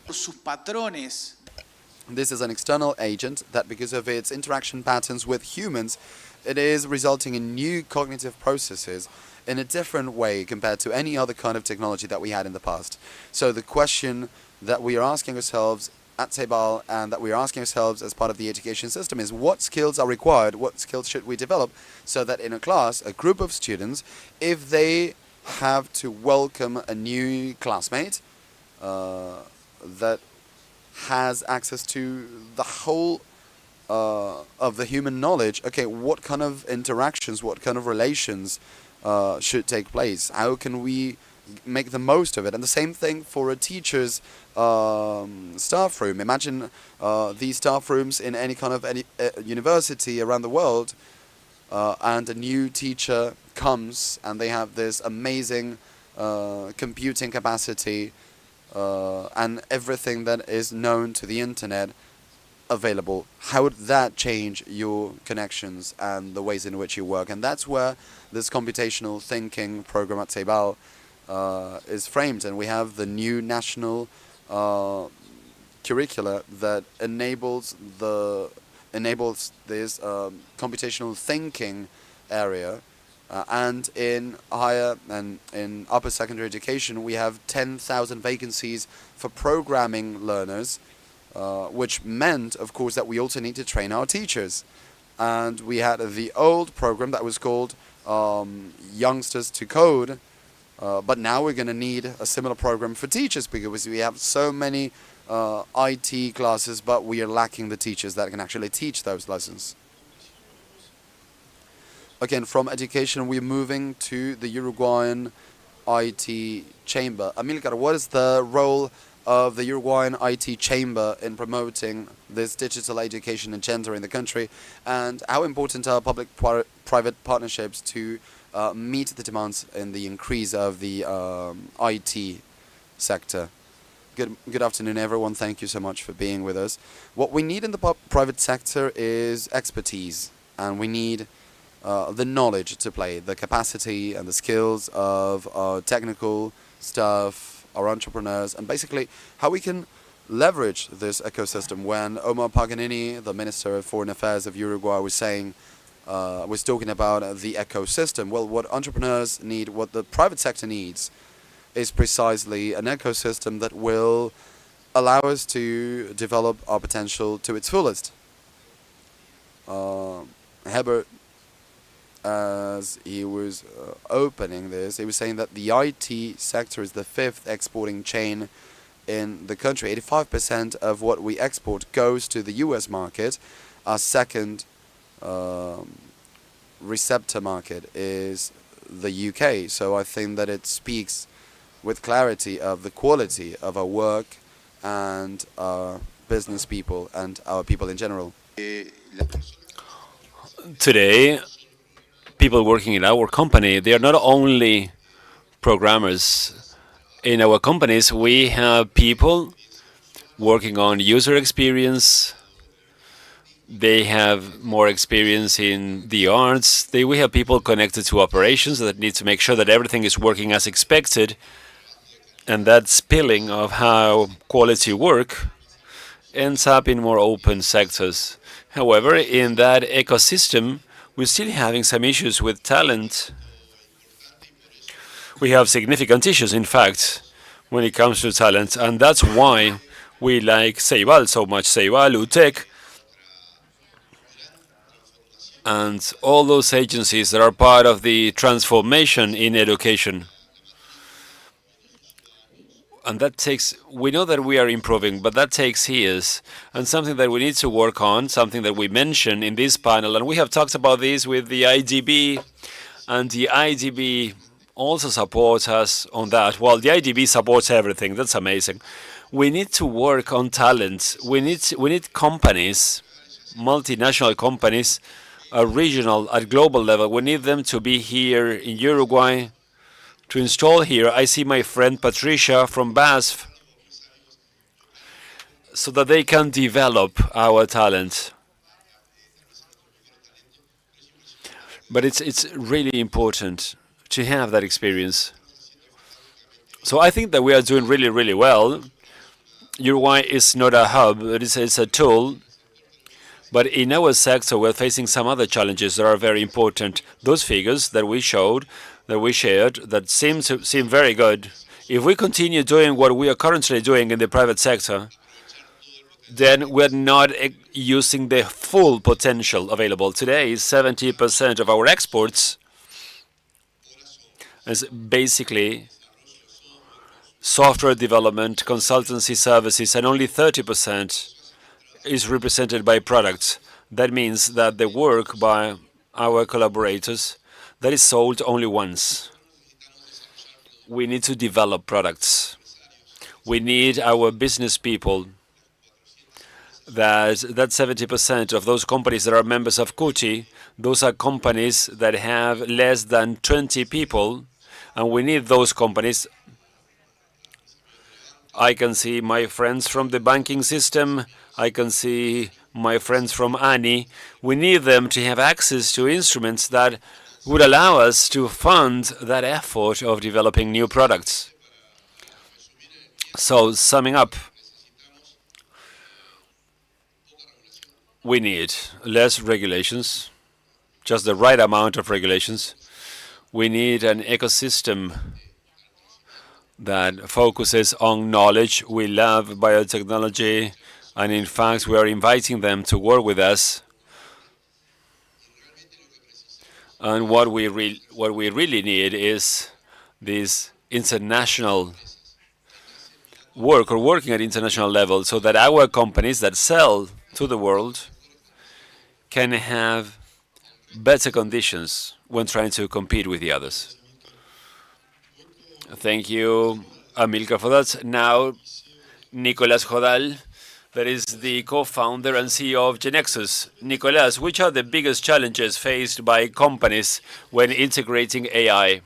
Sus patrones. This is an external agent that, because of its interaction patterns with humans, it is resulting in new cognitive processes in a different way compared to any other kind of technology that we had in the past. So the question that we are asking ourselves at Ceibal and that we are asking ourselves as part of the education system is, what skills are required, what skills should we develop so that in a class, a group of students, if they have to welcome a new classmate that has access to the whole of the human knowledge, okay, what kind of interactions, what kind of relations should take place? How can we make the most of it? And the same thing for a teacher's staff room. Imagine these staff rooms in any kind of university around the world, and a new teacher comes and they have this amazing computing capacity and everything that is known to the internet available. How would that change your connections and the ways in which you work? And that's where this computational thinking program at Ceibal is framed. And we have the new national curricula that enables this computational thinking area. And in higher and in upper secondary education, we have 10,000 vacancies for programming learners, which meant, of course, that we also need to train our teachers. And we had the old program that was called Youngsters to Code, but now we're going to need a similar program for teachers because we have so many IT classes, but we are lacking the teachers that can actually teach those lessons. Again, from education, we're moving to the Uruguayan IT Chamber. Amilcar, what is the role of the Uruguayan IT Chamber in promoting this digital education and gender in the country? And how important are public-private partnerships to meet the demands in the increase of the IT sector? Good afternoon, everyone. Thank you so much for being with us. What we need in the private sector is expertise, and we need the knowledge to play, the capacity and the skills of our technical staff, our entrepreneurs, and basically how we can leverage this ecosystem. When Omar Paganini, the Minister of Foreign Affairs of Uruguay, was talking about the ecosystem, well, what entrepreneurs need, what the private sector needs, is precisely an ecosystem that will allow us to develop our potential to its fullest. Herbert, as he was opening this, he was saying that the IT sector is the 5th exporting chain in the country. 85% of what we export goes to the US market. Our second receptor market is the UK. So I think that it speaks with clarity of the quality of our work and our business people and our people in general. Today, people working in our company, they are not only programmers. In our companies, we have people working on user experience. They have more experience in the arts. We have people connected to operations that need to make sure that everything is working as expected. And that spilling of how quality work ends up in more open sectors. However, in that ecosystem, we're still having some issues with talent. We have significant issues, in fact, when it comes to talent, and that's why we like Ceibal so much, Ceibal, UTEC, and all those agencies that are part of the transformation in education. And that takes, we know that we are improving, but that takes years, and something that we need to work on, something that we mentioned in this panel, and we have talked about this with the IDB And the IDB also supports us on that. Well, the IDB supports everything. That's amazing. We need to work on talent. We need companies, multinational companies, regional, at global level. We need them to be here in Uruguay, to install here. I see my friend Patricia from BASF, so that they can develop our talent. But it's really important to have that experience. So I think that we are doing really, really well. Uruguay is not a hub, it's a tool. But in our sector, we're facing some other challenges that are very important. Those figures that we showed, that we shared, that seem very good. If we continue doing what we are currently doing in the private sector, then we're not using the full potential available. Today, 70% of our exports is basically software development, consultancy services, and only 30% is represented by products. That means that the work by our collaborators, that is sold only once. We need to develop products. We need our business people, that 70% of those companies that are members of CUTI, those are companies that have less than 20 people, and we need those companies. I can see my friends from the banking system. I can see my friends from ANI. We need them to have access to instruments that would allow us to fund that effort of developing new products. So, summing up, we need less regulations, just the right amount of regulations. We need an ecosystem that focuses on knowledge. We love biotechnology, and in fact, we are inviting them to work with us. And what we really need is this international work, or working at international level, so that our companies that sell to the world can have better conditions when trying to compete with the others. Thank you, Amilcar, for that. Now, Nicolas Jodal, that is the co-founder and CEO of Genexus. Nicolas, which are the biggest challenges faced by companies when integrating AI?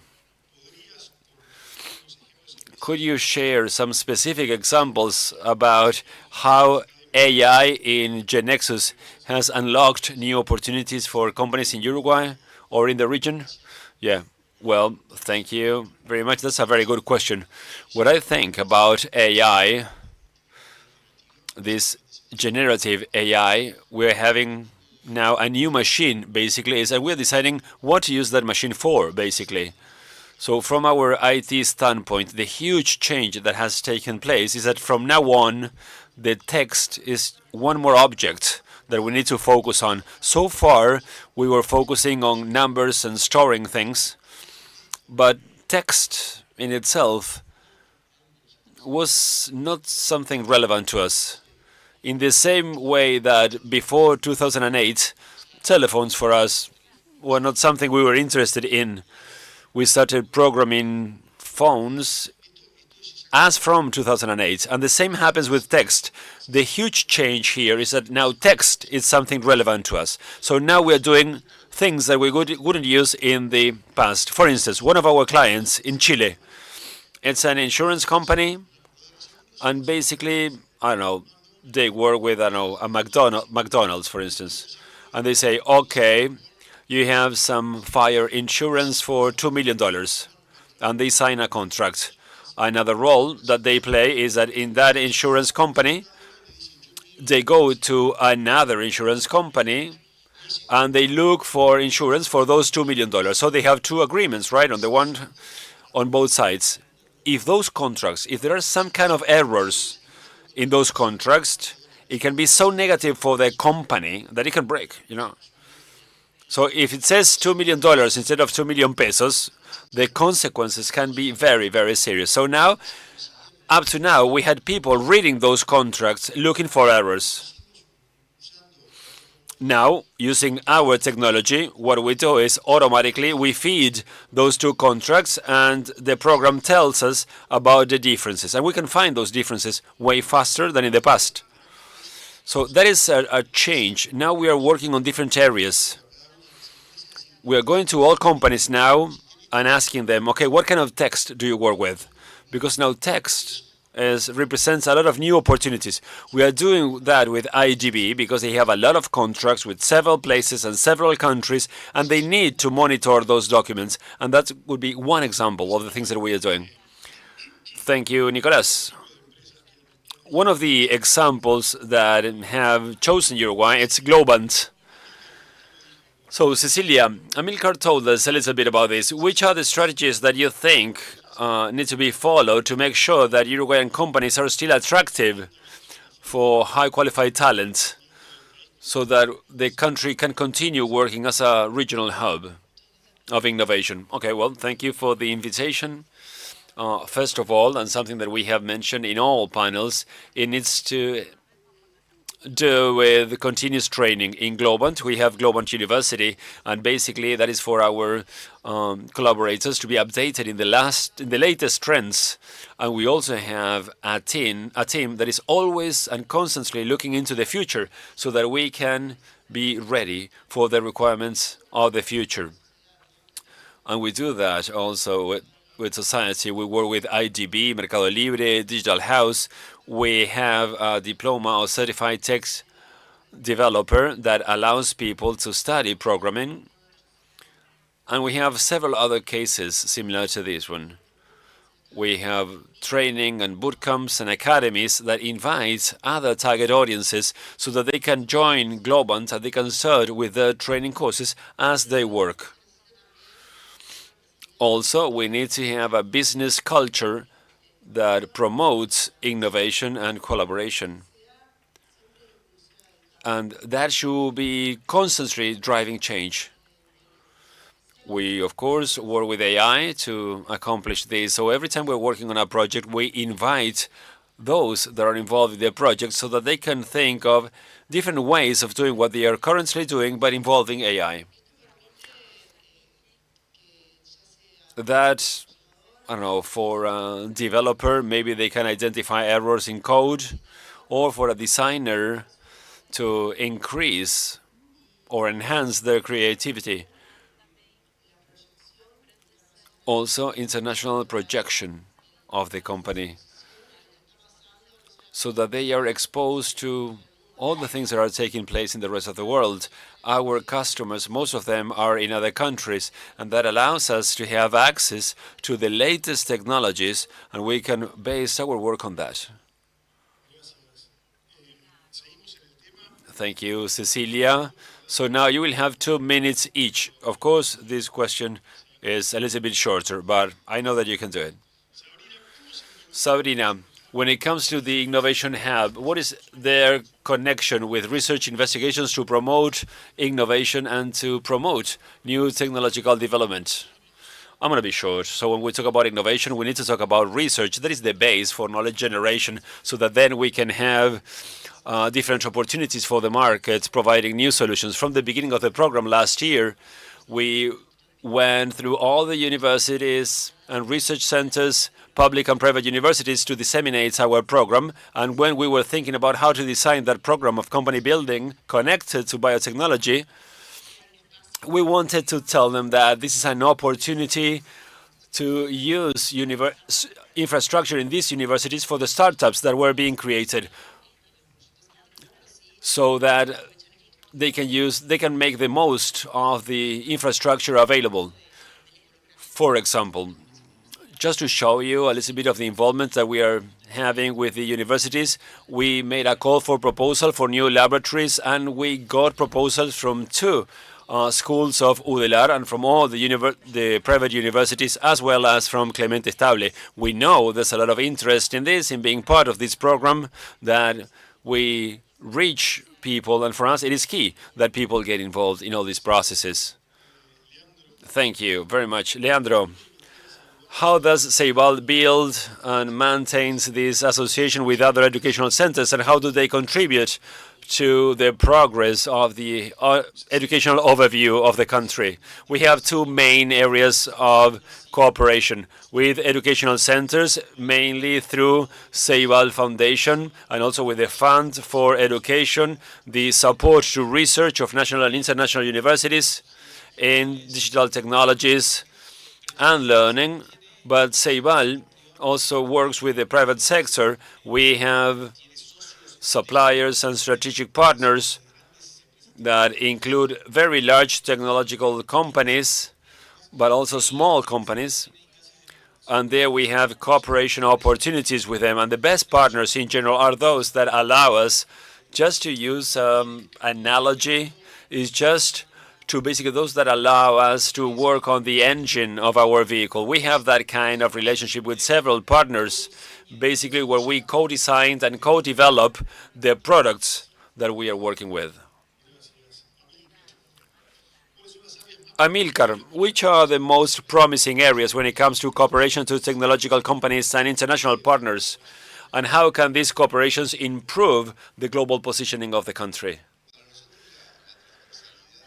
Could you share some specific examples about how AI in Genexus has unlocked new opportunities for companies in Uruguay or in the region? Yeah, well, thank you very much. That's a very good question. What I think about AI, this generative AI, we're having now a new machine, basically, and we're deciding what to use that machine for, basically. So from our IT standpoint, the huge change that has taken place is that from now on, the text is one more object that we need to focus on. So far, we were focusing on numbers and storing things, but text in itself was not something relevant to us. In the same way that before 2008, telephones for us were not something we were interested in. We started programming phones as from 2008, and the same happens with text. The huge change here is that now text is something relevant to us. So now we are doing things that we wouldn't use in the past. For instance, one of our clients in Chile, it's an insurance company, and basically, I don't know, they work with, I don't know, a McDonald's, for instance, and they say, okay, you have some fire insurance for $2 million, and they sign a contract. Another role that they play is that in that insurance company, they go to another insurance company and they look for insurance for those $2 million. So they have two agreements, right, on both sides. If those contracts, if there are some kind of errors in those contracts, it can be so negative for the company that it can break, you know. So if it says $2 million instead of 2 million pesos, the consequences can be very, very serious. So now, up to now, we had people reading those contracts looking for errors. Now, using our technology, what we do is automatically we feed those two contracts and the program tells us about the differences. And we can find those differences way faster than in the past. So that is a change. Now we are working on different areas. We are going to all companies now and asking them, okay, what kind of text do you work with? Because now text represents a lot of new opportunities. We are doing that with IDB because they have a lot of contracts with several places and several countries, and they need to monitor those documents. And that would be one example of the things that we are doing. Thank you, Nicolas. One of the examples that have chosen Uruguay, it's Globant. So, Cecilia, Amilcar told us a little bit about this. Which are the strategies that you think need to be followed to make sure that Uruguayan companies are still attractive for high qualified talent so that the country can continue working as a regional hub of innovation? Okay, well, thank you for the invitation. First of all, and something that we have mentioned in all panels, it needs to do with continuous training. In Globant, we have Globant University, and basically that is for our collaborators to be updated in the latest trends. And we also have a team that is always and constantly looking into the future so that we can be ready for the requirements of the future. And we do that also with society. We work with IDB, Mercado Libre, Digital House. We have a diploma or certified text developer that allows people to study programming. And we have several other cases similar to this one. We have training and boot camps and academies that invite other target audiences so that they can join Globant and they can start with their training courses as they work. Also, we need to have a business culture that promotes innovation and collaboration. And that should be constantly driving change. We, of course, work with AI to accomplish this. So every time we're working on a project, we invite those that are involved in the project so that they can think of different ways of doing what they are currently doing, but involving AI. That, I don't know, for a developer, maybe they can identify errors in code, or for a designer to increase or enhance their creativity. Also, international projection of the company, so that they are exposed to all the things that are taking place in the rest of the world. Our customers, most of them are in other countries, and that allows us to have access to the latest technologies, and we can base our work on that. Thank you, Cecilia. So now you will have 2 minutes each. Of course, this question is a little bit shorter, but I know that you can do it. Sabrina, when it comes to the Innovation Hub, what is their connection with research investigations to promote innovation and to promote new technological development? I'm going to be short. So when we talk about innovation, we need to talk about research. That is the base for knowledge generation, so that then we can have different opportunities for the market, providing new solutions. From the beginning of the program last year, we went through all the universities and research centers, public and private universities, to disseminate our program. And when we were thinking about how to design that program of company building connected to biotechnology, we wanted to tell them that this is an opportunity to use infrastructure in these universities for the startups that were being created, so that they can make the most of the infrastructure available. For example, just to show you a little bit of the involvement that we are having with the universities, we made a call for proposal for new laboratories, and we got proposals from 2 schools of UDELAR and from all the private universities, as well as from Clemente Estable. We know there's a lot of interest in this, in being part of this program, that we reach people, and for us it is key that people get involved in all these processes. Thank you very much. Leandro, how does Ceibal build and maintains this association with other educational centers, and how do they contribute to the progress of the educational overview of the country? We have two main areas of cooperation with educational centers, mainly through Ceibal Foundation, and also with the Fund for Education, the support to research of national and international universities in digital technologies and learning. But Ceibal also works with the private sector. We have suppliers and strategic partners that include very large technological companies, but also small companies. And there we have cooperation opportunities with them. And the best partners in general are those that allow us, just to use analogy, is just to basically those that allow us to work on the engine of our vehicle. We have that kind of relationship with several partners, basically where we co-design and co-develop the products that we are working with. Amilcar, which are the most promising areas when it comes to cooperation to technological companies and international partners? And how can these cooperations improve the global positioning of the country?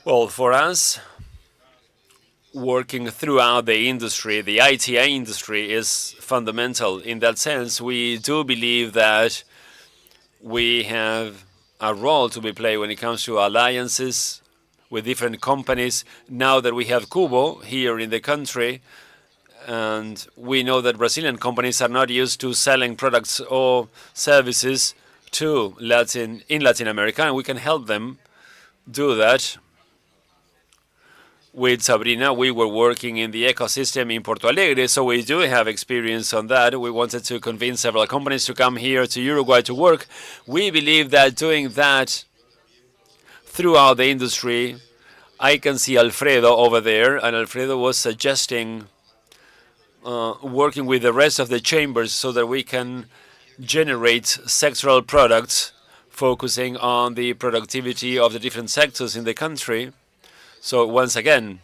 Well, for us, working throughout the industry, the ITA industry is fundamental. In that sense, we do believe that we have a role to be played when it comes to alliances with different companies. Now that we have Cubo here in the country, and we know that Brazilian companies are not used to selling products or services to Latin America, and we can help them do that. With Sabrina, we were working in the ecosystem in Porto Alegre, so we do have experience on that. We wanted to convince several companies to come here to Uruguay to work. We believe that doing that throughout the industry, I can see Alfredo over there, and Alfredo was suggesting working with the rest of the chambers so that we can generate sectoral products focusing on the productivity of the different sectors in the country. So once again,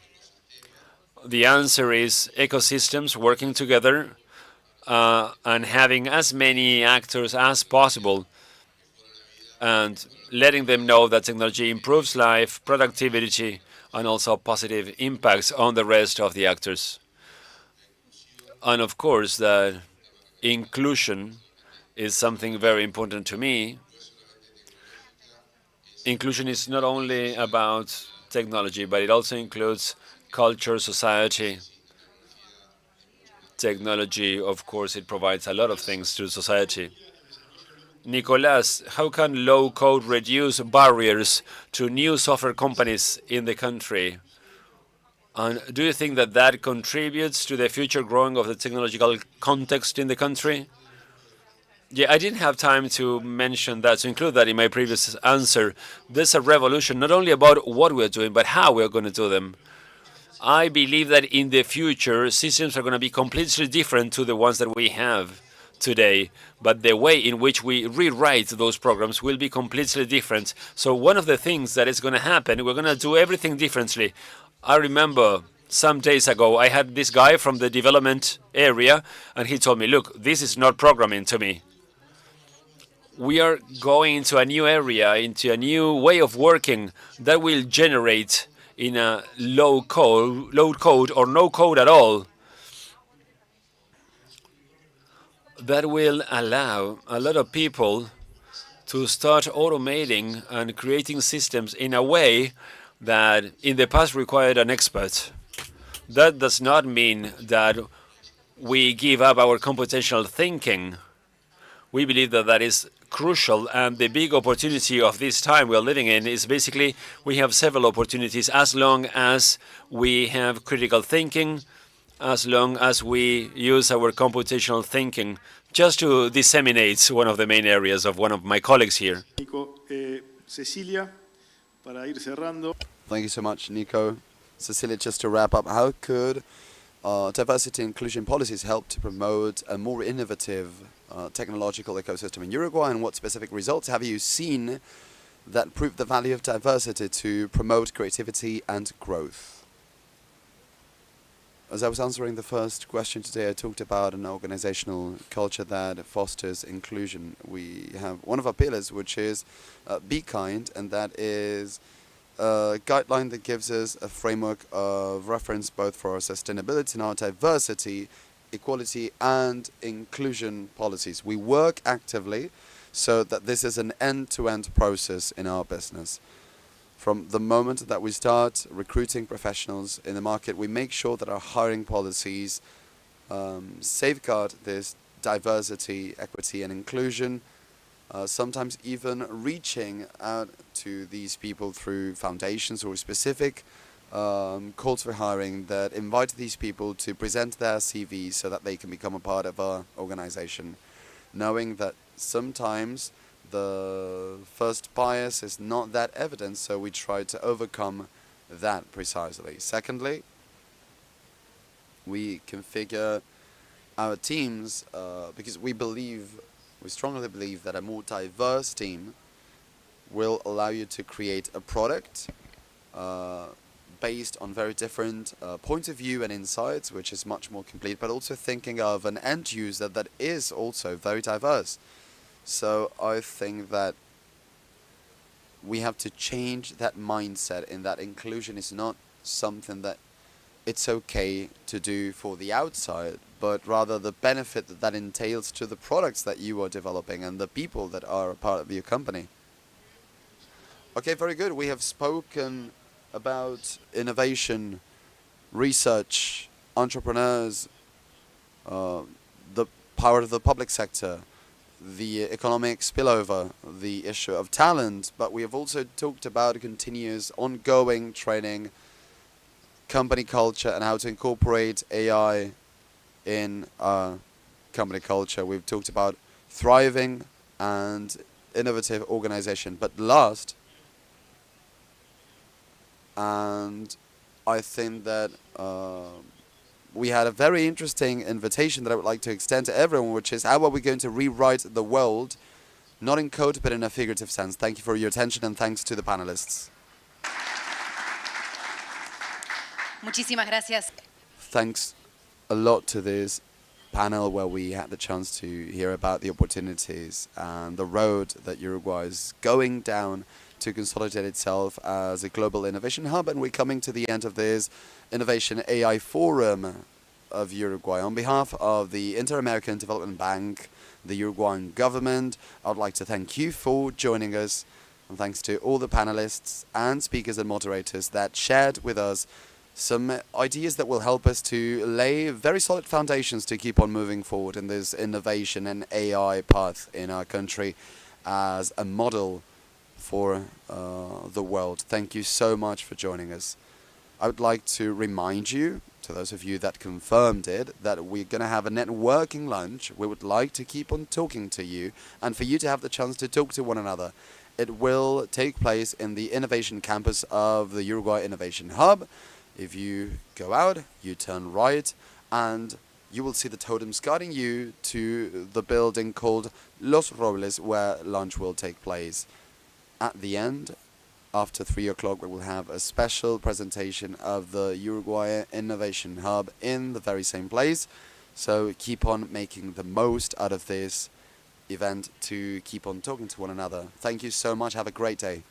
the answer is ecosystems working together and having as many actors as possible and letting them know that technology improves life, productivity, and also positive impacts on the rest of the actors. And of course, that inclusion is something very important to me. Inclusion is not only about technology, but it also includes culture, society. Technology, of course, it provides a lot of things to society. Nicolas, how can low-code reduce barriers to new software companies in the country? And do you think that that contributes to the future growing of the technological context in the country? Yeah, I didn't have time to mention that, to include that in my previous answer. There's a revolution, not only about what we're doing, but how we're going to do them. I believe that in the future, systems are going to be completely different to the ones that we have today. But the way in which we rewrite those programs will be completely different. So one of the things that is going to happen, we're going to do everything differently. I remember some days ago, I had this guy from the development area, and he told me, look, this is not programming to me. We are going into a new area, into a new way of working that will generate in a low code or no code at all. That will allow a lot of people to start automating and creating systems in a way that in the past required an expert. That does not mean that we give up our computational thinking. We believe that that is crucial, and the big opportunity of this time we're living in is basically we have several opportunities as long as we have critical thinking, as long as we use our computational thinking. Just to disseminate one of the main areas of one of my colleagues here. Cecilia, para ir cerrando. Thank you so much, Nico. Cecilia, just to wrap up, how could diversity and inclusion policies help to promote a more innovative technological ecosystem in Uruguay, and what specific results have you seen that prove the value of diversity to promote creativity and growth? as I was answering the first question today, I talked about an organizational culture that fosters inclusion. We have one of our pillars, which is be kind, and that is a guideline that gives us a framework of reference both for our sustainability and our diversity, equality and inclusion policies. We work actively so that this is an end-to-end process in our business. From the moment that we start recruiting professionals in the market, we make sure that our hiring policies safeguard this diversity, equity and inclusion, sometimes even reaching out to these people through foundations or specific calls for hiring that invite these people to present their CVs so that they can become a part of our organization, knowing that sometimes the first bias is not that evident, so we try to overcome that precisely. Secondly, we configure our teams because we strongly believe that a more diverse team will allow you to create a product based on very different points of view and insights, which is much more complete, but also thinking of an end user that is also very diverse. So I think that we have to change that mindset in that inclusion is not something that it's okay to do for the outside, but rather the benefit that that entails to the products that you are developing and the people that are a part of your company. Okay, very good. We have spoken about innovation, research, entrepreneurs, the power of the public sector, the economic spillover, the issue of talent, but we have also talked about continuous ongoing training, company culture and how to incorporate AI in company culture. We've talked about thriving and innovative organization. But last, and I think that we had a very interesting invitation that I would like to extend to everyone, which is how are we going to rewrite the world, not in code, but in a figurative sense. Thank you for your attention and thanks to the panelists. Muchísimas gracias. Thanks a lot to this panel where we had the chance to hear about the opportunities and the road that Uruguay is going down to consolidate itself as a global innovation hub. And we're coming to the end of this Innovation AI Forum of Uruguay. On behalf of the Inter-American Development Bank, the Uruguayan government, I would like to thank you for joining us. And thanks to all the panelists and speakers and moderators that shared with us some ideas that will help us to lay very solid foundations to keep on moving forward in this innovation and AI path in our country as a model for the world. Thank you so much for joining us. I would like to remind you, to those of you that confirmed it, that we're going to have a networking lunch. We would like to keep on talking to you and for you to have the chance to talk to one another. It will take place in the Innovation Campus of the Uruguay Innovation Hub. If you go out, you turn right, and you will see the totems guiding you to the building called Los Robles, where lunch will take place. At the end, after 3 o'clock, we will have a special presentation of the Uruguay Innovation Hub in the very same place. So keep on making the most out of this event to keep on talking to one another. Thank you so much. Have a great day.